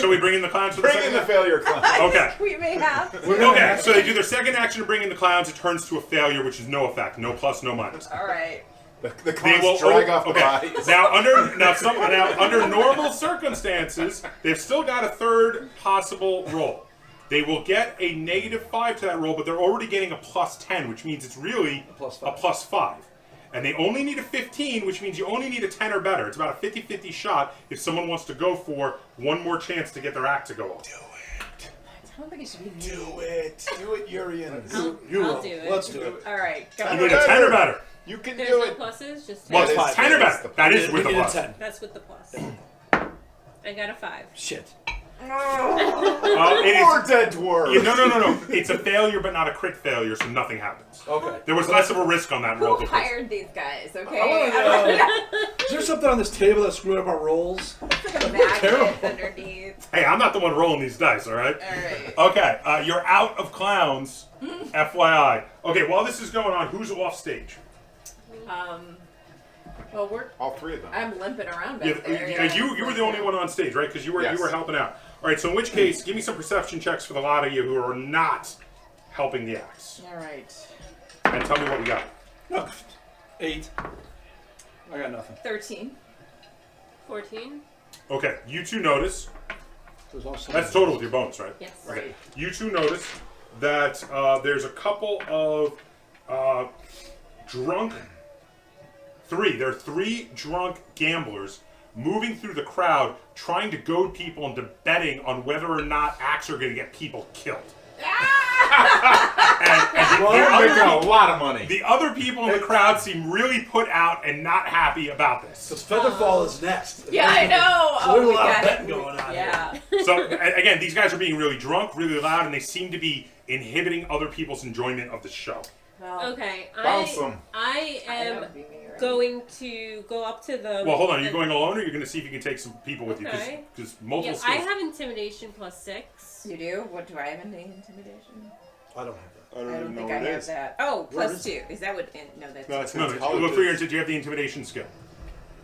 Speaker 1: Shall we bring in the clowns for the
Speaker 4: Bring in
Speaker 1: second?
Speaker 4: the failure clowns.
Speaker 1: Okay.
Speaker 5: We may have.
Speaker 1: Okay. So they do their second action to bring in the clowns. It turns to a failure, which is no effect, no plus, no minus.
Speaker 5: All right.
Speaker 4: The
Speaker 1: They
Speaker 4: clowns
Speaker 1: will
Speaker 4: drag off the bodies.
Speaker 1: Now under normal circumstances, they've still got a third possible roll. They will get a -5 to that roll, but they're already getting a +10, which means it's really
Speaker 3: +5.
Speaker 1: a +5. And they only need a 15, which means you only need a 10 or better. It's about a 50-50 shot if someone wants to go for one more chance to get their act to go off.
Speaker 5: I don't think it should be me.
Speaker 4: Do it, Urians.
Speaker 2: I'll
Speaker 3: will.
Speaker 2: do it.
Speaker 3: Let's do it.
Speaker 5: All right. Go.
Speaker 1: You need a 10 or better.
Speaker 4: You can
Speaker 2: There's
Speaker 4: do
Speaker 2: no
Speaker 4: it.
Speaker 2: pluses, just
Speaker 1: Well,
Speaker 2: ten.
Speaker 4: Yeah,
Speaker 1: it's 10 or better. That is with
Speaker 3: We
Speaker 1: a
Speaker 3: need a
Speaker 1: plus.
Speaker 3: 10.
Speaker 2: That's with the plus. I got a 5.
Speaker 3: Shit.
Speaker 1: It
Speaker 4: More
Speaker 1: is,
Speaker 4: dead dwarves.
Speaker 1: no. It's a failure, but not a crit failure, so nothing happens.
Speaker 3: Okay.
Speaker 1: There was less of a risk on that roll.
Speaker 5: Who
Speaker 1: because-
Speaker 5: hired these guys? Okay.
Speaker 3: Is there something on this table that screwed up our rolls?
Speaker 5: It's like a magnet
Speaker 3: Terrible.
Speaker 5: underneath.
Speaker 1: Hey, I'm not the one rolling these dice, all right?
Speaker 5: All right.
Speaker 1: Okay, you're out of clowns, FYI. Okay, while this is going on, who's off stage?
Speaker 5: Well,
Speaker 4: All 3 of them.
Speaker 5: I'm limping around back
Speaker 1: Yeah,
Speaker 5: there.
Speaker 1: you were the only one on stage, right? Because you
Speaker 4: Yes.
Speaker 1: were helping out. All right, so in which case, give me some perception checks for the lot of you who are not helping the acts,
Speaker 5: All right.
Speaker 1: and tell me what we got.
Speaker 3: No. 8. I got nothing.
Speaker 5: 13.
Speaker 2: 14.
Speaker 1: Okay, you two notice.
Speaker 3: There's also
Speaker 1: That's total with your bonus, right?
Speaker 2: Yes.
Speaker 1: Okay. You two notice that there's a couple of drunk 3. There are 3 drunk gamblers moving through the crowd, trying to goad people into betting on whether or not acts are going to get people killed.
Speaker 4: You're making a lot of money.
Speaker 1: The other people in the crowd seem really put out and not happy about this.
Speaker 3: Because Featherfall is next.
Speaker 5: Yeah, I know.
Speaker 3: So there's a
Speaker 5: we
Speaker 3: lot of
Speaker 5: got
Speaker 3: betting
Speaker 5: it.
Speaker 3: going on
Speaker 5: Yeah.
Speaker 1: So, again, these guys are being really drunk, really loud, and they seem to be inhibiting other people's enjoyment of the show.
Speaker 5: Well,
Speaker 2: Okay,
Speaker 4: Bounce them.
Speaker 2: I am going to go up to them.
Speaker 1: Well, hold on. Are you going alone, or are you going to see if you can take some people with
Speaker 2: Okay.
Speaker 1: you? Because multiple
Speaker 2: Yeah,
Speaker 1: skills.
Speaker 2: I have intimidation +6.
Speaker 5: You do? What do I have in intimidation?
Speaker 3: I don't have that.
Speaker 4: I
Speaker 5: I
Speaker 4: don't
Speaker 5: don't
Speaker 4: even know
Speaker 5: think
Speaker 4: what
Speaker 5: I
Speaker 4: it
Speaker 5: have
Speaker 4: is.
Speaker 5: that. Oh,
Speaker 3: Where
Speaker 5: plus
Speaker 3: is
Speaker 5: 2. Is that what? No, that's.
Speaker 4: No, it's
Speaker 1: No,
Speaker 4: intelligence.
Speaker 1: look for your. Do you have the intimidation skill?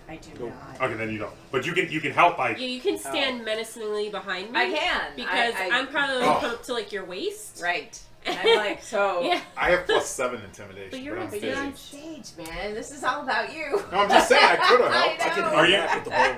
Speaker 5: I do
Speaker 3: Nope.
Speaker 5: not.
Speaker 1: Okay, then you don't. But you can help by.
Speaker 2: Yeah, you can stand menacingly behind me.
Speaker 5: I can.
Speaker 2: Because
Speaker 5: I-
Speaker 2: I'm probably
Speaker 4: Oh.
Speaker 2: come up to like your waist.
Speaker 5: Right. And I'm like, so.
Speaker 2: Yeah.
Speaker 4: I have +7 intimidation.
Speaker 2: But you're
Speaker 4: I'm
Speaker 2: on
Speaker 5: But you're
Speaker 4: busy.
Speaker 5: on stage, man. This is all about you.
Speaker 4: No, I'm just saying I could have
Speaker 5: I
Speaker 4: helped.
Speaker 3: I can
Speaker 5: know.
Speaker 3: hang
Speaker 1: Are you-
Speaker 3: back with the bow.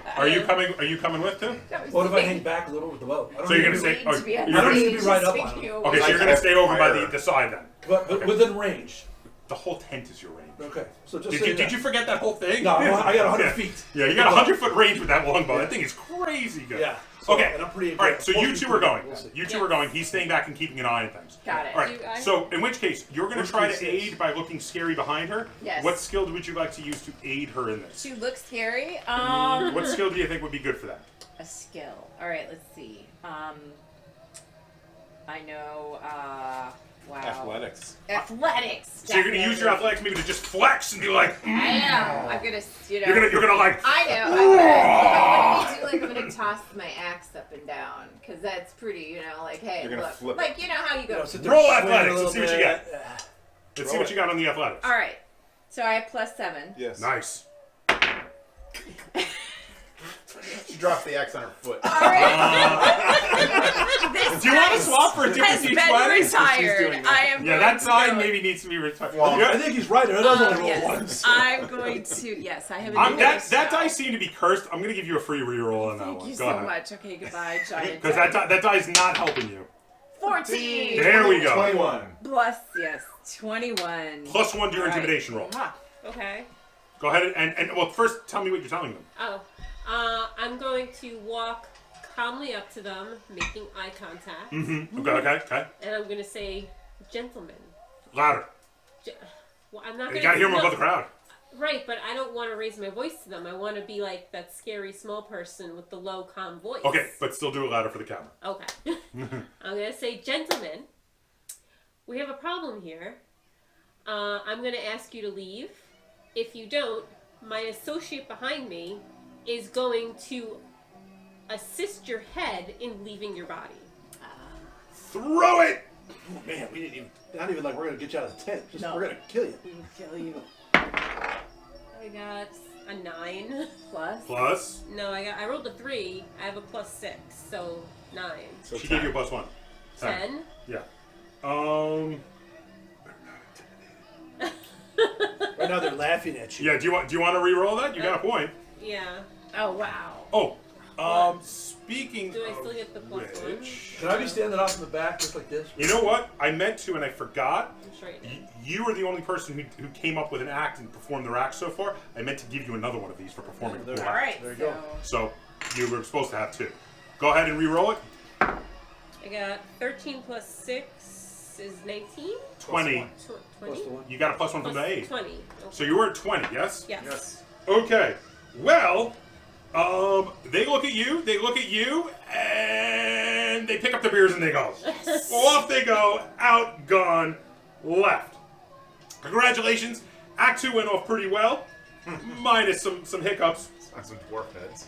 Speaker 1: Are you coming with too?
Speaker 3: What if I hang back a little with the bow? I don't
Speaker 1: So you're
Speaker 3: need
Speaker 1: gonna
Speaker 3: to
Speaker 1: say-
Speaker 3: be-
Speaker 1: oh,
Speaker 5: To be on
Speaker 1: you're gonna-
Speaker 3: need to be
Speaker 5: stage
Speaker 3: right up
Speaker 5: and
Speaker 3: on
Speaker 5: speak
Speaker 3: him.
Speaker 5: you.
Speaker 1: Okay, so you're
Speaker 4: I
Speaker 1: gonna
Speaker 4: have
Speaker 1: stay over by
Speaker 4: fire.
Speaker 1: the side then.
Speaker 3: But within range.
Speaker 1: The whole tent is your range.
Speaker 3: Okay. So just
Speaker 1: Did you forget that whole thing?
Speaker 3: No, I got 100
Speaker 1: Yeah.
Speaker 3: feet.
Speaker 1: Yeah, you got 100-foot range with that longbow. That thing is crazy good.
Speaker 3: Yeah. So,
Speaker 1: Okay.
Speaker 3: And I'm pretty
Speaker 1: All right. So you two are going.
Speaker 3: We'll see.
Speaker 1: You two are going. He's staying back and keeping an eye on things.
Speaker 5: Got it.
Speaker 1: All right.
Speaker 2: Do I-
Speaker 1: So in which case, you're going to
Speaker 3: Where's
Speaker 1: try to
Speaker 3: 26?
Speaker 1: aid by looking scary behind her.
Speaker 5: Yes.
Speaker 1: What skill would you like to use to aid her in this?
Speaker 5: She looks scary.
Speaker 1: What skill do you think would be good for that?
Speaker 5: A skill. All right, let's see. I know. Wow.
Speaker 4: Athletics.
Speaker 5: Athletics.
Speaker 1: So you're going to use your
Speaker 5: definitely.
Speaker 1: athletics maybe to just flex and be like,
Speaker 5: I am. I'm gonna. You know.
Speaker 1: you're gonna like.
Speaker 5: I know. I'm gonna do like I'm gonna toss my axe up and down because that's pretty. You know, like hey,
Speaker 4: You're gonna
Speaker 5: look,
Speaker 4: flip
Speaker 5: like you know how you go.
Speaker 3: Sit there,
Speaker 1: Roll
Speaker 3: swing a
Speaker 1: athletics.
Speaker 3: little
Speaker 1: Let's see what you
Speaker 3: bit.
Speaker 1: get. Let's see what you got on the athletics.
Speaker 5: All right. So I have +7.
Speaker 4: Yes.
Speaker 1: Nice.
Speaker 4: She dropped the axe on her foot.
Speaker 5: All right. This
Speaker 1: Do you want to
Speaker 5: dice
Speaker 1: swap for a
Speaker 5: has
Speaker 1: different
Speaker 5: been
Speaker 1: D20?
Speaker 5: retired.
Speaker 4: doing that.
Speaker 5: I am.
Speaker 1: Yeah,
Speaker 5: going
Speaker 1: that
Speaker 5: to
Speaker 1: side
Speaker 5: go.
Speaker 1: maybe needs to be retired.
Speaker 4: Well,
Speaker 1: Yeah.
Speaker 3: I think he's right. It does only roll
Speaker 5: Yes.
Speaker 3: once.
Speaker 5: I'm going to. Yes, I have a new
Speaker 1: That
Speaker 5: dice
Speaker 1: that
Speaker 5: now.
Speaker 1: dice seem to be cursed. I'm gonna give you a free reroll on that
Speaker 5: Thank
Speaker 1: one.
Speaker 5: you
Speaker 1: Go
Speaker 5: so
Speaker 1: ahead.
Speaker 5: much. Okay, goodbye, giant.
Speaker 1: Because that die is not helping you.
Speaker 5: 14
Speaker 1: There we go.
Speaker 4: 21.
Speaker 5: plus 21.
Speaker 1: +1 to your
Speaker 5: All right.
Speaker 1: intimidation roll.
Speaker 5: Ah,
Speaker 2: Okay.
Speaker 1: Go ahead and well, first tell me what you're telling them.
Speaker 2: Oh. I'm going to walk calmly up to them, making eye contact.
Speaker 1: Mm-hmm. Okay.
Speaker 2: And I'm going to say, gentlemen.
Speaker 1: Louder.
Speaker 2: Well, I'm not
Speaker 1: You
Speaker 2: going
Speaker 1: gotta hear them above the crowd.
Speaker 2: Right, but I don't want to raise my voice to them. I want to be like that scary small person with the low, calm voice.
Speaker 1: Okay, but still do it louder for the camera.
Speaker 2: Okay. I'm going to say, gentlemen, we have a problem here. I'm going to ask you to leave. If you don't, my associate behind me is going to assist your head in leaving your body.
Speaker 1: Throw it!
Speaker 3: Oh, man, we didn't even. Not even like we're gonna get you out of the tent. Just
Speaker 5: No.
Speaker 3: we're gonna kill you.
Speaker 5: we will kill you.
Speaker 2: I got a 9.
Speaker 5: Plus.
Speaker 2: No, I rolled a 3. I have a +6, so 9.
Speaker 4: So
Speaker 1: She gave you a +1.
Speaker 2: 10.
Speaker 1: Yeah.
Speaker 3: Right now they're laughing at you.
Speaker 1: Yeah. Do you want to re-roll that? You got a point.
Speaker 2: Yeah.
Speaker 5: Oh, wow.
Speaker 1: Oh. Speaking
Speaker 2: Do I
Speaker 1: of
Speaker 2: still get the +1?
Speaker 1: which,
Speaker 3: Can I be standing off in the back just like this?
Speaker 1: you know what? I meant to and I forgot.
Speaker 2: I'm sure I did.
Speaker 1: You are the only person who came up with an act and performed their act so far. I meant to give you another one of these for performing.
Speaker 3: There-
Speaker 1: four
Speaker 5: All
Speaker 1: acts.
Speaker 5: right.
Speaker 3: There you
Speaker 5: so
Speaker 3: go.
Speaker 1: So you were supposed to have 2. Go ahead and re-roll it.
Speaker 2: I got 13 plus 6 is 19?
Speaker 1: 20.
Speaker 3: Plus
Speaker 2: 20?
Speaker 3: the one.
Speaker 1: You got a +1 from the aid.
Speaker 2: 20. Okay.
Speaker 1: So you were at 20, yes?
Speaker 2: Yes.
Speaker 4: Yes.
Speaker 1: Okay. Well, they look at you, and they pick up the beers and they go. Off they go, out, gone, left. Congratulations. Act 2 went off pretty well, minus some hiccups.
Speaker 4: Sounds some dwarf heads.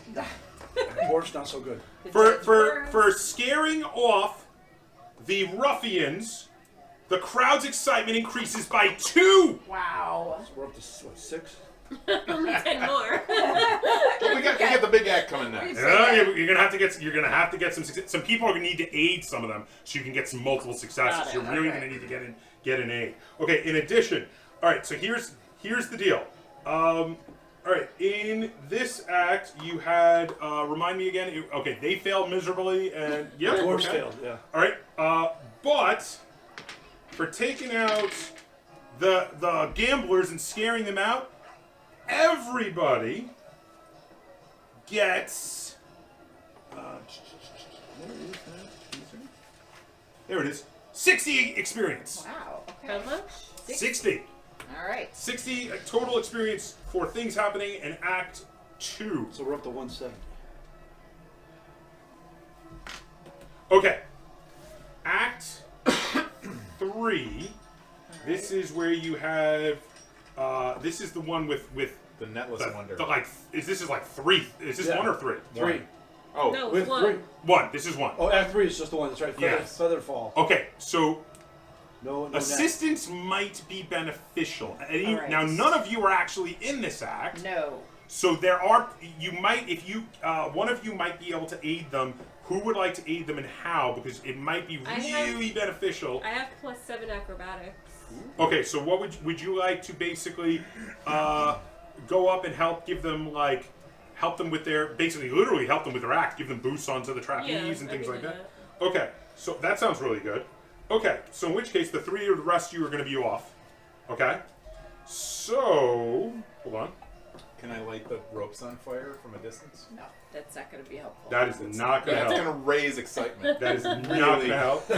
Speaker 3: Dwarf's not so good.
Speaker 1: For scaring off the ruffians, the crowd's excitement increases by 2.
Speaker 5: Wow.
Speaker 3: So we're up to what, 6?
Speaker 2: Only 10 more.
Speaker 4: But we got the big act coming next.
Speaker 1: Yeah, you're gonna have to get some success. Some people are gonna need to aid some of them, so you can get some multiple successes.
Speaker 5: Got it,
Speaker 1: You're really
Speaker 5: okay.
Speaker 1: gonna need to get an aid. Okay. In addition, all right. So here's the deal. All right. In this act, you had remind me again. Okay, they failed miserably, and yeah,
Speaker 3: Dwarfs
Speaker 1: okay.
Speaker 3: failed, yeah.
Speaker 1: All right. But for taking out the gamblers and scaring them out, everybody gets. There it is. 60 experience.
Speaker 5: Wow.
Speaker 2: How
Speaker 5: Okay.
Speaker 2: much?
Speaker 1: 60.
Speaker 5: All right.
Speaker 1: 60 total experience for things happening in Act 2.
Speaker 3: So we're up to 170.
Speaker 1: Okay. Act 3. This is where you have. This is the one with
Speaker 4: The Netless Wonder.
Speaker 1: This is like 3. Is this
Speaker 3: Yeah.
Speaker 1: 1 or 3?
Speaker 3: 3.
Speaker 4: Oh,
Speaker 2: No,
Speaker 3: With
Speaker 2: one.
Speaker 3: 3.
Speaker 1: 1. This is 1.
Speaker 3: Oh, Act 3 is just the one. That's right.
Speaker 1: Yes.
Speaker 3: Featherfall.
Speaker 1: Okay, so
Speaker 3: No
Speaker 1: assistance might be beneficial.
Speaker 5: All right.
Speaker 1: Now, none of you are actually in this act.
Speaker 5: No.
Speaker 1: So there are. You might, if you, one of you might be able to aid them. Who would like to aid them and how? Because it might be really beneficial.
Speaker 2: I have +7 acrobatics.
Speaker 1: Okay, so what would you like to basically go up and give them help them with their literally help them with their act, give them boosts onto the trapeze and
Speaker 2: I
Speaker 1: things
Speaker 2: can
Speaker 1: like
Speaker 2: do
Speaker 1: that. Okay, so that sounds really good. Okay, so in which case the 3 of the rest of you are going to be off. Okay, so hold on.
Speaker 4: can I light the ropes on fire from a distance?
Speaker 5: No. That's not going to be helpful.
Speaker 1: That is not going to
Speaker 4: That's
Speaker 1: help.
Speaker 4: going to raise excitement.
Speaker 1: That is not going to help.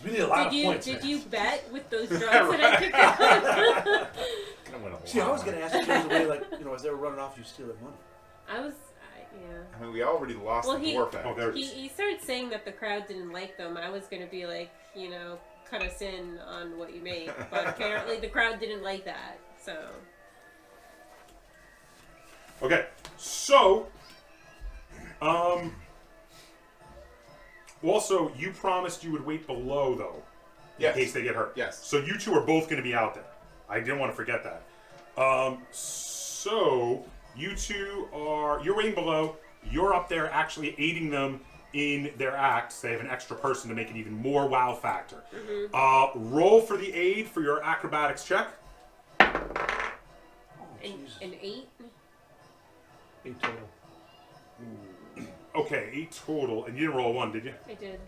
Speaker 3: We need a lot of points.
Speaker 2: Did
Speaker 3: man.
Speaker 2: you bet with those drugs that I picked up?
Speaker 4: Gonna win a
Speaker 3: See, I
Speaker 4: lot
Speaker 3: was
Speaker 4: of
Speaker 3: going to
Speaker 4: money.
Speaker 3: ask you the way, like, as they were running off, you steal their money.
Speaker 2: Yeah.
Speaker 4: I mean, we already lost
Speaker 2: Well,
Speaker 4: the
Speaker 2: he-
Speaker 4: dwarf act.
Speaker 1: Oh, there it
Speaker 2: He,
Speaker 1: is.
Speaker 2: he started saying that the crowd didn't like them. I was going to be like, cut us in on what you make. But apparently the crowd didn't like that. So.
Speaker 1: Okay, so, also, you promised you would wait below, though,
Speaker 4: Yes.
Speaker 1: in case they get hurt.
Speaker 4: Yes.
Speaker 1: So you two are both going to be out there. I didn't want to forget that. So, you two you're waiting below, you're up there actually aiding them in their acts. They have an extra person to make it even more wow factor. Roll for the aid for your acrobatics check.
Speaker 2: An 8?
Speaker 3: 8 total.
Speaker 1: Okay, 8 total, and you didn't roll a 1, did you?
Speaker 2: I did.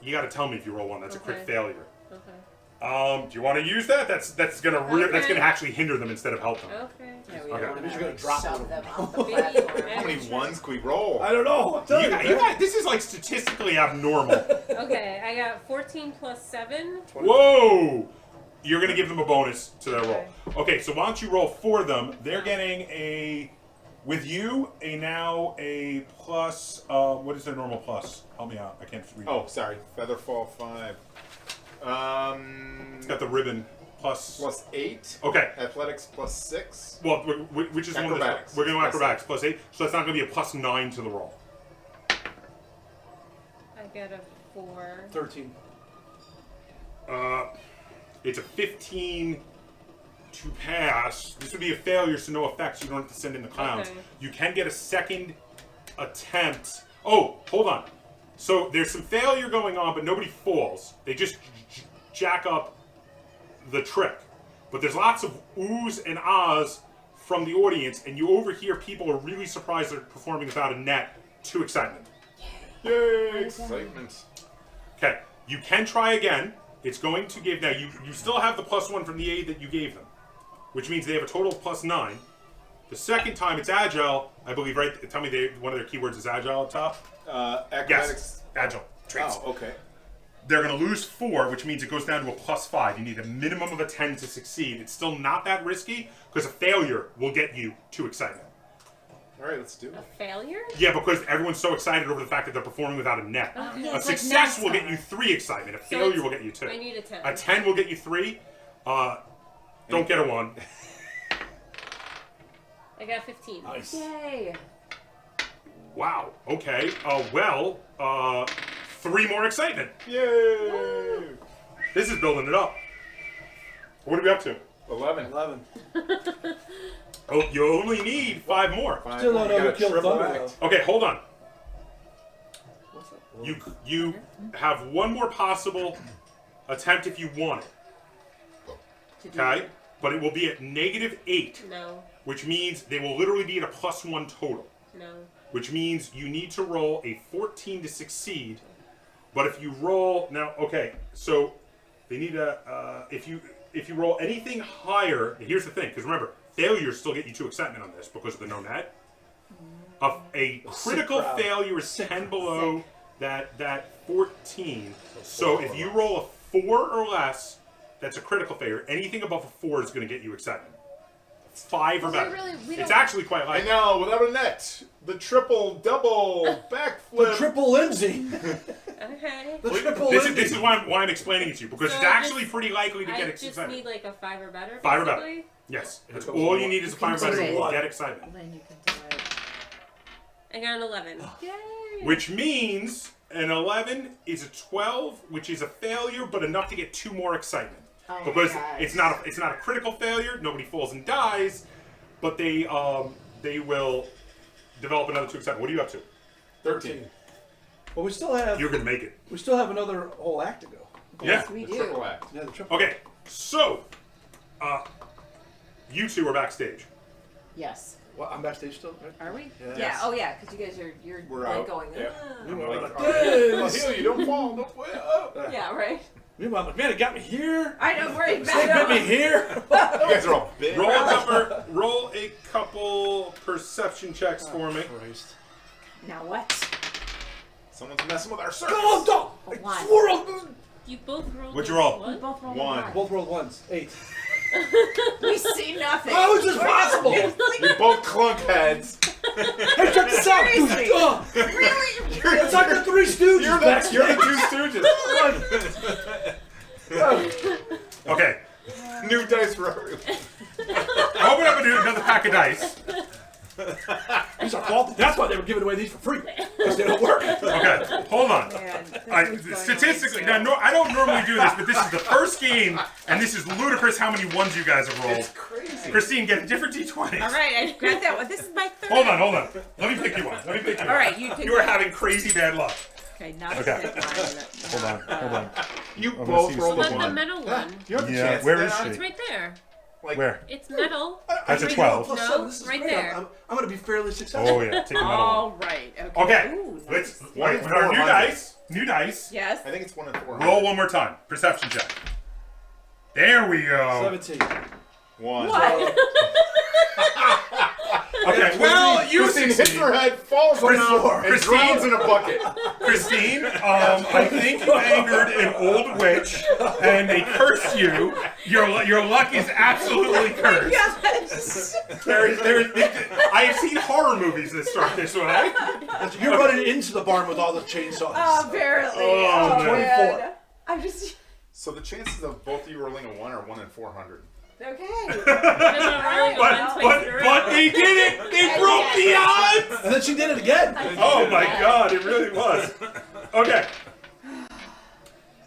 Speaker 1: You got to tell me if you roll 1. That's a crit
Speaker 2: Okay.
Speaker 1: failure.
Speaker 2: Okay.
Speaker 1: Do you want to use that? That's gonna that's
Speaker 2: Okay.
Speaker 1: gonna actually hinder them instead of help them.
Speaker 2: Okay.
Speaker 5: Yeah, we
Speaker 1: Okay.
Speaker 5: don't want
Speaker 3: You're gonna
Speaker 5: to
Speaker 3: drop
Speaker 5: shove
Speaker 3: one.
Speaker 5: them off the
Speaker 2: Maybe-
Speaker 5: platform.
Speaker 4: How many ones can we roll?
Speaker 3: I don't know. I'm telling you.
Speaker 1: You guys, this is like statistically abnormal.
Speaker 2: Okay, I got 14 plus 7.
Speaker 1: Whoa! You're gonna give them a bonus to their roll.
Speaker 2: Okay.
Speaker 1: Okay, so why don't you roll for them? They're getting with you a plus. What is their normal plus? Help me out. I can't read.
Speaker 4: Oh, sorry. Featherfall 5.
Speaker 1: It's got the ribbon plus.
Speaker 4: Plus 8.
Speaker 1: Okay.
Speaker 4: Athletics plus 6.
Speaker 1: Well, which is one of the.
Speaker 4: Acrobatics.
Speaker 1: We're going to
Speaker 4: Plus
Speaker 1: acrobatics plus 8, so that's not going to be a plus 9 to the roll.
Speaker 2: I got a 4.
Speaker 3: 13.
Speaker 1: It's a 15 to pass. This would be a failure, so no effects. You don't have to send in the clowns.
Speaker 2: Okay.
Speaker 1: You can get a second attempt. Oh, hold on. So there's some failure going on, but nobody falls. They just jack up the trick. But there's lots of oohs and ahs from the audience, and you overhear people are really surprised they're performing without a net to excitement.
Speaker 4: Yay! Excitement.
Speaker 1: Okay, you can try again. It's going to give... Now, you still have the plus 1 from the aid that you gave them, which means they have a total of plus 9. The second time, it's agile, I believe, right? Tell me one of their keywords is agile up top?
Speaker 4: Acrobatics.
Speaker 1: Yes, agile traits.
Speaker 4: Oh, okay.
Speaker 1: They're going to lose 4, which means it goes down to a plus 5. You need a minimum of a 10 to succeed. It's still not that risky, because a failure will get you to excitement.
Speaker 4: All right, let's do
Speaker 2: A
Speaker 4: it.
Speaker 2: failure?
Speaker 1: Yeah, because everyone's so excited over the fact that they're performing without a net.
Speaker 2: Oh,
Speaker 5: yeah,
Speaker 1: A
Speaker 5: it's like
Speaker 1: success will
Speaker 5: NASCAR.
Speaker 1: get you 3 excitement. A
Speaker 2: So
Speaker 1: failure
Speaker 2: it's-
Speaker 1: will get you 2.
Speaker 2: I need a 10.
Speaker 1: A 10 will get you 3. Don't get a 1.
Speaker 2: I got 15.
Speaker 3: Nice.
Speaker 5: Yay.
Speaker 1: Wow. Okay. 3 more excitement.
Speaker 4: Yay!
Speaker 1: This is building it up. What are we up to?
Speaker 4: 11.
Speaker 3: 11.
Speaker 1: Oh, you only need 5 more.
Speaker 4: Five
Speaker 3: Still
Speaker 4: more.
Speaker 3: don't know
Speaker 4: You
Speaker 3: who
Speaker 4: got a
Speaker 3: killed
Speaker 4: triple
Speaker 3: Thunder,
Speaker 4: act.
Speaker 1: Okay, hold on.
Speaker 3: What's that?
Speaker 1: You have one more possible attempt if you want it. Okay? But it will be at -8,
Speaker 2: No.
Speaker 1: which means they will literally be at a plus 1 total.
Speaker 2: No.
Speaker 1: Which means you need to roll a 14 to succeed. But if you roll now, okay, so they need a if you roll anything higher, here's the thing, because remember, failures still get you 2 excitement on this because of the no net. A critical failure is 10 below that 14. So if you roll a 4 or less, that's a critical failure. Anything above a 4 is going to get you excitement. 5 or better. It's actually quite
Speaker 4: I
Speaker 1: likely.
Speaker 4: know, without a net. The triple, double, backflip.
Speaker 3: The triple Lindsay.
Speaker 2: Okay.
Speaker 3: The triple
Speaker 1: This
Speaker 3: Lindsay.
Speaker 1: is why I'm explaining it to you, because
Speaker 2: So
Speaker 1: it's actually pretty likely to get
Speaker 2: I just
Speaker 1: excitement.
Speaker 2: need like a 5 or better.
Speaker 1: 5 or better.
Speaker 2: basically?
Speaker 1: Yes. That's
Speaker 3: goes
Speaker 1: all
Speaker 3: to
Speaker 1: you need is a 5 or better
Speaker 5: do
Speaker 1: to
Speaker 3: it.
Speaker 1: get excitement.
Speaker 5: Then you can do it.
Speaker 2: I got an 11. Yay!
Speaker 1: Which means an 11 is a 12, which is a failure, but enough to get 2 more excitement.
Speaker 5: Oh my
Speaker 1: Because
Speaker 5: gosh.
Speaker 1: it's not a critical failure. Nobody falls and dies, but they will develop another 2 excitement. What are you up to?
Speaker 4: 13.
Speaker 3: But we still have
Speaker 1: You're gonna make it.
Speaker 3: another whole act to go.
Speaker 1: Yeah.
Speaker 5: We
Speaker 4: The
Speaker 5: do.
Speaker 4: triple act.
Speaker 3: Yeah, the triple.
Speaker 1: Okay. So, you 2 are backstage.
Speaker 5: Yes.
Speaker 3: Well, I'm backstage still, right?
Speaker 5: Are we?
Speaker 3: Yes.
Speaker 5: Yeah. Oh yeah, because you guys you're
Speaker 4: We're
Speaker 5: like
Speaker 4: out.
Speaker 5: going.
Speaker 4: Yeah.
Speaker 5: "Ah."
Speaker 4: I'm like,
Speaker 3: Hey,
Speaker 4: I'll heal you, don't fall, don't fall. Oh.
Speaker 5: Yeah. Right.
Speaker 3: Meanwhile, I'm like, man, it got me here.
Speaker 5: I know. Right.
Speaker 3: It got me here.
Speaker 4: You guys are all big.
Speaker 1: Roll a couple perception checks for me.
Speaker 3: Christ.
Speaker 5: Now what?
Speaker 4: Someone's messing with our circus.
Speaker 3: No, don't!
Speaker 5: A one.
Speaker 3: I swore I was-
Speaker 2: You both rolled.
Speaker 1: What'd you roll?
Speaker 5: We
Speaker 2: What?
Speaker 5: both rolled
Speaker 4: One.
Speaker 5: a
Speaker 3: Both rolled ones. 8.
Speaker 5: We see nothing.
Speaker 3: How is this possible?
Speaker 4: We both clunk heads.
Speaker 3: Hey, check this out, dude.
Speaker 5: Seriously? Really?
Speaker 3: It's like the Three Stooges.
Speaker 4: You're the Two Stooges.
Speaker 1: Okay.
Speaker 4: New dice for everyone.
Speaker 1: Open up and do another pack of dice.
Speaker 3: These are faulty. That's why they were giving away these for free. Because they don't work.
Speaker 1: Okay, hold on.
Speaker 5: Man, this
Speaker 1: All right,
Speaker 5: one's going
Speaker 1: statistically,
Speaker 5: on
Speaker 1: now I don't normally do this, but this is the first game, and this is ludicrous how many ones you guys have rolled.
Speaker 4: It's crazy.
Speaker 1: Christine, get a different D20.
Speaker 5: All right, I got that one. This is my third.
Speaker 1: Hold on. Let me pick you one.
Speaker 5: All right, you pick
Speaker 1: You are
Speaker 5: one.
Speaker 1: having crazy bad luck.
Speaker 5: Okay, not
Speaker 1: Okay.
Speaker 5: the fifth one.
Speaker 1: Hold on.
Speaker 4: You
Speaker 1: gonna
Speaker 4: both
Speaker 1: see
Speaker 4: rolled
Speaker 2: But
Speaker 4: a
Speaker 2: the
Speaker 4: one.
Speaker 2: metal one.
Speaker 4: You have the
Speaker 1: Yeah,
Speaker 4: chance.
Speaker 1: where
Speaker 4: to
Speaker 1: is
Speaker 4: get
Speaker 1: she?
Speaker 2: It's right there.
Speaker 4: Like,
Speaker 1: Where?
Speaker 2: It's metal.
Speaker 1: That's a
Speaker 3: I
Speaker 1: 12.
Speaker 3: plus
Speaker 2: No,
Speaker 3: 7. This is
Speaker 2: right
Speaker 3: great.
Speaker 2: there.
Speaker 3: I'm going to be fairly successful.
Speaker 1: Oh yeah, take the metal one.
Speaker 5: All right. Okay.
Speaker 1: Okay,
Speaker 5: Ooh,
Speaker 1: let's
Speaker 5: nice.
Speaker 1: wait. With our new
Speaker 4: 400.
Speaker 1: dice. New dice.
Speaker 5: Yes.
Speaker 4: I think it's 1 in 4.
Speaker 1: Roll one more time. Perception check. There we go.
Speaker 3: 17.
Speaker 4: 1.
Speaker 5: What?
Speaker 1: Okay. Well, you
Speaker 4: Christine hits
Speaker 1: succeed.
Speaker 4: her head, falls
Speaker 1: Chris-
Speaker 4: down, and
Speaker 1: Christine-
Speaker 4: drowns in a bucket.
Speaker 1: Christine, I think you angered an old witch, and they cursed you. Your luck is absolutely cursed.
Speaker 5: Yes.
Speaker 1: I have seen horror movies that start this way.
Speaker 3: You're running into the barn with all the chainsaws.
Speaker 5: Apparently.
Speaker 1: Oh,
Speaker 5: Oh,
Speaker 1: no.
Speaker 5: man.
Speaker 3: 24.
Speaker 5: I'm just.
Speaker 4: So the chances of both of you rolling a 1 are 1 in 400.
Speaker 5: Okay.
Speaker 1: But they did it. They broke the odds.
Speaker 3: And then she did it again.
Speaker 1: Oh my God! It really was. Okay.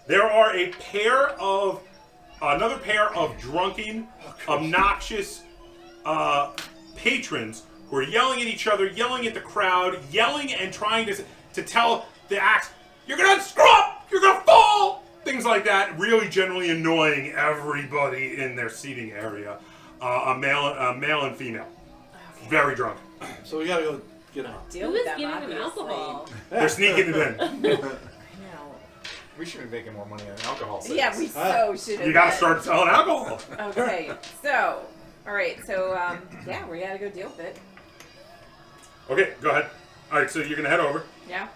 Speaker 1: There are another pair of drunken, obnoxious patrons who are yelling at each other, yelling at the crowd, yelling and trying to tell the axe, "You're gonna screw up! You're gonna fall!" Things like that, really generally annoying everybody in their seating area. A male and female, very drunk.
Speaker 3: So we got to go get them out.
Speaker 5: Deal
Speaker 2: Who
Speaker 5: with
Speaker 2: is
Speaker 5: them,
Speaker 2: giving them
Speaker 5: obviously.
Speaker 2: alcohol?
Speaker 1: They're sneaking it in.
Speaker 5: No.
Speaker 4: We should be making more money on alcohol sales.
Speaker 5: Yeah, we so should have.
Speaker 1: You gotta start selling alcohol.
Speaker 5: Okay, so, all right, so yeah, we gotta go deal with it.
Speaker 1: Okay, go ahead. All right, so you're gonna head over.
Speaker 5: Yeah.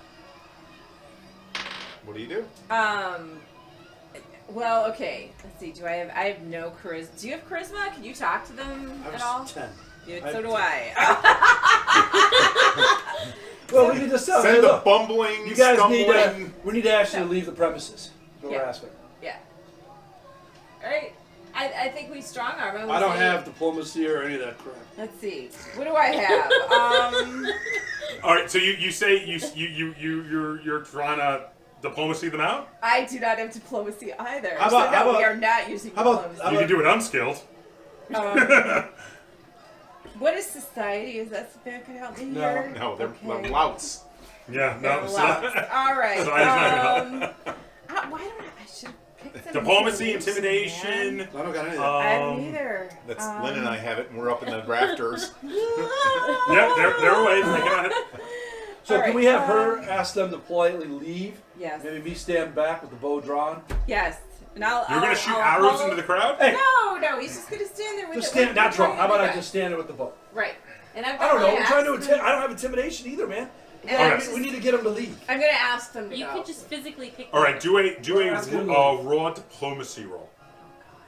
Speaker 4: What do you do?
Speaker 5: Well, okay. Let's see. I have no charisma. Do you have charisma? Can you talk to them
Speaker 3: I
Speaker 5: at all?
Speaker 3: was 10.
Speaker 5: Yeah, so do I.
Speaker 3: Well, we need to sell.
Speaker 4: Send
Speaker 3: Hey,
Speaker 4: the
Speaker 3: look,
Speaker 4: bumbling,
Speaker 3: you guys
Speaker 4: stumbling.
Speaker 3: we need to actually leave the premises. No
Speaker 5: Yeah.
Speaker 3: harassment.
Speaker 5: Yeah. All right. I think we strong arm him.
Speaker 3: I don't have diplomacy or any of that crap.
Speaker 5: Let's see. What do I have?
Speaker 1: All right, so you say you're trying to diplomacy them out.
Speaker 5: I do not have diplomacy either.
Speaker 3: How about-
Speaker 5: so
Speaker 3: how
Speaker 5: no, we
Speaker 3: about-
Speaker 5: are not using
Speaker 3: how about-
Speaker 5: diplomacy.
Speaker 3: how
Speaker 1: You can do it unskilled.
Speaker 5: What is society? Is that something that could help me
Speaker 3: No.
Speaker 5: here?
Speaker 4: No, they're
Speaker 5: Okay.
Speaker 4: louts.
Speaker 1: Yeah, no.
Speaker 5: All right.
Speaker 1: So
Speaker 5: Why don't I should pick some
Speaker 1: Diplomacy,
Speaker 5: intimidation,
Speaker 1: intimidation.
Speaker 3: I don't got any of that.
Speaker 5: I haven't either.
Speaker 4: That's Lynn and I have it, and we're up in the rafters.
Speaker 1: Yep, they're away. They got it.
Speaker 3: So
Speaker 5: All
Speaker 3: can
Speaker 5: right,
Speaker 3: we have her ask them to politely leave?
Speaker 5: Yes.
Speaker 3: Maybe me stand back with the bow drawn.
Speaker 5: Yes. And I'll
Speaker 1: You're going to shoot
Speaker 5: I'll
Speaker 1: arrows
Speaker 5: follow-
Speaker 1: into the crowd?
Speaker 3: Hey,
Speaker 5: No, he's just gonna stand there with
Speaker 3: just
Speaker 5: it.
Speaker 3: stand, not draw. How about I just stand there with the bow?
Speaker 5: Right. And I've
Speaker 3: I
Speaker 5: got
Speaker 3: don't know.
Speaker 5: my
Speaker 3: I'm trying to
Speaker 5: axe,
Speaker 3: intimidate. I don't have intimidation either, man.
Speaker 5: and
Speaker 1: Okay.
Speaker 5: I'm just-
Speaker 3: We need to get him to leave.
Speaker 5: I'm gonna ask them to
Speaker 2: You
Speaker 5: go.
Speaker 2: could just physically kick
Speaker 1: All right,
Speaker 2: them.
Speaker 1: do a
Speaker 3: Ask him to
Speaker 1: raw diplomacy roll.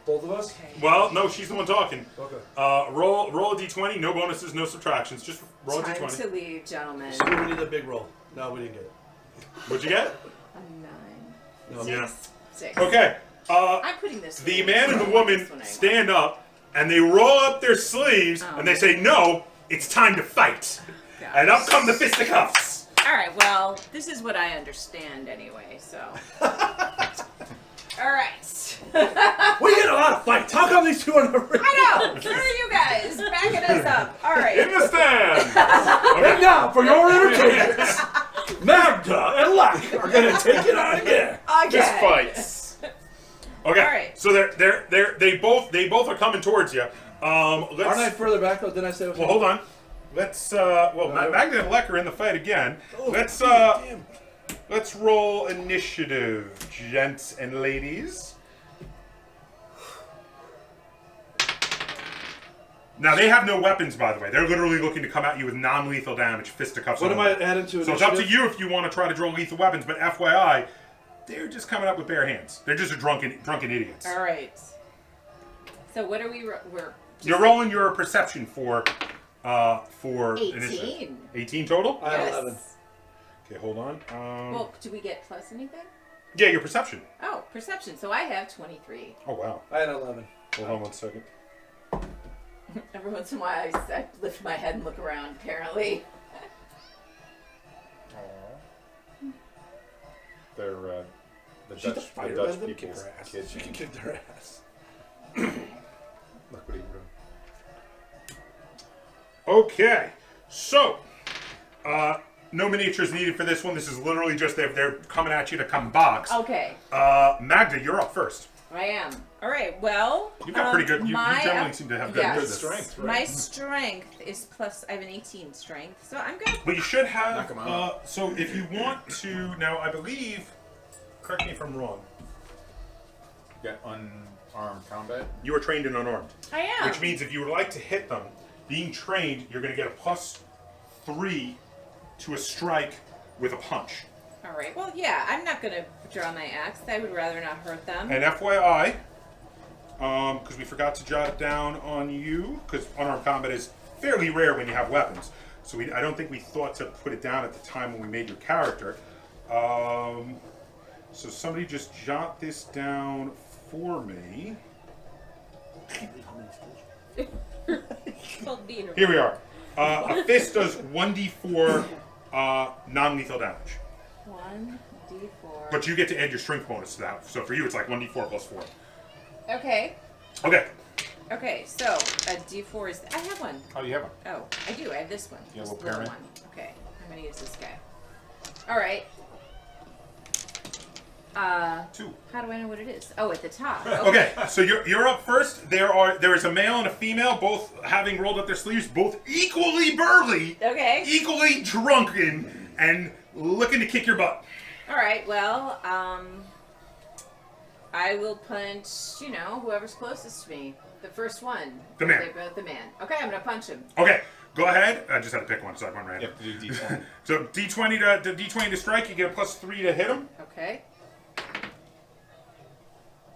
Speaker 3: Both of us.
Speaker 1: Well, no, she's the one talking.
Speaker 3: Okay.
Speaker 1: Roll a d20, no bonuses, no subtractions. Just roll a
Speaker 5: Time
Speaker 1: d20.
Speaker 5: to leave, gentlemen.
Speaker 3: So we need a big roll. No, we didn't get it.
Speaker 1: What'd you get?
Speaker 5: A 9.
Speaker 1: Oh, Yeah.
Speaker 5: 6.
Speaker 1: Okay.
Speaker 5: I'm putting this.
Speaker 1: The
Speaker 5: away.
Speaker 1: man and the
Speaker 5: I want
Speaker 1: woman
Speaker 5: this one anyway.
Speaker 1: stand up and they roll up their sleeves
Speaker 5: Oh,
Speaker 1: and they say, "No, it's time to fight."
Speaker 5: Gosh.
Speaker 1: And up come the fisticuffs.
Speaker 5: All right. Well, this is what I understand anyway. So. All right.
Speaker 3: We get a lot of fights. How come these two are never?
Speaker 5: I know. Where are you guys? Backing us up. All
Speaker 1: In
Speaker 5: right.
Speaker 1: the stand.
Speaker 3: And now, for your entertainment, Magda and Lack are gonna take it on again.
Speaker 5: Okay.
Speaker 4: Fist fights.
Speaker 1: Okay.
Speaker 5: All right.
Speaker 1: So they both are coming towards you.
Speaker 3: Aren't I
Speaker 1: Let's.
Speaker 3: further back though? Didn't I say?
Speaker 1: Well, hold on. Let's. Magda and Leck are in the fight again.
Speaker 3: Oh,
Speaker 1: Let's.
Speaker 3: damn.
Speaker 1: Let's roll initiative, gents and ladies. Now they have no weapons, by the way. They're literally looking to come at you with non-lethal damage, fisticuffs.
Speaker 3: What am
Speaker 1: only.
Speaker 3: I adding to it?
Speaker 1: So it's up to you if you want to try to draw lethal weapons. But FYI, they're just coming up with bare hands. They're just drunken idiots.
Speaker 5: All right. So what are we? We're.
Speaker 1: You're rolling your perception for initiative.
Speaker 5: 18.
Speaker 1: 18 total.
Speaker 3: I have
Speaker 5: Yes.
Speaker 3: 11.
Speaker 1: Okay, hold on.
Speaker 5: Well, do we get plus anything?
Speaker 1: Yeah, your perception.
Speaker 5: Oh, perception. So I have 23.
Speaker 1: Oh wow.
Speaker 3: I had 11.
Speaker 1: Hold on 1 second.
Speaker 5: Every once in a while, I lift my head and look around. Apparently.
Speaker 4: They're the
Speaker 3: She's a
Speaker 4: Dutch,
Speaker 3: fighter.
Speaker 4: the
Speaker 3: Let
Speaker 4: Dutch
Speaker 3: them kick
Speaker 4: people's
Speaker 3: her ass.
Speaker 4: kids.
Speaker 3: She can kick their ass.
Speaker 4: Look what he wrote.
Speaker 1: Okay, so no miniatures needed for this one. This is literally just they're coming at you to come box.
Speaker 5: Okay.
Speaker 1: Magda, you're up first.
Speaker 5: I am. All right. Well.
Speaker 1: You've got pretty good. You
Speaker 5: my-
Speaker 1: generally seem to have good
Speaker 5: yes.
Speaker 1: business.
Speaker 4: strength, right?
Speaker 5: My strength is plus. I have an 18 strength, so I'm good.
Speaker 1: But you should have.
Speaker 4: Knock 'em out.
Speaker 1: So if you want to now, I believe. Correct me if I'm wrong.
Speaker 4: Got unarmed combat.
Speaker 1: You are trained and unarmed,
Speaker 5: I am.
Speaker 1: which means if you would like to hit them, being trained, you're going to get a +3 to a strike with a punch.
Speaker 5: All right. Well, yeah. I'm not gonna draw my axe. I would rather not hurt them.
Speaker 1: And FYI, because we forgot to jot it down on you, because unarmed combat is fairly rare when you have weapons. So I don't think we thought to put it down at the time when we made your character. So somebody just jot this down for me.
Speaker 2: It's called being a
Speaker 1: Here we are. A fist does 1d4 non-lethal damage.
Speaker 5: 1d4.
Speaker 1: But you get to add your strength bonus to that. So for you, it's like 1d4 + 4.
Speaker 5: Okay.
Speaker 1: Okay.
Speaker 5: Okay. So a d4 is. I have one.
Speaker 4: Oh, you have one.
Speaker 5: Oh, I do. I have this one.
Speaker 4: You have
Speaker 5: This
Speaker 4: a
Speaker 5: little
Speaker 4: pyramid?
Speaker 5: one. Okay. I'm gonna use this guy. All right.
Speaker 1: 2.
Speaker 5: How do I know what it is? Oh, at the top.
Speaker 1: Okay, so you're up first. There is a male and a female, both having rolled up their sleeves, both equally burly,
Speaker 5: Okay.
Speaker 1: equally drunken, and looking to kick your butt.
Speaker 5: All right. Well, I will punch. Whoever's closest to me. The first one.
Speaker 1: The man.
Speaker 5: They're both the man. Okay, I'm gonna punch him.
Speaker 1: Okay, go ahead. I just had to pick one, so I went
Speaker 4: You
Speaker 1: random.
Speaker 4: have to do D10.
Speaker 1: So D20 to strike. You get a +3 to hit him.
Speaker 5: Okay.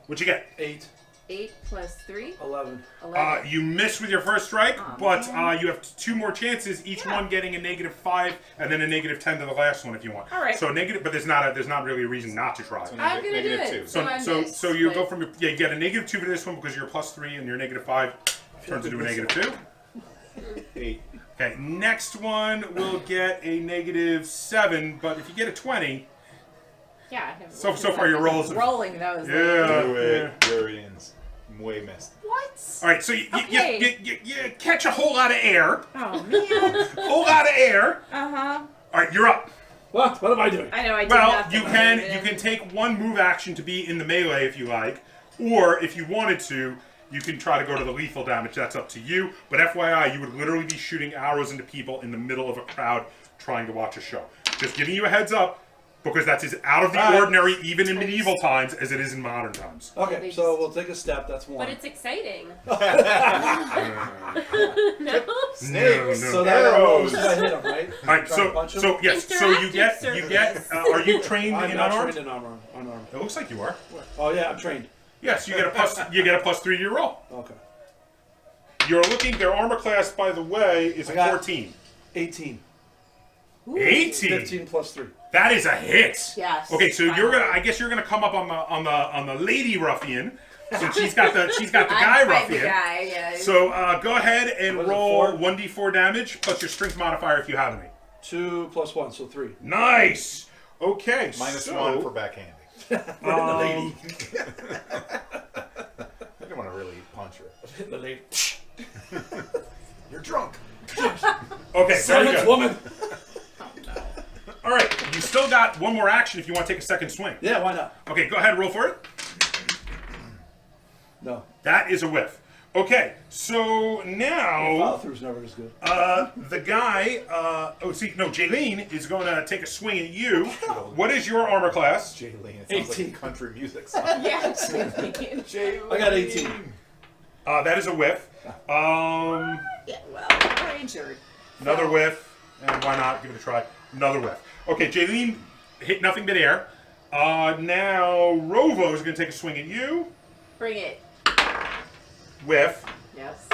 Speaker 1: What'd you get?
Speaker 3: 8,
Speaker 5: 8 plus 3.
Speaker 3: 11.
Speaker 5: 11.
Speaker 1: You missed with your first strike,
Speaker 5: Aw,
Speaker 1: but
Speaker 5: man.
Speaker 1: you have 2 more chances. Each
Speaker 5: Yeah.
Speaker 1: one getting a -5, and then a -10 to the last one if you want.
Speaker 5: All right.
Speaker 1: So negative, but there's not really a reason not to try.
Speaker 4: So
Speaker 5: I'm gonna do
Speaker 4: negative
Speaker 5: it.
Speaker 4: 2.
Speaker 5: So I missed,
Speaker 1: So you go
Speaker 5: but-
Speaker 1: from you get a -2 for this one because you're +3 and your -5 turns into a -2.
Speaker 4: 8.
Speaker 1: Okay, next one will get a -7, but if you get a 20,
Speaker 5: Yeah. I have
Speaker 1: So far your rolls have-
Speaker 5: rolling those.
Speaker 1: Yeah.
Speaker 4: Do it. Europeans. Way missed.
Speaker 5: What?
Speaker 1: all right. So you
Speaker 5: Okay.
Speaker 1: you catch a whole lot of air,
Speaker 5: Oh man.
Speaker 1: whole lot of air.
Speaker 5: Uh huh.
Speaker 1: All right, you're up.
Speaker 3: What? What am I doing?
Speaker 5: I know. I did
Speaker 1: Well,
Speaker 5: nothing.
Speaker 1: you
Speaker 5: I
Speaker 1: can
Speaker 5: didn't-
Speaker 1: take one move action to be in the melee if you like, or if you wanted to, you can try to go to the lethal damage. That's up to you. But FYI, you would literally be shooting arrows into people in the middle of a crowd trying to watch a show. Just giving you a heads up. because that's as out of the
Speaker 3: All right.
Speaker 1: ordinary, even in medieval times, as it is in modern times.
Speaker 3: Okay, so we'll take a step. That's one.
Speaker 2: But it's exciting.
Speaker 1: No,
Speaker 4: Snakes.
Speaker 1: no.
Speaker 3: So that
Speaker 4: Arrows.
Speaker 3: I hit him, right?
Speaker 1: All right,
Speaker 3: Try to punch him?
Speaker 1: so yes, so you get. Are you trained
Speaker 3: I'm
Speaker 1: in
Speaker 3: not
Speaker 1: unarmed?
Speaker 3: trained in unarmed.
Speaker 1: It looks like you are.
Speaker 3: Oh yeah, I'm trained.
Speaker 1: Yes, you get a plus. You get a +3 to your roll.
Speaker 3: Okay.
Speaker 1: You're looking. Their armor class, by the way, is
Speaker 3: I
Speaker 1: a
Speaker 3: got-
Speaker 1: 14.
Speaker 3: 18.
Speaker 1: 18.
Speaker 3: 15 plus 3.
Speaker 1: That is a hit.
Speaker 5: Yes.
Speaker 1: Okay, so you're gonna. I guess you're gonna come up on the lady ruffian, since she's got the guy
Speaker 5: I'm
Speaker 1: ruffian.
Speaker 5: the guy, yeah.
Speaker 1: So go ahead and
Speaker 3: Was it
Speaker 1: roll
Speaker 3: 4?
Speaker 1: 1d4 damage plus your strength modifier if you have any.
Speaker 3: 2 plus 1, so 3.
Speaker 1: Nice. Okay.
Speaker 4: -1 for backhanding.
Speaker 3: The lady.
Speaker 4: I didn't want to really punch her.
Speaker 3: The lady.
Speaker 4: You're drunk.
Speaker 1: Okay. Very
Speaker 3: Silence,
Speaker 1: good.
Speaker 3: woman.
Speaker 1: All right. You still got one more action if you want to take a second swing.
Speaker 3: Yeah, why not?
Speaker 1: Okay. Go ahead. Roll for it.
Speaker 3: No.
Speaker 1: That is a whiff. Okay. So
Speaker 3: Follow
Speaker 1: now
Speaker 3: through's never as good.
Speaker 1: the guy. Jaylene is going to take a swing at you. What is your armor class?
Speaker 4: Jaylene. It sounds
Speaker 3: 18.
Speaker 4: like a country music song.
Speaker 5: Yeah,
Speaker 4: Jaylene.
Speaker 3: I got 18.
Speaker 1: That is a whiff.
Speaker 5: yeah, well, we're injured.
Speaker 1: Another whiff. And why not? Give it a try. Another whiff. Okay, Jaylene hit nothing but air. Now Rovo is going to take a swing at you.
Speaker 5: Bring it.
Speaker 1: Whiff.
Speaker 5: Yes.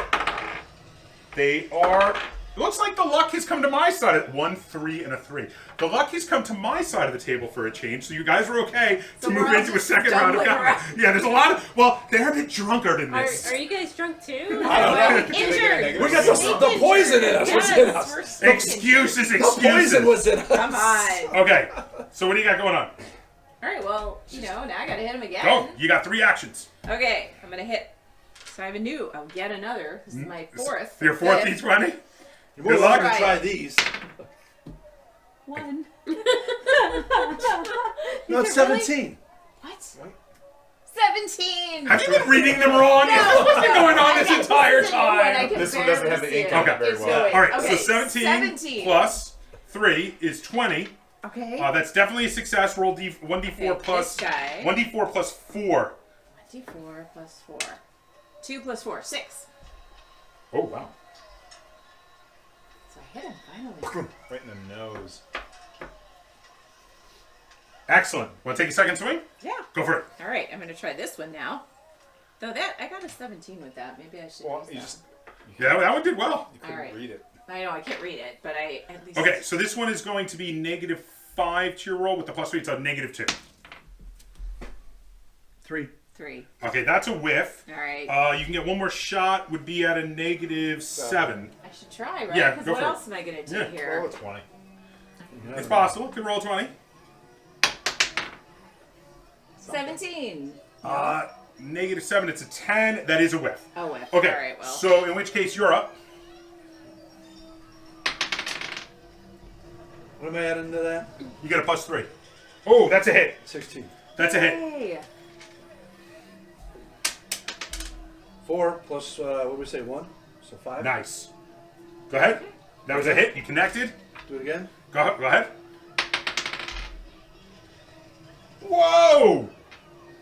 Speaker 1: They are. It looks like the luck has come to my side. At 1, 3, and a 3. The luck has come to my side of the table for a change. So you guys are okay
Speaker 5: So
Speaker 1: to
Speaker 5: we're
Speaker 1: move
Speaker 5: all
Speaker 1: into a
Speaker 5: just
Speaker 1: second round of
Speaker 5: stumbling
Speaker 1: combat.
Speaker 5: around.
Speaker 1: Yeah, there's a lot of. Well, they're a bit drunker than this.
Speaker 2: Are you guys drunk too?
Speaker 3: I don't know.
Speaker 5: Injured.
Speaker 3: We got the poison in us. What's in
Speaker 5: Yes,
Speaker 3: us?
Speaker 5: we're smoking.
Speaker 1: Excuses.
Speaker 3: The poison was in us.
Speaker 5: Come on.
Speaker 1: Okay. So what do you got going on?
Speaker 5: All right, well, now I gotta hit him again.
Speaker 1: Go. You got 3 actions.
Speaker 5: Okay, I'm gonna hit. So I have yet another. This is my fourth.
Speaker 1: Your fourth
Speaker 5: Fifth.
Speaker 1: D20.
Speaker 3: You're
Speaker 1: Good
Speaker 3: more
Speaker 1: luck.
Speaker 3: likely to try these.
Speaker 5: One.
Speaker 3: No, it's 17.
Speaker 5: What? 17.
Speaker 1: Have you been reading them wrong?
Speaker 5: No.
Speaker 1: What's been going on this
Speaker 5: I got
Speaker 1: entire
Speaker 5: this one. I
Speaker 1: time?
Speaker 5: can
Speaker 4: This one doesn't have the
Speaker 5: barely
Speaker 4: ink
Speaker 5: see
Speaker 4: on
Speaker 5: it.
Speaker 4: it very
Speaker 5: Let's
Speaker 4: well.
Speaker 5: do it.
Speaker 1: All right,
Speaker 5: Okay,
Speaker 1: so 17,
Speaker 5: 17.
Speaker 1: plus 3 is 20.
Speaker 5: Okay.
Speaker 1: That's definitely a success. Roll 1d4
Speaker 5: Okay,
Speaker 1: plus
Speaker 5: this guy.
Speaker 1: 1d4 plus 4.
Speaker 5: 1d4 plus 4. 2 plus 4. 6.
Speaker 1: Oh wow!
Speaker 5: So I hit him finally.
Speaker 4: Right in the nose.
Speaker 1: Excellent. Want to take a second swing?
Speaker 5: Yeah.
Speaker 1: Go for it.
Speaker 5: All right, I'm gonna try this one now. Though that I got a 17 with that. Maybe I should.
Speaker 4: Well,
Speaker 5: use
Speaker 4: you
Speaker 5: that.
Speaker 4: just
Speaker 1: Yeah, that one did well.
Speaker 4: you couldn't
Speaker 5: Alright.
Speaker 4: read it.
Speaker 5: I know I can't read it, but I at least.
Speaker 1: Okay, so this one is going to be -5 to your roll with the +3. It's a -2.
Speaker 3: 3.
Speaker 5: 3.
Speaker 1: Okay, that's a whiff.
Speaker 5: All right.
Speaker 1: You can get one more shot. Would be at a -7.
Speaker 5: I should try, right?
Speaker 1: yeah,
Speaker 5: Because
Speaker 1: go
Speaker 5: what
Speaker 1: for it.
Speaker 5: else am I gonna do
Speaker 1: Yeah,
Speaker 4: Roll
Speaker 5: here?
Speaker 4: a 20.
Speaker 1: It's possible. Could roll 20.
Speaker 5: 17.
Speaker 1: -7. It's a 10. That is a whiff.
Speaker 5: Oh, whiff.
Speaker 1: Okay.
Speaker 5: All right. Well.
Speaker 1: So in which case you're up.
Speaker 3: What am I adding to that?
Speaker 1: You get a +3. Oh, that's a hit.
Speaker 3: 16.
Speaker 1: That's a hit.
Speaker 5: Hey.
Speaker 3: 4 plus, what did we say, 1? So 5.
Speaker 1: Nice. Go ahead. That was a hit. You connected.
Speaker 3: Do it again.
Speaker 1: Go ahead. Whoa!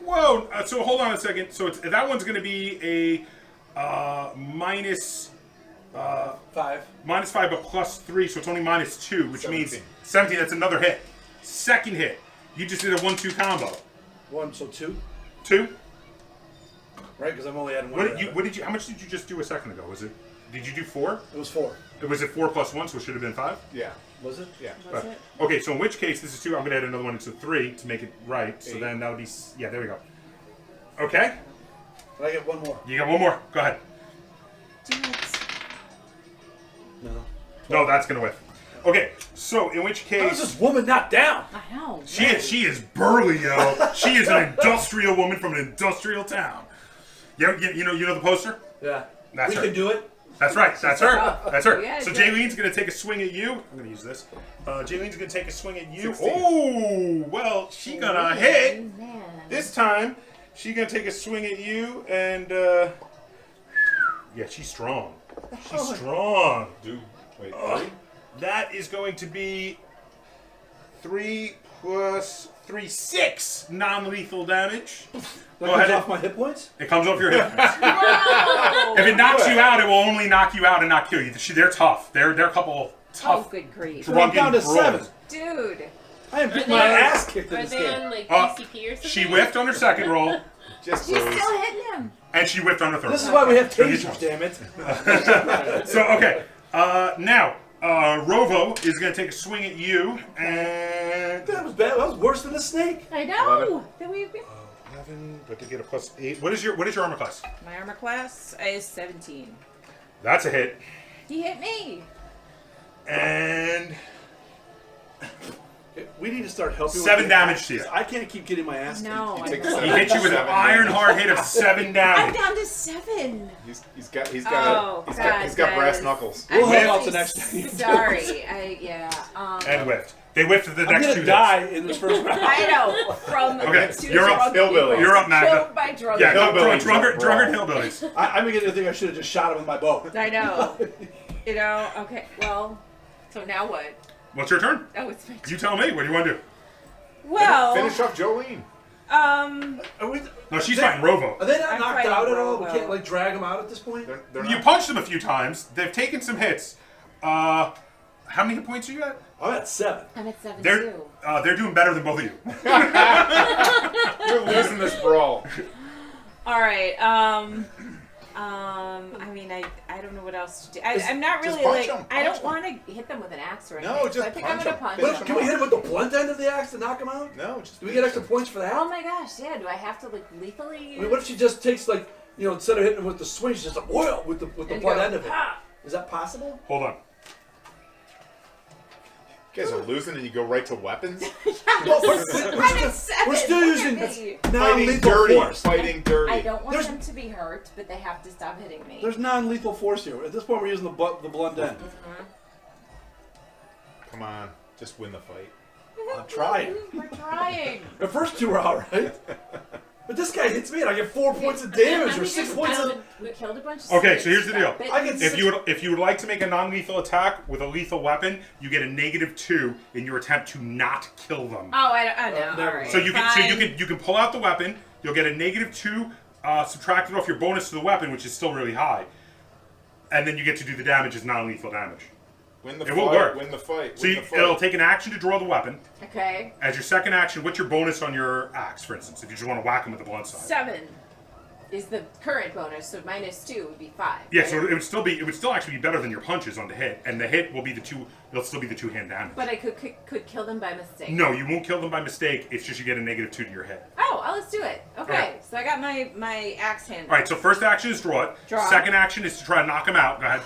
Speaker 1: Whoa! So hold on a second. So that one's going to be a minus
Speaker 3: 5.
Speaker 1: -5, but +3, so it's only -2, which
Speaker 4: 17.
Speaker 1: means 17. That's another hit. Second hit. You just did a 1-2 combo.
Speaker 3: 1, so 2.
Speaker 1: 2.
Speaker 3: Right? Because I'm only adding 1.
Speaker 1: What did you? How much did you just do a second ago? Was it? Did you do 4?
Speaker 3: It was 4.
Speaker 1: Was it 4 plus 1? So it should have been 5.
Speaker 4: Yeah.
Speaker 3: Was it?
Speaker 4: Yeah.
Speaker 5: Was it?
Speaker 1: Okay, so in which case this is 2. I'm going to add another one. It's a 3 to make it right. So
Speaker 4: 8.
Speaker 1: then that would be there we go. Okay,
Speaker 3: Can I get one more?
Speaker 1: you got one more. Go ahead.
Speaker 5: Do it.
Speaker 3: No.
Speaker 1: No, that's going to whiff. Okay, so in which
Speaker 3: How
Speaker 1: case
Speaker 3: is this woman not down?
Speaker 5: I know.
Speaker 1: she is burly, yo. She is an industrial woman from an industrial town. You know the poster?
Speaker 3: Yeah.
Speaker 1: That's
Speaker 3: we
Speaker 1: her.
Speaker 3: can do it.
Speaker 1: That's right. That's her. That's her.
Speaker 5: Yeah,
Speaker 1: So
Speaker 5: yeah.
Speaker 1: Jaylene's going to take a swing at you. I'm going to use this. Jaylene's going to take a swing at you.
Speaker 4: 16.
Speaker 1: Oh, well, she going to hit.
Speaker 5: Man.
Speaker 1: This time, she's going to take a swing at you, and, yeah, she's strong. She's strong.
Speaker 4: Dude. Wait.
Speaker 1: That is going to be 3 plus 3, 6 non-lethal damage.
Speaker 3: That
Speaker 1: Go
Speaker 3: comes
Speaker 1: ahead.
Speaker 3: off my hit points?
Speaker 1: It comes off your hit points.
Speaker 5: Whoa!
Speaker 1: If it knocks you out, it will only knock you out and not kill you. They're tough. They're a couple
Speaker 5: Oh,
Speaker 1: tough,
Speaker 5: good grief.
Speaker 3: So I'm down to
Speaker 1: drunken
Speaker 3: 7.
Speaker 5: Dude.
Speaker 3: I am getting
Speaker 2: they
Speaker 3: my
Speaker 2: on-
Speaker 3: ass kicked in
Speaker 2: Are
Speaker 3: this
Speaker 2: they
Speaker 3: game.
Speaker 2: on like
Speaker 1: Uh,
Speaker 2: PCP or something?
Speaker 1: She whiffed on her second roll,
Speaker 4: Just
Speaker 5: She's
Speaker 4: lose.
Speaker 5: still hitting him.
Speaker 1: and she whiffed on her third
Speaker 3: This is
Speaker 1: roll.
Speaker 3: why we have
Speaker 1: So you
Speaker 3: tasers,
Speaker 1: just-
Speaker 3: damn it.
Speaker 1: So, okay. Now, Rovo is going to take a swing at you, and...
Speaker 3: That was bad. That was worse than the snake.
Speaker 5: I know. Then we
Speaker 1: 11, but to get a plus 8. What is your armor class?
Speaker 5: My armor class is 17.
Speaker 1: That's a hit.
Speaker 5: He hit me.
Speaker 1: And
Speaker 3: We need to start helping.
Speaker 1: 7
Speaker 3: with
Speaker 1: damage to you.
Speaker 3: I can't keep getting my ass
Speaker 5: No.
Speaker 3: kicked.
Speaker 5: I
Speaker 4: takes
Speaker 5: know.
Speaker 1: he hit you with an
Speaker 4: 7
Speaker 1: iron
Speaker 4: damage.
Speaker 1: hard hit of 7
Speaker 5: I'm
Speaker 1: damage.
Speaker 5: down to 7.
Speaker 4: He's got
Speaker 5: Oh,
Speaker 4: he's
Speaker 5: God,
Speaker 4: got brass
Speaker 5: guys.
Speaker 4: knuckles.
Speaker 3: We'll
Speaker 5: I'm
Speaker 3: help
Speaker 5: really
Speaker 3: out the next time.
Speaker 5: Sorry.
Speaker 1: And whiffed. They whiffed at the
Speaker 3: I'm
Speaker 1: next
Speaker 3: gonna
Speaker 1: 2
Speaker 3: die
Speaker 1: hits.
Speaker 3: in this first round.
Speaker 5: I know. From
Speaker 1: Okay,
Speaker 5: two
Speaker 1: you're up,
Speaker 5: drunk
Speaker 4: hillbilly.
Speaker 5: people
Speaker 1: You're up, Magda.
Speaker 5: Killed by drunk
Speaker 1: Yeah,
Speaker 5: people.
Speaker 4: Hillbillies
Speaker 1: drunkard
Speaker 4: brawl.
Speaker 1: hillbillies.
Speaker 3: I'm beginning to think I should have just shot him with my bow.
Speaker 5: I know. You know. Okay. Well. So now what?
Speaker 1: What's your turn?
Speaker 5: Oh, it's my turn.
Speaker 1: You tell me. What do you want to do?
Speaker 5: Well.
Speaker 4: Finish off Jolene.
Speaker 3: Are we?
Speaker 1: No, she's
Speaker 3: They-
Speaker 1: fighting Rovo.
Speaker 3: Are they not
Speaker 5: I'm
Speaker 3: knocked
Speaker 5: fighting
Speaker 3: out at all? We
Speaker 5: Robo.
Speaker 3: can't like drag them out at this point.
Speaker 4: They're
Speaker 1: You
Speaker 4: not.
Speaker 1: punched them a few times. They've taken some hits. How many hit points are you at?
Speaker 3: I'm at 7.
Speaker 5: I'm at 7
Speaker 1: They're
Speaker 5: too.
Speaker 1: they're doing better than both of you.
Speaker 4: You're losing this brawl.
Speaker 5: All right. I mean, I don't know what else to do. I'm not
Speaker 4: just
Speaker 5: really
Speaker 4: punch
Speaker 5: like.
Speaker 4: 'em,
Speaker 5: I don't
Speaker 4: punch
Speaker 5: want to hit them with an axe or anything.
Speaker 4: No,
Speaker 5: so
Speaker 4: just
Speaker 5: I think
Speaker 4: punch
Speaker 5: I'm gonna
Speaker 4: 'em.
Speaker 5: punch
Speaker 4: Finish
Speaker 5: them.
Speaker 3: Can we hit him with the blunt end of the axe to knock him out?
Speaker 4: No, just
Speaker 3: Do we get extra points for that?
Speaker 5: Oh my gosh! Yeah. Do I have to like lethally?
Speaker 3: I mean, what if she just takes like, instead of hitting him with the swing, she's just like, whoa, with the
Speaker 5: And
Speaker 3: blunt
Speaker 5: go,
Speaker 3: end of it.
Speaker 5: "Ah!"
Speaker 3: Is that possible?
Speaker 1: Hold on.
Speaker 4: You guys are losing and you go right to weapons?
Speaker 3: Well,
Speaker 5: I'm at 7.
Speaker 3: we're still
Speaker 5: Look
Speaker 3: using
Speaker 5: at me.
Speaker 4: Fighting
Speaker 3: non-lethal
Speaker 4: dirty.
Speaker 3: force.
Speaker 4: Fighting dirty.
Speaker 5: I don't want
Speaker 3: There's-
Speaker 5: them to be hurt, but they have to stop hitting me.
Speaker 3: There's non-lethal force here. At this point, we're using the blunt end.
Speaker 4: Come on. Just win the fight.
Speaker 3: I'm trying.
Speaker 5: We're trying.
Speaker 3: The first 2 are alright. But this guy hits me and I get 4 points of damage or 6 points of...
Speaker 5: We killed a bunch of
Speaker 1: Okay,
Speaker 5: snakes
Speaker 1: so here's the deal.
Speaker 5: that bit
Speaker 3: I
Speaker 5: me.
Speaker 3: get
Speaker 1: If you would like to make a non-lethal attack with a lethal weapon, you get a -2 in your attempt to not kill them.
Speaker 5: Oh, I know.
Speaker 3: never
Speaker 5: All right.
Speaker 1: So you
Speaker 5: Fine.
Speaker 1: can pull out the weapon. You'll get a -2 subtracted off your bonus to the weapon, which is still really high, and then you get to do the damage as non-lethal damage.
Speaker 4: Win the
Speaker 1: It
Speaker 4: fight.
Speaker 1: will work.
Speaker 4: Win the fight.
Speaker 1: So
Speaker 4: Win the fight.
Speaker 1: it'll take an action to draw the weapon.
Speaker 5: Okay.
Speaker 1: As your second action, what's your bonus on your axe, for instance, if you just want to whack him with the blunt side?
Speaker 5: 7 is the current bonus, so -2 would be 5.
Speaker 1: Yeah, so it would still actually be better than your punches on the hit, and the hit will be it'll still be the 2-hand damage.
Speaker 5: But I could kill them by mistake.
Speaker 1: No, you won't kill them by mistake. It's just you get a -2 to your hit.
Speaker 5: Oh, let's do it. Okay.
Speaker 1: Okay.
Speaker 5: So I got my axe hand.
Speaker 1: All right. So first action is draw it.
Speaker 5: Draw.
Speaker 1: Second action is to try to knock him out. Go ahead.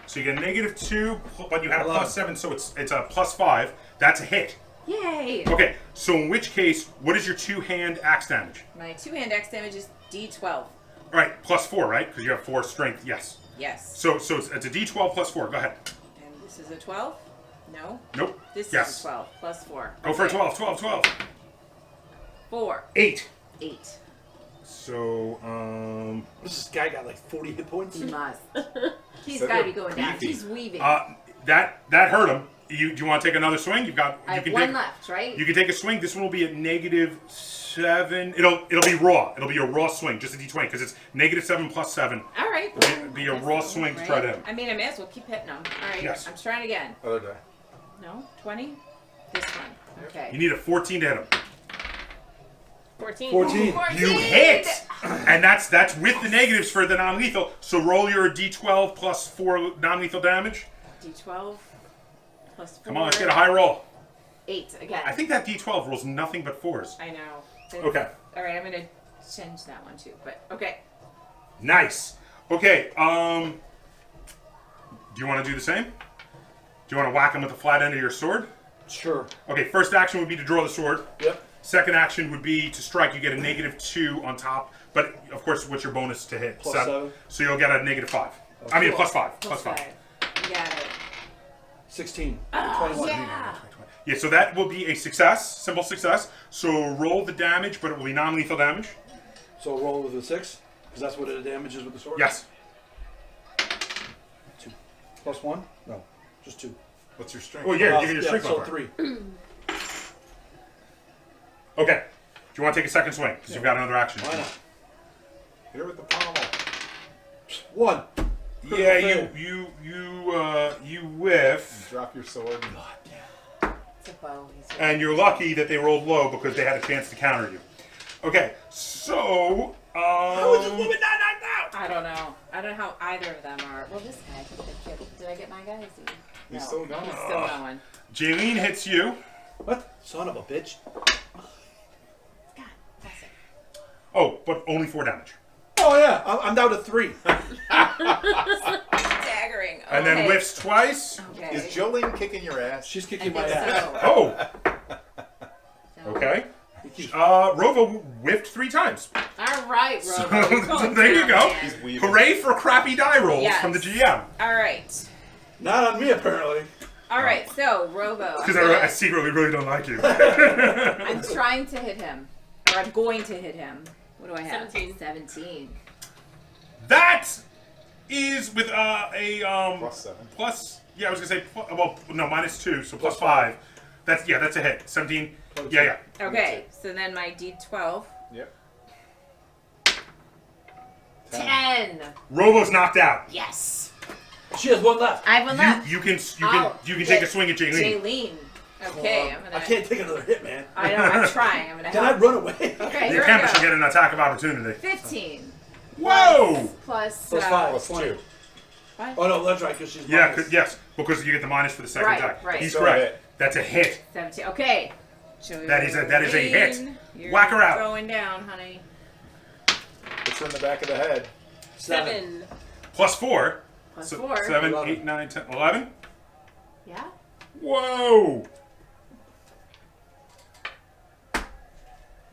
Speaker 1: So you get a -2, but you had a +7, so it's a +5. That's a hit.
Speaker 5: Yay!
Speaker 1: Okay. So in which case, what is your 2-hand axe damage?
Speaker 5: My 2-hand axe damage is D12.
Speaker 1: All right, +4, right? Because you have 4 strength. Yes.
Speaker 5: Yes.
Speaker 1: So it's a D12 +4. Go ahead.
Speaker 5: And this is a 12? No.
Speaker 1: Nope.
Speaker 5: This
Speaker 1: Yes.
Speaker 5: is a 12 plus 4.
Speaker 1: Go for a
Speaker 5: Okay.
Speaker 1: 12.
Speaker 5: 4.
Speaker 1: 8.
Speaker 5: 8.
Speaker 1: So
Speaker 3: This guy got like 40 hit points.
Speaker 5: He must. He's
Speaker 4: So
Speaker 5: got to
Speaker 4: they're
Speaker 5: be going down.
Speaker 4: beefy.
Speaker 5: He's weaving.
Speaker 1: that hurt him. Do you want to take another swing?
Speaker 5: I
Speaker 1: You
Speaker 5: have
Speaker 1: can
Speaker 5: 1
Speaker 1: take
Speaker 5: left, right?
Speaker 1: You can take a swing. This one will be at -7. It'll be raw. It'll be a raw swing, just a D20, because it's -7 plus 7.
Speaker 5: All right.
Speaker 1: Be a raw swing to try to hit him.
Speaker 5: I mean, I may as well keep hitting them. All right.
Speaker 1: Yes.
Speaker 5: I'm trying again.
Speaker 4: Other die.
Speaker 5: No? 20? This one. Okay.
Speaker 1: You need a 14 to hit him.
Speaker 2: 14.
Speaker 3: 14.
Speaker 5: 14.
Speaker 1: You hit, and that's with the negatives for the non-lethal. So roll your D12 plus 4 non-lethal damage.
Speaker 5: D12 plus 4.
Speaker 1: Come on, let's get a high roll.
Speaker 5: 8 again.
Speaker 1: I think that D12 rolls nothing but 4s.
Speaker 5: I know.
Speaker 1: Okay.
Speaker 5: All right, I'm gonna change that one too. But okay.
Speaker 1: Nice. Okay. Do you want to do the same? Do you want to whack him with the flat end of your sword?
Speaker 3: Sure.
Speaker 1: Okay. First action would be to draw the sword.
Speaker 3: Yep.
Speaker 1: Second action would be to strike. You get a -2 on top, but of course, what's your bonus to hit?
Speaker 3: Plus 7.
Speaker 1: So you'll get a -5. I mean, a +5.
Speaker 5: Plus 5. You got it.
Speaker 3: 16.
Speaker 5: Oh,
Speaker 3: 21.
Speaker 5: yeah.
Speaker 1: Yeah, so that will be a success, simple success. So roll the damage, but it will be non-lethal damage.
Speaker 3: So roll with a 6, because that's what it damages with the sword?
Speaker 1: Yes.
Speaker 3: 2. Plus 1? No, just 2.
Speaker 4: What's your strength?
Speaker 1: Oh, yeah, you get your strength
Speaker 3: so
Speaker 1: modifier.
Speaker 3: 3.
Speaker 1: Okay. Do you want to take a second swing? Because you've got another action.
Speaker 3: Why not?
Speaker 4: Hit her with the pommel.
Speaker 3: 1.
Speaker 1: Yeah, you whiff.
Speaker 4: Drop your sword.
Speaker 5: It's a bow.
Speaker 1: And you're lucky that they rolled low because they had a chance to counter you. Okay, so...
Speaker 3: How is this woman not knocked out?
Speaker 5: I don't know. I don't know how either of them are. Well, this guy. Did I get my guy? Is he?
Speaker 4: He's
Speaker 5: No,
Speaker 4: still going.
Speaker 5: He's still going.
Speaker 1: Jaylene hits you.
Speaker 3: What? Son of a bitch.
Speaker 5: God, bless it.
Speaker 1: Oh, but only 4 damage.
Speaker 3: Oh, yeah. I'm down to 3.
Speaker 5: Staggering.
Speaker 1: And then whiffs twice.
Speaker 5: Okay.
Speaker 4: Is Jolene kicking your ass?
Speaker 3: She's
Speaker 5: I
Speaker 3: kicking
Speaker 5: think
Speaker 3: my ass.
Speaker 5: so.
Speaker 1: Oh,
Speaker 5: So-
Speaker 1: okay. Rovo whiffed 3 times.
Speaker 5: All right, Robo. You're
Speaker 1: So
Speaker 5: going
Speaker 1: there you
Speaker 5: down,
Speaker 1: go.
Speaker 5: man.
Speaker 4: He's weaving.
Speaker 1: Hooray for crappy die rolls
Speaker 5: Yes.
Speaker 1: from the GM.
Speaker 5: All right.
Speaker 3: Not on me, apparently.
Speaker 5: All right. So Robo.
Speaker 1: Because
Speaker 5: I'm
Speaker 1: I
Speaker 5: gonna-
Speaker 1: secretly really don't like you.
Speaker 5: I'm trying to hit him, or I'm going to hit him. What do I have? 17.
Speaker 1: That is with a
Speaker 4: +7.
Speaker 1: plus. Yeah, I was gonna say well, no, -2, so
Speaker 3: Plus
Speaker 1: +5. That's a hit. 17. Yeah.
Speaker 5: Okay. So then my D12.
Speaker 4: Yep.
Speaker 5: 10.
Speaker 1: Robo's knocked out.
Speaker 5: Yes.
Speaker 3: She has 1 left.
Speaker 5: I have one left.
Speaker 1: You can
Speaker 5: I'll
Speaker 1: take
Speaker 5: get
Speaker 1: a swing at Jaylene.
Speaker 5: Jaylene. Okay. I'm gonna.
Speaker 3: I can't take another hit, man.
Speaker 5: I know. I'm trying. I'm gonna
Speaker 3: Can I
Speaker 5: help.
Speaker 3: run away?
Speaker 5: Okay.
Speaker 1: You
Speaker 5: Here
Speaker 1: can,
Speaker 5: I
Speaker 1: but you
Speaker 5: go.
Speaker 1: get an attack of opportunity.
Speaker 5: 15.
Speaker 1: Whoa!
Speaker 5: Plus.
Speaker 3: Plus 5.
Speaker 4: Plus 2.
Speaker 3: Oh, no, that's right, because she's
Speaker 1: Yeah,
Speaker 3: minus.
Speaker 1: yes, because you get the minus for the second
Speaker 5: Right,
Speaker 1: attack.
Speaker 5: right.
Speaker 1: He's
Speaker 4: So
Speaker 1: correct.
Speaker 4: hit.
Speaker 1: That's a hit.
Speaker 5: 17. Okay.
Speaker 1: That is a hit.
Speaker 5: Jaylene, you're
Speaker 1: Whack her out.
Speaker 5: Going down, honey.
Speaker 4: Hits her in the back of the head.
Speaker 5: 7.
Speaker 1: +4.
Speaker 5: Plus
Speaker 1: So
Speaker 5: 4.
Speaker 1: 7,
Speaker 3: 11.
Speaker 1: 8, 9, 10, 11.
Speaker 5: Yeah.
Speaker 1: Whoa!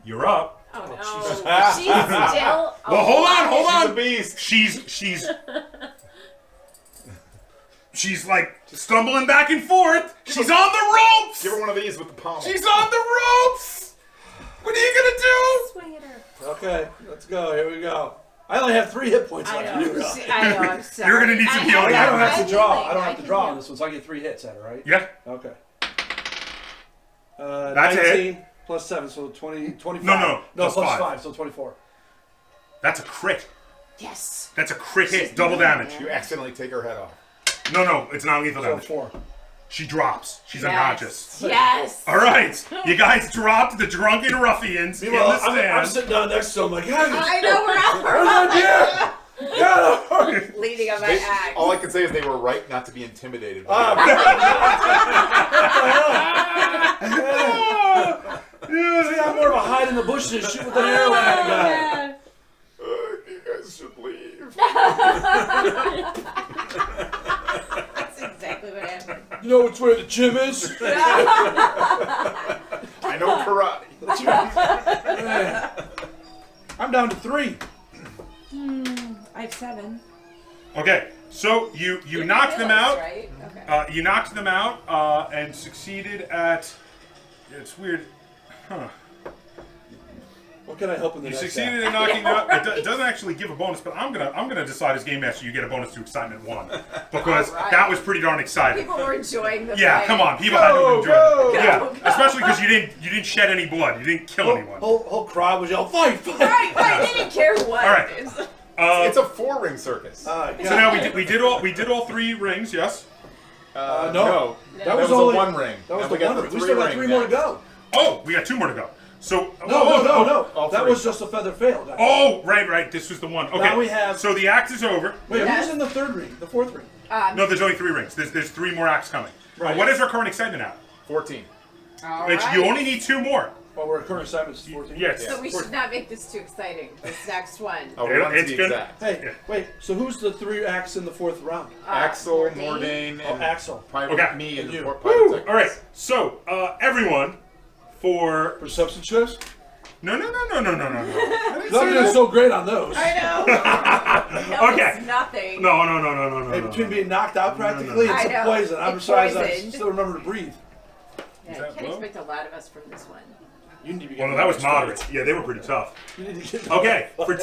Speaker 1: You're up.
Speaker 5: Oh no.
Speaker 3: Jesus.
Speaker 5: She's still.
Speaker 1: Well, hold
Speaker 5: alive.
Speaker 1: on.
Speaker 4: She's a beast.
Speaker 1: She's like stumbling back and forth. She's on the ropes.
Speaker 4: Give her one of these with the pommel.
Speaker 1: She's on the ropes. What are you gonna
Speaker 5: Swing at her.
Speaker 3: Okay, let's go. Here we do. I only have 3 hit points
Speaker 5: I
Speaker 3: left.
Speaker 5: know.
Speaker 3: You know.
Speaker 5: I know. I'm sorry.
Speaker 1: You're gonna need some
Speaker 5: I
Speaker 1: healing.
Speaker 3: I don't have
Speaker 5: I'm
Speaker 3: to draw.
Speaker 5: healing.
Speaker 3: I don't have to
Speaker 5: can
Speaker 3: draw
Speaker 5: heal.
Speaker 3: on this one, so I get 3 hits at it, right?
Speaker 1: do? Yeah.
Speaker 3: Okay.
Speaker 1: That's a hit.
Speaker 3: 19 plus 7, so 20, 25.
Speaker 1: No,
Speaker 3: No,
Speaker 1: plus
Speaker 3: plus
Speaker 1: five.
Speaker 3: 5, so 24.
Speaker 1: That's a crit.
Speaker 5: Yes.
Speaker 1: That's a crit hit.
Speaker 5: She's
Speaker 1: Double
Speaker 5: doing
Speaker 1: damage.
Speaker 5: it.
Speaker 4: You accidentally take her head off.
Speaker 1: No, it's not lethal
Speaker 3: So
Speaker 1: damage.
Speaker 3: 4.
Speaker 1: She drops. She's
Speaker 5: Yes.
Speaker 1: unconscious.
Speaker 5: Yes.
Speaker 1: All right, you guys dropped the drunken ruffians in the
Speaker 3: Meanwhile, I'm
Speaker 1: stand.
Speaker 3: sitting down next to him like, hey,
Speaker 5: I know we're out.
Speaker 3: We're
Speaker 5: We're leading on my
Speaker 4: They-
Speaker 5: axe.
Speaker 4: all I can say is they were right not to be intimidated by
Speaker 3: Ah, See, I'm more of a hide in the bushes, shoot with an arrow kind of guy.
Speaker 5: Yeah.
Speaker 4: You guys should leave.
Speaker 5: That's exactly what happened.
Speaker 3: You know which way the gym is?
Speaker 4: I know karate.
Speaker 3: Man. I'm down to 3.
Speaker 5: I have 7.
Speaker 1: Okay, so you knocked them out.
Speaker 5: Right? Okay.
Speaker 1: You knocked them out and succeeded at. It's weird. Huh.
Speaker 3: What can I help in the
Speaker 1: You
Speaker 3: next
Speaker 1: succeeded
Speaker 3: act?
Speaker 1: in knocking them out. It doesn't actually give a bonus, but I'm gonna decide as game master you get a bonus to excitement 1 because
Speaker 5: Alright.
Speaker 1: that was pretty darn exciting.
Speaker 5: People were enjoying the
Speaker 1: Yeah,
Speaker 5: fight.
Speaker 1: come on, people had to enjoy
Speaker 3: go,
Speaker 1: it. Yeah,
Speaker 5: go.
Speaker 1: especially because you didn't shed any blood. You didn't kill anyone.
Speaker 3: Whole crowd was yelling, fight, fight!
Speaker 5: Right, they didn't care what.
Speaker 1: All right.
Speaker 4: It's a 4-ring circus.
Speaker 3: Yeah.
Speaker 1: So now we did all 3 rings. Yes.
Speaker 3: No.
Speaker 4: That was
Speaker 3: only
Speaker 4: a 1 ring.
Speaker 3: That was
Speaker 4: Now
Speaker 3: the
Speaker 4: got
Speaker 3: 1 ring. We
Speaker 4: 3
Speaker 3: still got
Speaker 4: ring
Speaker 3: 3 more to
Speaker 4: next.
Speaker 3: go.
Speaker 1: Oh, we got 2 more to go. So
Speaker 3: No.
Speaker 4: all
Speaker 3: That
Speaker 4: 3.
Speaker 3: was just a feather fail. Guys.
Speaker 1: Oh, right. This was the one. Okay.
Speaker 3: Now we have-
Speaker 1: So the act is over.
Speaker 3: Wait,
Speaker 5: Yes.
Speaker 3: who's in the 3rd ring? The 4th ring?
Speaker 1: No, there's only 3 rings. There's 3 more acts coming.
Speaker 3: Right.
Speaker 1: What is our current excitement at?
Speaker 4: 14.
Speaker 5: All
Speaker 1: It's,
Speaker 5: right.
Speaker 1: you only need 2 more.
Speaker 3: Well, we're current assignments 14.
Speaker 1: Yes.
Speaker 5: So we should not make this too exciting. This next one.
Speaker 4: Oh, we want it to
Speaker 1: It's
Speaker 4: be
Speaker 1: good.
Speaker 4: exact.
Speaker 3: Hey,
Speaker 1: Yeah.
Speaker 3: wait, so who's the 3 acts in the 4th round?
Speaker 4: Axel,
Speaker 5: Mordain.
Speaker 4: Mordain,
Speaker 3: Oh,
Speaker 4: and
Speaker 3: Axel.
Speaker 4: Pirate
Speaker 1: Okay.
Speaker 4: me and
Speaker 3: And
Speaker 4: the
Speaker 3: you.
Speaker 4: Pirate
Speaker 1: Woo!
Speaker 4: Technics.
Speaker 1: All right. So everyone, for
Speaker 3: Perception checks?
Speaker 1: no. I didn't
Speaker 3: Nothing
Speaker 1: say
Speaker 3: is
Speaker 1: that.
Speaker 3: so great on those.
Speaker 5: I know. No,
Speaker 1: Okay.
Speaker 5: It's nothing.
Speaker 1: No.
Speaker 3: Hey, between being knocked out practically
Speaker 5: no.
Speaker 3: and some
Speaker 5: I know.
Speaker 3: poison, I'm
Speaker 5: It's
Speaker 3: surprised I
Speaker 5: poisoned.
Speaker 3: still remember to breathe.
Speaker 5: Yeah,
Speaker 1: Is
Speaker 5: you
Speaker 1: that
Speaker 5: can't
Speaker 1: low?
Speaker 5: expect a lot of us from this one.
Speaker 3: You need to be
Speaker 1: Well, no, that was moderate. Yeah, they were pretty tough.
Speaker 3: You need to get
Speaker 1: Okay, for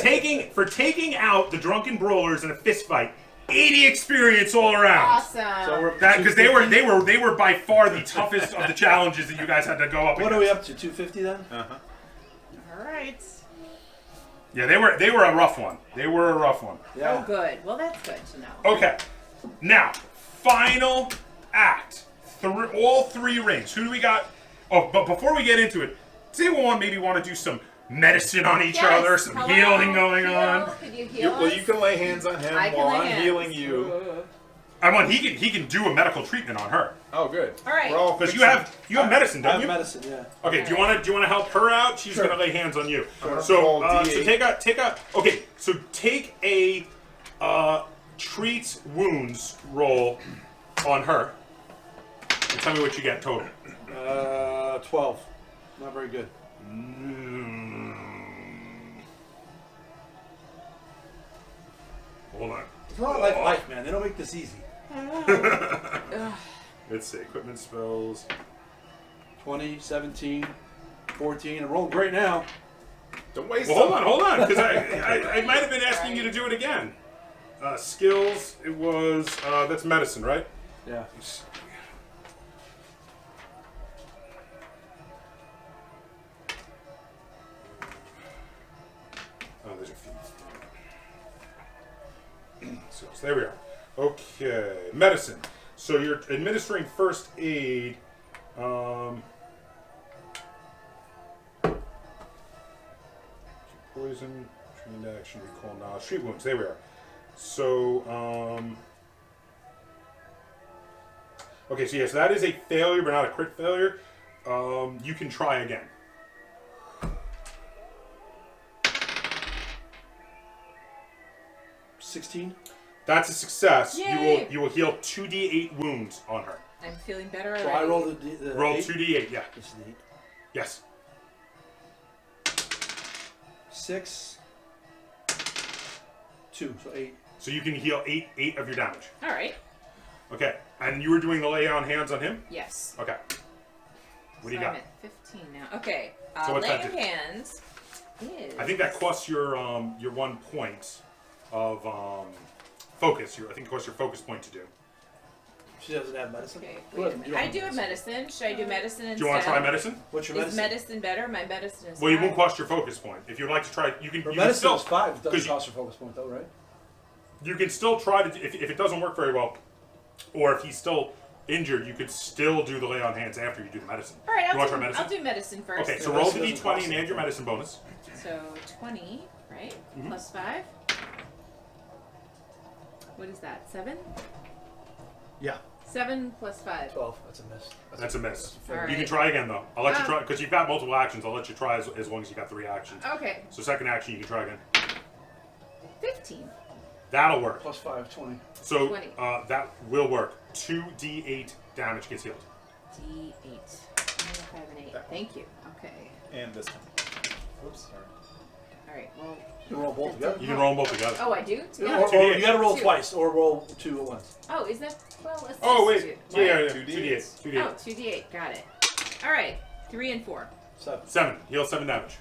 Speaker 1: taking out the drunken brawlers in a fist fight, 80 experience all around.
Speaker 5: Awesome.
Speaker 3: So we're up to
Speaker 1: That because they
Speaker 3: 250?
Speaker 1: were by far the toughest of the challenges that you guys had to go up
Speaker 3: What
Speaker 1: against.
Speaker 3: are we up to? 250 then?
Speaker 5: All right.
Speaker 1: Yeah, they were a rough one. They were a rough one.
Speaker 3: Yeah.
Speaker 5: Oh, good. Well, that's good to know.
Speaker 1: Okay, now final act. All 3 rings. Who do we got? Oh, but before we get into it, does anyone maybe want to do some medicine on each other, some
Speaker 5: Hello?
Speaker 1: healing going on?
Speaker 5: Could you heal
Speaker 4: Well,
Speaker 5: us?
Speaker 4: you can lay hands on him
Speaker 5: I can
Speaker 4: while
Speaker 5: lay
Speaker 4: I'm
Speaker 5: hands.
Speaker 4: healing you.
Speaker 1: I want he can do a medical treatment on her
Speaker 4: Oh, good.
Speaker 5: All right.
Speaker 4: We're all
Speaker 1: because you
Speaker 4: fixing-
Speaker 1: have medicine,
Speaker 3: I
Speaker 1: don't
Speaker 3: have
Speaker 1: you?
Speaker 3: medicine, yeah.
Speaker 1: Okay, do you want to help her out? She's
Speaker 3: Sure.
Speaker 1: gonna lay hands on you.
Speaker 3: Sure.
Speaker 1: So
Speaker 4: Roll
Speaker 1: so
Speaker 4: D8.
Speaker 1: take a okay. So take a treat wounds roll on her. And tell me what you get total.
Speaker 3: 12. Not very good.
Speaker 1: Hold on.
Speaker 3: It's not like life, man. They don't make this easy.
Speaker 1: Let's see. Equipment spells.
Speaker 3: 20, 17, 14. I'm rolling great now.
Speaker 4: Don't waste
Speaker 1: Well,
Speaker 4: them.
Speaker 1: hold on, because I might have been asking you to do it again. Skills. It was that's medicine, right?
Speaker 3: Yeah.
Speaker 1: Oh, there's a few. So there we are. Okay, medicine. So you're administering first aid. Poison, trained action, recall knowledge, street wounds. There we are. So, okay, so yes, that is a failure, but not a crit failure. You can try again.
Speaker 3: $16.
Speaker 1: That's a success.
Speaker 5: Yay!
Speaker 1: You will heal 2d8 wounds on her.
Speaker 5: I'm feeling better
Speaker 3: So
Speaker 5: already.
Speaker 3: I roll the
Speaker 1: Roll
Speaker 3: 8?
Speaker 1: 2d8, yeah.
Speaker 3: This is the 8.
Speaker 1: Yes.
Speaker 3: 6. 2. So 8.
Speaker 1: So you can heal 8 of your damage.
Speaker 5: All right.
Speaker 1: Okay. And you were doing the lay on hands on him?
Speaker 5: Yes.
Speaker 1: Okay. What do you
Speaker 5: So
Speaker 1: got?
Speaker 5: I'm at 15 now. Okay.
Speaker 1: So what's
Speaker 5: laying
Speaker 1: that
Speaker 5: of
Speaker 1: do?
Speaker 5: hands is.
Speaker 1: I think that costs your 1 point of focus. I think it costs your focus point to do.
Speaker 3: She doesn't have medicine?
Speaker 5: Okay.
Speaker 3: Go
Speaker 5: Wait a
Speaker 3: ahead,
Speaker 5: minute.
Speaker 3: you don't
Speaker 5: I do have medicine. Should I do medicine instead?
Speaker 1: Do you want to try medicine?
Speaker 3: What's your
Speaker 5: Is
Speaker 3: medicine?
Speaker 5: medicine better? My medicine is.
Speaker 1: Well, you won't
Speaker 5: high.
Speaker 1: cost your focus point. If you'd like to try, you can.
Speaker 3: Her
Speaker 1: You can
Speaker 3: medicine
Speaker 1: still,
Speaker 3: is 5. It doesn't
Speaker 1: 'cause
Speaker 3: cost her focus point, though, right?
Speaker 1: you can still try to. If it doesn't work very well, or if he's still injured, you could still do the lay on hands after you do the medicine.
Speaker 5: All right.
Speaker 1: You want to try
Speaker 5: I'll
Speaker 1: medicine?
Speaker 5: do medicine first.
Speaker 1: Okay, so
Speaker 3: Yeah,
Speaker 1: roll
Speaker 3: medicine
Speaker 1: the
Speaker 3: doesn't
Speaker 1: d20
Speaker 3: cost
Speaker 1: and add your
Speaker 3: anything.
Speaker 1: medicine bonus.
Speaker 5: So 20, right?
Speaker 1: Mm-hmm.
Speaker 5: Plus 5. What is that? 7?
Speaker 3: Yeah.
Speaker 5: 7 plus 5.
Speaker 3: 12. That's a miss.
Speaker 1: That's a miss.
Speaker 5: All
Speaker 1: You can
Speaker 5: right.
Speaker 1: try again though. I'll let you
Speaker 5: Ah.
Speaker 1: try because you've got multiple actions. I'll let you try as long as you got 3 actions.
Speaker 5: Okay.
Speaker 1: So second action, you can try again.
Speaker 5: 15.
Speaker 1: That'll work.
Speaker 3: Plus 5, 20.
Speaker 1: So
Speaker 5: 20.
Speaker 1: that will work. 2d8 damage gets healed.
Speaker 5: D8. 5 and 8. Thank you. Okay.
Speaker 4: And this one. Whoops, sorry.
Speaker 5: All right. Well.
Speaker 3: You can roll both together.
Speaker 1: You can roll them both together.
Speaker 5: Oh, I do.
Speaker 3: Or,
Speaker 5: Together?
Speaker 3: or you gotta roll
Speaker 5: 2.
Speaker 3: twice, or roll 2 at once.
Speaker 5: Oh, is that? Well, let's.
Speaker 1: Oh
Speaker 5: just
Speaker 1: wait,
Speaker 5: do-
Speaker 1: yeah,
Speaker 5: what?
Speaker 1: 2d8. 2d8.
Speaker 5: Oh, 2d8. Got it. All right. 3 and 4.
Speaker 3: 7.
Speaker 1: 7. Heal 7 damage.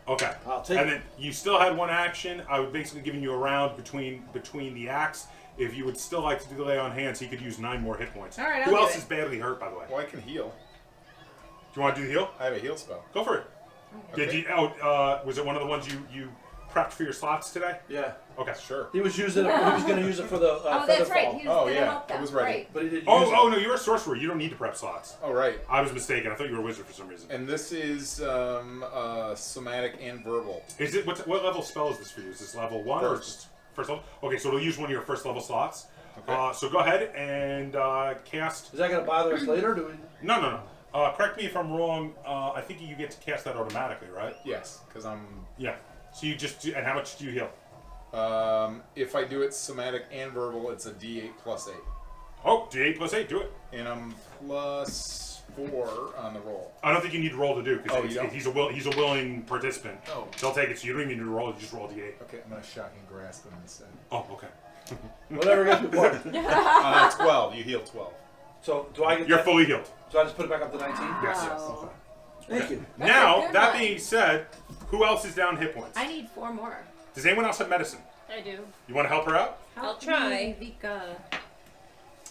Speaker 1: Okay.
Speaker 3: I'll take
Speaker 1: And
Speaker 3: it.
Speaker 1: then you still had 1 action. I was basically giving you a round between the acts. If you would still like to do the lay on hands, he could use 9 more hit points.
Speaker 5: All right,
Speaker 1: Who
Speaker 5: I'll do
Speaker 1: else
Speaker 5: it.
Speaker 1: is badly hurt, by the way?
Speaker 4: Well, I can heal.
Speaker 1: Do you want to do the heal?
Speaker 4: I have a heal spell.
Speaker 1: Go for it.
Speaker 4: Okay.
Speaker 1: Did you? Was it one of the ones you prepped for your slots today?
Speaker 3: Yeah.
Speaker 1: Okay.
Speaker 4: Sure.
Speaker 3: He was using it. He was gonna use it for the
Speaker 5: Oh, that's right.
Speaker 3: Featherfall.
Speaker 5: He was
Speaker 4: Oh,
Speaker 5: gonna
Speaker 4: yeah,
Speaker 5: help
Speaker 4: I
Speaker 5: them.
Speaker 4: was ready.
Speaker 5: Right.
Speaker 3: But he didn't use
Speaker 1: Oh
Speaker 3: it.
Speaker 1: no, you're a sorcerer. You don't need to prep slots.
Speaker 4: Oh, right.
Speaker 1: I was mistaken. I thought you were a wizard for some reason.
Speaker 4: And this is somatic and verbal.
Speaker 1: Is it what level spell is this for you? Is this level 1 or
Speaker 4: First.
Speaker 1: first level? Okay, so it'll use one of your first level slots.
Speaker 4: Okay.
Speaker 1: So go ahead and cast.
Speaker 3: Is that gonna bother us later? Do we?
Speaker 1: No. Correct me if I'm wrong. I think you get to cast that automatically, right?
Speaker 4: Yes, because I'm.
Speaker 1: Yeah. So you just do, and how much do you heal?
Speaker 4: If I do it somatic and verbal, it's a D8 plus 8.
Speaker 1: Oh, d8 plus 8. Do it.
Speaker 4: And I'm plus 4 on the roll.
Speaker 1: I don't think you need to roll to do
Speaker 4: Oh,
Speaker 1: because
Speaker 4: you don't?
Speaker 1: he's a willing participant.
Speaker 4: Oh.
Speaker 1: They'll take it, so you don't even need to roll. You just roll d8.
Speaker 4: Okay, I'm going to shocking grasp him instead.
Speaker 1: Oh, okay.
Speaker 3: Whatever gets me more.
Speaker 4: 12. You heal 12.
Speaker 3: So do I get?
Speaker 1: You're
Speaker 3: that?
Speaker 1: fully healed.
Speaker 3: So I just put it back up to 19.
Speaker 1: Yes.
Speaker 5: Wow.
Speaker 3: Thank you.
Speaker 1: Now,
Speaker 5: good
Speaker 1: that
Speaker 5: one.
Speaker 1: being said, who else is down hit points?
Speaker 5: I need 4 more.
Speaker 1: Does anyone else have medicine?
Speaker 2: I do.
Speaker 1: You want to help her out?
Speaker 2: I'll try.
Speaker 5: Vika.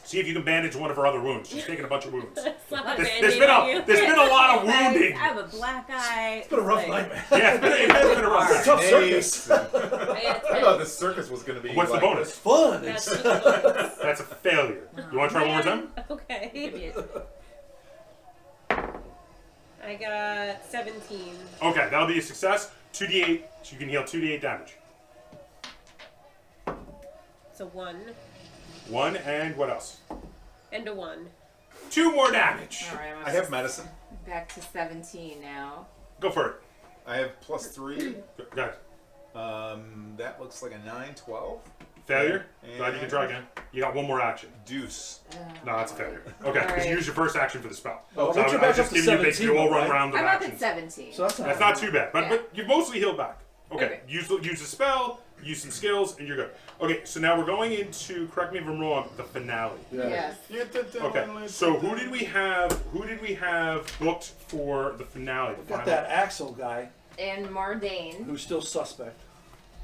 Speaker 1: See if you can bandage one of her other wounds. She's taking a bunch of wounds.
Speaker 2: Slap a
Speaker 1: There's
Speaker 2: Band-Aid on you.
Speaker 1: been a lot of
Speaker 5: I
Speaker 1: wounding.
Speaker 5: have a black eye.
Speaker 3: It's been a rough nightmare.
Speaker 1: Yeah, it has been a rough
Speaker 3: It's a tough
Speaker 4: Snakes.
Speaker 3: circus.
Speaker 2: I had
Speaker 4: I
Speaker 2: 10.
Speaker 4: thought the circus was going to be.
Speaker 1: What's the
Speaker 4: like
Speaker 1: bonus?
Speaker 3: It's fun.
Speaker 2: That's
Speaker 3: It's,
Speaker 2: just a bonus.
Speaker 1: That's a failure. You want to try one more time?
Speaker 2: Okay. I got 17.
Speaker 1: Okay, that'll be a success. 2d8. So you can heal 2d8 damage.
Speaker 2: So 1
Speaker 1: 1 and what else?
Speaker 2: and a 1.
Speaker 1: 2 more damage.
Speaker 5: All right,
Speaker 4: I have medicine.
Speaker 5: back to 17 now.
Speaker 1: Go for it.
Speaker 4: I have +3.
Speaker 1: Go ahead.
Speaker 4: That looks like a 9, 12.
Speaker 1: Failure. Glad you can try again. You got one more action.
Speaker 4: Deuce.
Speaker 1: No, that's a failure. Okay, because
Speaker 5: Alright.
Speaker 1: you used your first action for the spell.
Speaker 3: Oh,
Speaker 1: So
Speaker 3: once you're
Speaker 1: I was
Speaker 3: back
Speaker 1: just
Speaker 3: up to
Speaker 1: giving you basically
Speaker 3: 17,
Speaker 1: all run
Speaker 3: right?
Speaker 1: round of
Speaker 5: I'm up at
Speaker 1: actions.
Speaker 5: 17.
Speaker 3: so
Speaker 1: That's not too bad, but
Speaker 5: Yeah.
Speaker 1: but you've mostly healed back. Okay,
Speaker 5: Okay.
Speaker 1: use the spell, use some skills, and you're good. Okay, so now we're going into, correct me if I'm wrong, the finale.
Speaker 5: Yes.
Speaker 1: Okay, so who did we have booked for the finale? The
Speaker 3: We've got
Speaker 1: final-
Speaker 3: that Axel guy
Speaker 5: And Mardane.
Speaker 3: who's still suspect.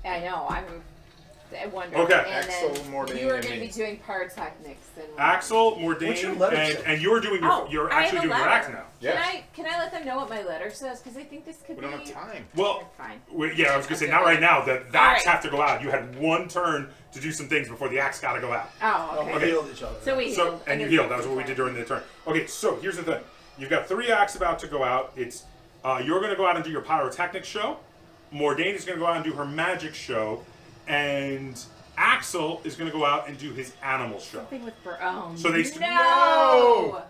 Speaker 5: I know. I wonder.
Speaker 1: Okay.
Speaker 5: And
Speaker 4: Axel,
Speaker 5: then
Speaker 4: Mardane,
Speaker 5: you are
Speaker 4: and
Speaker 5: going to
Speaker 4: me.
Speaker 5: be doing Pyrotechnics. And
Speaker 1: Axel,
Speaker 3: What's your
Speaker 1: Mordain,
Speaker 3: letter say?
Speaker 1: and you're doing your,
Speaker 5: Oh,
Speaker 1: you're
Speaker 5: I have
Speaker 1: actually
Speaker 5: a
Speaker 1: doing your
Speaker 5: letter.
Speaker 1: act now.
Speaker 4: Yes.
Speaker 5: Can I let them know what my letter says? Because I think this could
Speaker 4: We
Speaker 5: be.
Speaker 4: don't have time.
Speaker 1: Well,
Speaker 5: Fine.
Speaker 1: yeah, I was gonna say not right now. The axe
Speaker 5: Alright.
Speaker 1: have to go out. You had one turn to do some things before the axe got to go out.
Speaker 5: Oh,
Speaker 3: Oh,
Speaker 5: okay.
Speaker 3: we healed each other.
Speaker 5: So we
Speaker 1: So
Speaker 5: healed.
Speaker 1: and you healed. That was what we did during the turn. Okay, so here's the thing. You've got 3 acts about to go out. It's you're gonna go out and do your pyrotechnics show. Mordain is gonna go out and do her magic show, and Axel is gonna go out and do his animal show.
Speaker 5: Something with birds.
Speaker 1: So they
Speaker 5: no.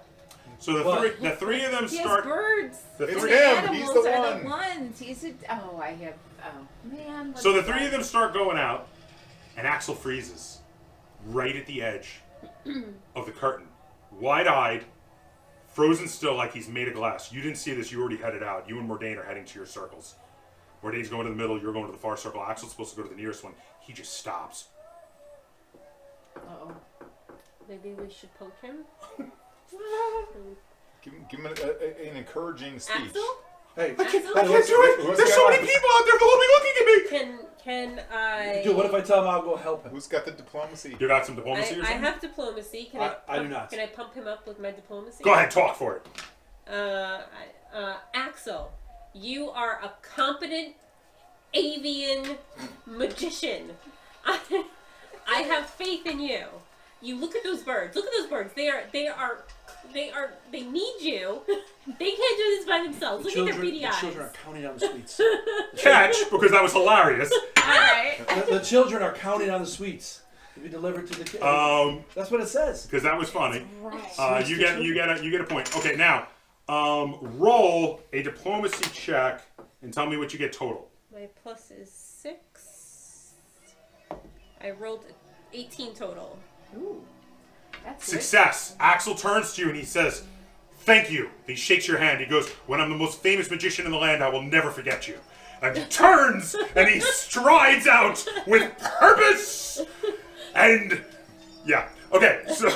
Speaker 1: So
Speaker 3: What?
Speaker 1: the three of them
Speaker 5: He
Speaker 1: start.
Speaker 5: has birds.
Speaker 1: The
Speaker 4: It's
Speaker 1: three,
Speaker 4: him.
Speaker 5: Animals
Speaker 4: He's the
Speaker 5: are
Speaker 4: one.
Speaker 5: the ones. He's a. Oh, I have. Oh man.
Speaker 1: so the
Speaker 5: what's
Speaker 1: 3 of
Speaker 5: that?
Speaker 1: them start going out, and Axel freezes right at the edge of the curtain, wide-eyed, frozen still like he's made of glass. You didn't see this. You already headed out. You and Mordain are heading to your circles. Mordain's going to the middle. You're going to the far circle. Axel's supposed to go to the nearest one. He just stops.
Speaker 5: Uh-oh.
Speaker 2: Maybe we should poke him.
Speaker 4: Give him an encouraging speech.
Speaker 2: Axel?
Speaker 3: Hey,
Speaker 1: I can't do
Speaker 4: what's-
Speaker 1: it.
Speaker 4: what's
Speaker 1: There's so
Speaker 4: going
Speaker 1: many
Speaker 4: on?
Speaker 1: people out there. They'll all be looking at me.
Speaker 2: Can I?
Speaker 3: dude, what if I tell him I'll go help him?
Speaker 4: Who's got the diplomacy?
Speaker 1: You got some diplomacy or
Speaker 2: I
Speaker 1: something?
Speaker 2: have diplomacy. Can
Speaker 3: I do not.
Speaker 2: Can I pump him up with my diplomacy?
Speaker 1: Go ahead, talk for it.
Speaker 2: Axel, you are a competent avian magician. I have faith in you. You look at those birds. Look at those birds. They need you. They can't do this by themselves. Look at their beady
Speaker 3: the
Speaker 2: eyes.
Speaker 3: children are counting on the sweets.
Speaker 1: Catch, because that was hilarious.
Speaker 5: All right.
Speaker 3: the children are counting on the sweets to be delivered to the kids. That's what it says.
Speaker 1: Because that was funny.
Speaker 5: Right.
Speaker 1: You get a point. Okay, now roll a diplomacy check and tell me what you get total.
Speaker 2: My plus is 6. I rolled 18 total.
Speaker 5: Ooh. That's good.
Speaker 1: Success. Axel turns to you and he says, "Thank you." He shakes your hand. He goes, "When I'm the most famous magician in the land, I will never forget you." And he turns and he strides out with purpose. And yeah, okay. So,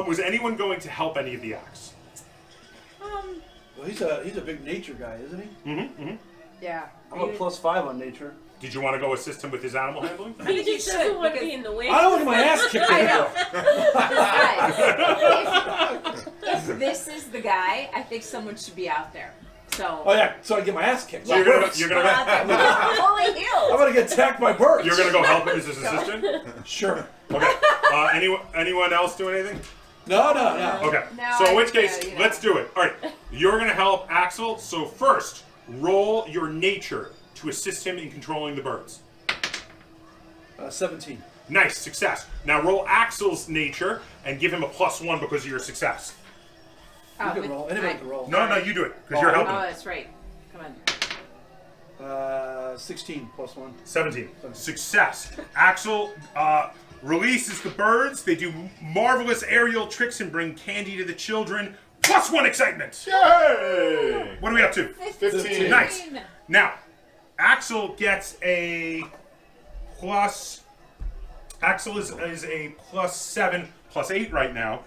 Speaker 1: was anyone going to help any of the acts?
Speaker 3: Well, he's a big nature guy, isn't he?
Speaker 5: Yeah.
Speaker 3: I'm a +5 on nature.
Speaker 1: Did you want to go assist him with his animal handling?
Speaker 5: I think
Speaker 2: He
Speaker 5: you
Speaker 2: just
Speaker 5: should,
Speaker 2: doesn't want to
Speaker 5: because-
Speaker 2: be in the way.
Speaker 3: I don't want to get my ass kicked.
Speaker 5: I
Speaker 3: anymore.
Speaker 5: know. Guys, if this is the guy, I think someone should be out there. So.
Speaker 3: Oh yeah, so I get my ass kicked.
Speaker 1: So you're gonna
Speaker 5: Fully healed.
Speaker 3: I'm gonna get attacked by birds.
Speaker 1: you're gonna go help him as his assistant?
Speaker 3: Sure.
Speaker 1: Okay. Anyone else do anything?
Speaker 3: No.
Speaker 1: Okay.
Speaker 5: No,
Speaker 1: So in
Speaker 5: I-
Speaker 1: which case,
Speaker 5: you know.
Speaker 1: let's do it. All right. You're gonna help Axel. So first, roll your nature to assist him in controlling the birds.
Speaker 3: 17.
Speaker 1: Nice success. Now roll Axel's nature and give him a +1 because of your success.
Speaker 3: You can roll. Anybody can roll.
Speaker 1: No, you do it because you're
Speaker 5: Oh,
Speaker 1: helping.
Speaker 5: that's right. Come on.
Speaker 3: 16 +1.
Speaker 1: 17. Success. Axel releases the birds. They do marvelous aerial tricks and bring candy to the children. +1 excitement.
Speaker 4: Yay!
Speaker 1: What are we up to?
Speaker 4: 15.
Speaker 1: Nice. Now, Axel gets a plus. Axel is a +7, +8 right now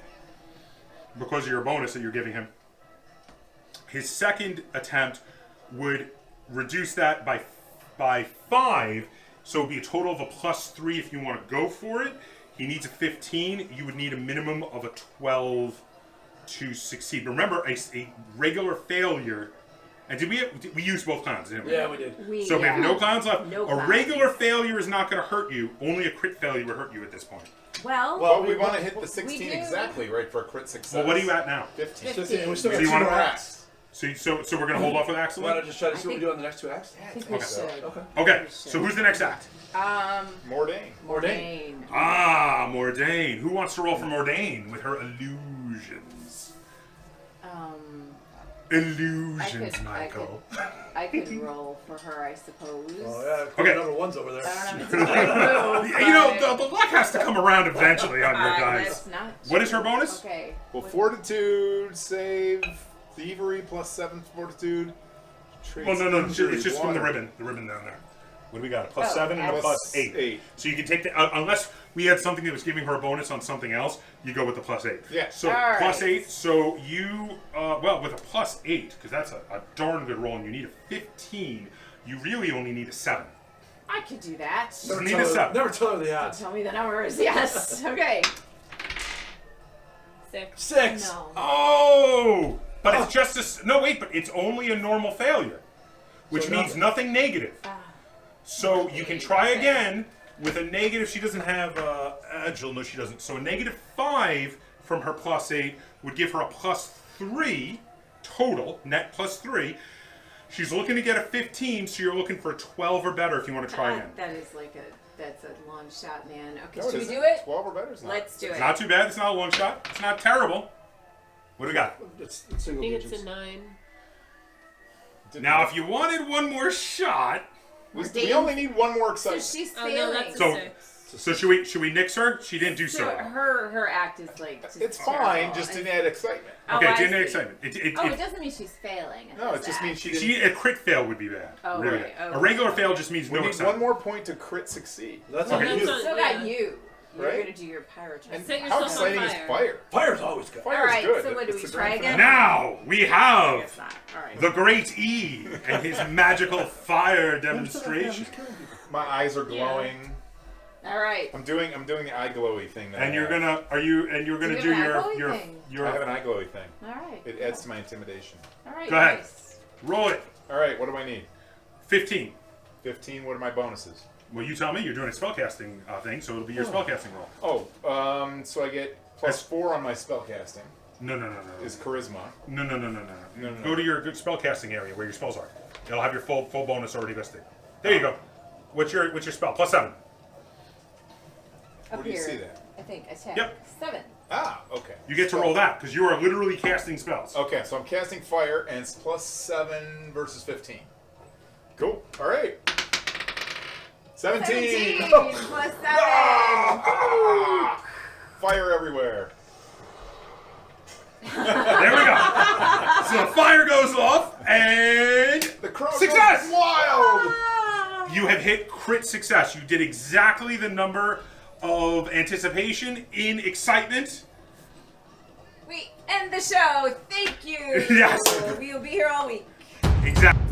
Speaker 1: because of your bonus that you're giving him. His second attempt would reduce that by 5, So it would be a total of a +3 if you want to go for it. He needs a 15. You would need a minimum of a 12 to succeed. Remember, a regular failure. And did we use both cons, didn't we?
Speaker 3: Yeah, we did.
Speaker 1: So we have no cons left.
Speaker 5: No
Speaker 1: a
Speaker 5: cons.
Speaker 1: regular failure is not going to hurt you. Only a crit failure would hurt you at this point.
Speaker 4: Well, we want to hit the 16
Speaker 5: do.
Speaker 4: exactly, right, for a crit success.
Speaker 1: Well, what are you at now?
Speaker 4: 15.
Speaker 3: 15. And we still
Speaker 1: So
Speaker 3: got
Speaker 1: you
Speaker 3: 2
Speaker 1: want
Speaker 3: more
Speaker 1: to
Speaker 3: acts.
Speaker 1: So we're going to hold off with
Speaker 3: Want
Speaker 1: excellent?
Speaker 3: to just try to see what we do on the next 2 acts?
Speaker 5: I think we should.
Speaker 3: Okay.
Speaker 1: Okay, so who's the next act?
Speaker 4: Mordain.
Speaker 3: Mordain.
Speaker 1: Ah, Mordain. Who wants to roll for Mordain with her illusions? Illusions, Michael.
Speaker 5: I could roll for her, I suppose.
Speaker 3: Oh, yeah.
Speaker 1: Okay.
Speaker 3: Number 1's over there.
Speaker 5: I don't know if it's a good move,
Speaker 1: You know,
Speaker 5: but-
Speaker 1: the luck has to come around eventually on your dice.
Speaker 5: Let's not.
Speaker 1: What is her bonus?
Speaker 5: Okay.
Speaker 4: Well, fortitude, save, thievery, +7 fortitude.
Speaker 1: Well, no, it's
Speaker 4: Injury,
Speaker 1: just from the
Speaker 4: water.
Speaker 1: ribbon. The ribbon down there. What do we got? A +7 and a
Speaker 4: plus
Speaker 1: +8.
Speaker 4: 8.
Speaker 1: So you can take the unless we had something that was giving her a bonus on something else, you go with the +8.
Speaker 4: Yeah.
Speaker 1: So
Speaker 5: All right.
Speaker 1: +8. So you well with a +8 because that's a darn good roll, and you need a 15. You really only need a 7.
Speaker 5: I could do that.
Speaker 1: You need a 7.
Speaker 3: Never tell her the odds.
Speaker 5: Tell me the numbers. Yes. Okay.
Speaker 2: 6.
Speaker 3: 6.
Speaker 5: No.
Speaker 1: Oh, but it's just a no. Wait, but it's only a normal failure, which
Speaker 3: So
Speaker 1: means
Speaker 3: nothing.
Speaker 1: nothing negative. So you can try again with a negative. She doesn't have agile. No, she doesn't. So a -5 from her +8 would give her a +3 total, net +3. She's looking to get a 15, so you're looking for a 12 or better if you want to try again.
Speaker 5: That is that's a long shot, man. Okay,
Speaker 4: No,
Speaker 5: should we
Speaker 4: isn't.
Speaker 5: do it?
Speaker 4: 12 or better is not.
Speaker 5: Let's do
Speaker 1: It's
Speaker 5: it.
Speaker 1: not too bad. It's not a long shot. It's not terrible. What do we got?
Speaker 3: It's
Speaker 2: I
Speaker 3: single
Speaker 2: think it's
Speaker 3: digits.
Speaker 2: a 9.
Speaker 1: Now, if you wanted one more shot,
Speaker 4: we only need one more
Speaker 5: So
Speaker 4: excitement.
Speaker 5: she's
Speaker 2: Oh, no,
Speaker 5: failing.
Speaker 2: that's a
Speaker 1: So-
Speaker 2: 6.
Speaker 1: so should we nix her? She didn't do so.
Speaker 5: So
Speaker 1: well.
Speaker 5: her act is like just
Speaker 4: It's
Speaker 5: terrible.
Speaker 4: fine, just didn't add excitement.
Speaker 1: Okay,
Speaker 5: I
Speaker 1: didn't
Speaker 5: see.
Speaker 1: excitement.
Speaker 5: Oh, it doesn't mean she's failing.
Speaker 4: No, it just means she
Speaker 1: She
Speaker 4: didn't.
Speaker 1: a crit fail would be bad.
Speaker 5: Oh,
Speaker 1: really
Speaker 5: right.
Speaker 1: bad.
Speaker 5: Oh,
Speaker 1: A regular
Speaker 5: okay.
Speaker 1: fail just means
Speaker 4: We
Speaker 1: no
Speaker 4: need
Speaker 1: excitement.
Speaker 4: one more point to crit succeed.
Speaker 3: That's
Speaker 1: Okay.
Speaker 3: on you.
Speaker 2: That's
Speaker 5: So
Speaker 2: Yeah.
Speaker 5: got you. You're
Speaker 4: Right?
Speaker 5: gonna do your pyrotechnic.
Speaker 4: And
Speaker 2: Set
Speaker 4: how
Speaker 2: yourself on
Speaker 4: exciting is
Speaker 2: fire.
Speaker 4: fire?
Speaker 3: Fire's always good.
Speaker 4: Fire
Speaker 5: All right,
Speaker 4: is good.
Speaker 5: so what do
Speaker 4: It's
Speaker 5: we
Speaker 4: the
Speaker 5: try
Speaker 4: grand
Speaker 5: again?
Speaker 1: Now we
Speaker 5: I
Speaker 1: have
Speaker 5: guess not. All right.
Speaker 1: the great E and his magical fire demonstration.
Speaker 4: My eyes are glowing.
Speaker 5: All right.
Speaker 4: I'm doing the eye glowy thing. That
Speaker 1: And
Speaker 4: I
Speaker 1: you're
Speaker 4: have.
Speaker 1: gonna do
Speaker 5: Do
Speaker 1: your
Speaker 5: you have an
Speaker 1: your
Speaker 5: eye thing?
Speaker 1: your
Speaker 4: I have an eye glowy thing.
Speaker 5: All right.
Speaker 4: It adds to my intimidation.
Speaker 5: All right.
Speaker 1: Go ahead.
Speaker 5: Nice.
Speaker 1: roll it.
Speaker 4: All right, what do I need?
Speaker 1: 15.
Speaker 4: 15. What are my bonuses?
Speaker 1: Well, you tell me. You're doing a spellcasting thing, so it'll be your spellcasting roll.
Speaker 4: Oh, so I get +4 on my spellcasting.
Speaker 1: No.
Speaker 4: Is charisma.
Speaker 1: No.
Speaker 4: No.
Speaker 1: Go to your good spellcasting area where your spells are. It'll have your full bonus already listed. There you go. What's your spell? +7.
Speaker 5: Up
Speaker 4: Where do you
Speaker 5: here.
Speaker 4: see that?
Speaker 5: I think attack.
Speaker 1: Yep.
Speaker 5: 7.
Speaker 4: Ah, okay.
Speaker 1: You get to roll that because you are literally casting spells.
Speaker 4: Okay, so I'm casting fire, and it's +7 versus 15. Cool. All right. 17.
Speaker 5: 17 plus 7.
Speaker 4: Ah! Fire everywhere.
Speaker 1: There we go. So the fire goes off, and
Speaker 4: The crow
Speaker 1: Success!
Speaker 4: goes wild.
Speaker 1: you have hit crit success. You did exactly the number of anticipation in excitement.
Speaker 5: We end the show. Thank you.
Speaker 1: Yes.
Speaker 5: We'll be here all week.
Speaker 1: Exactly.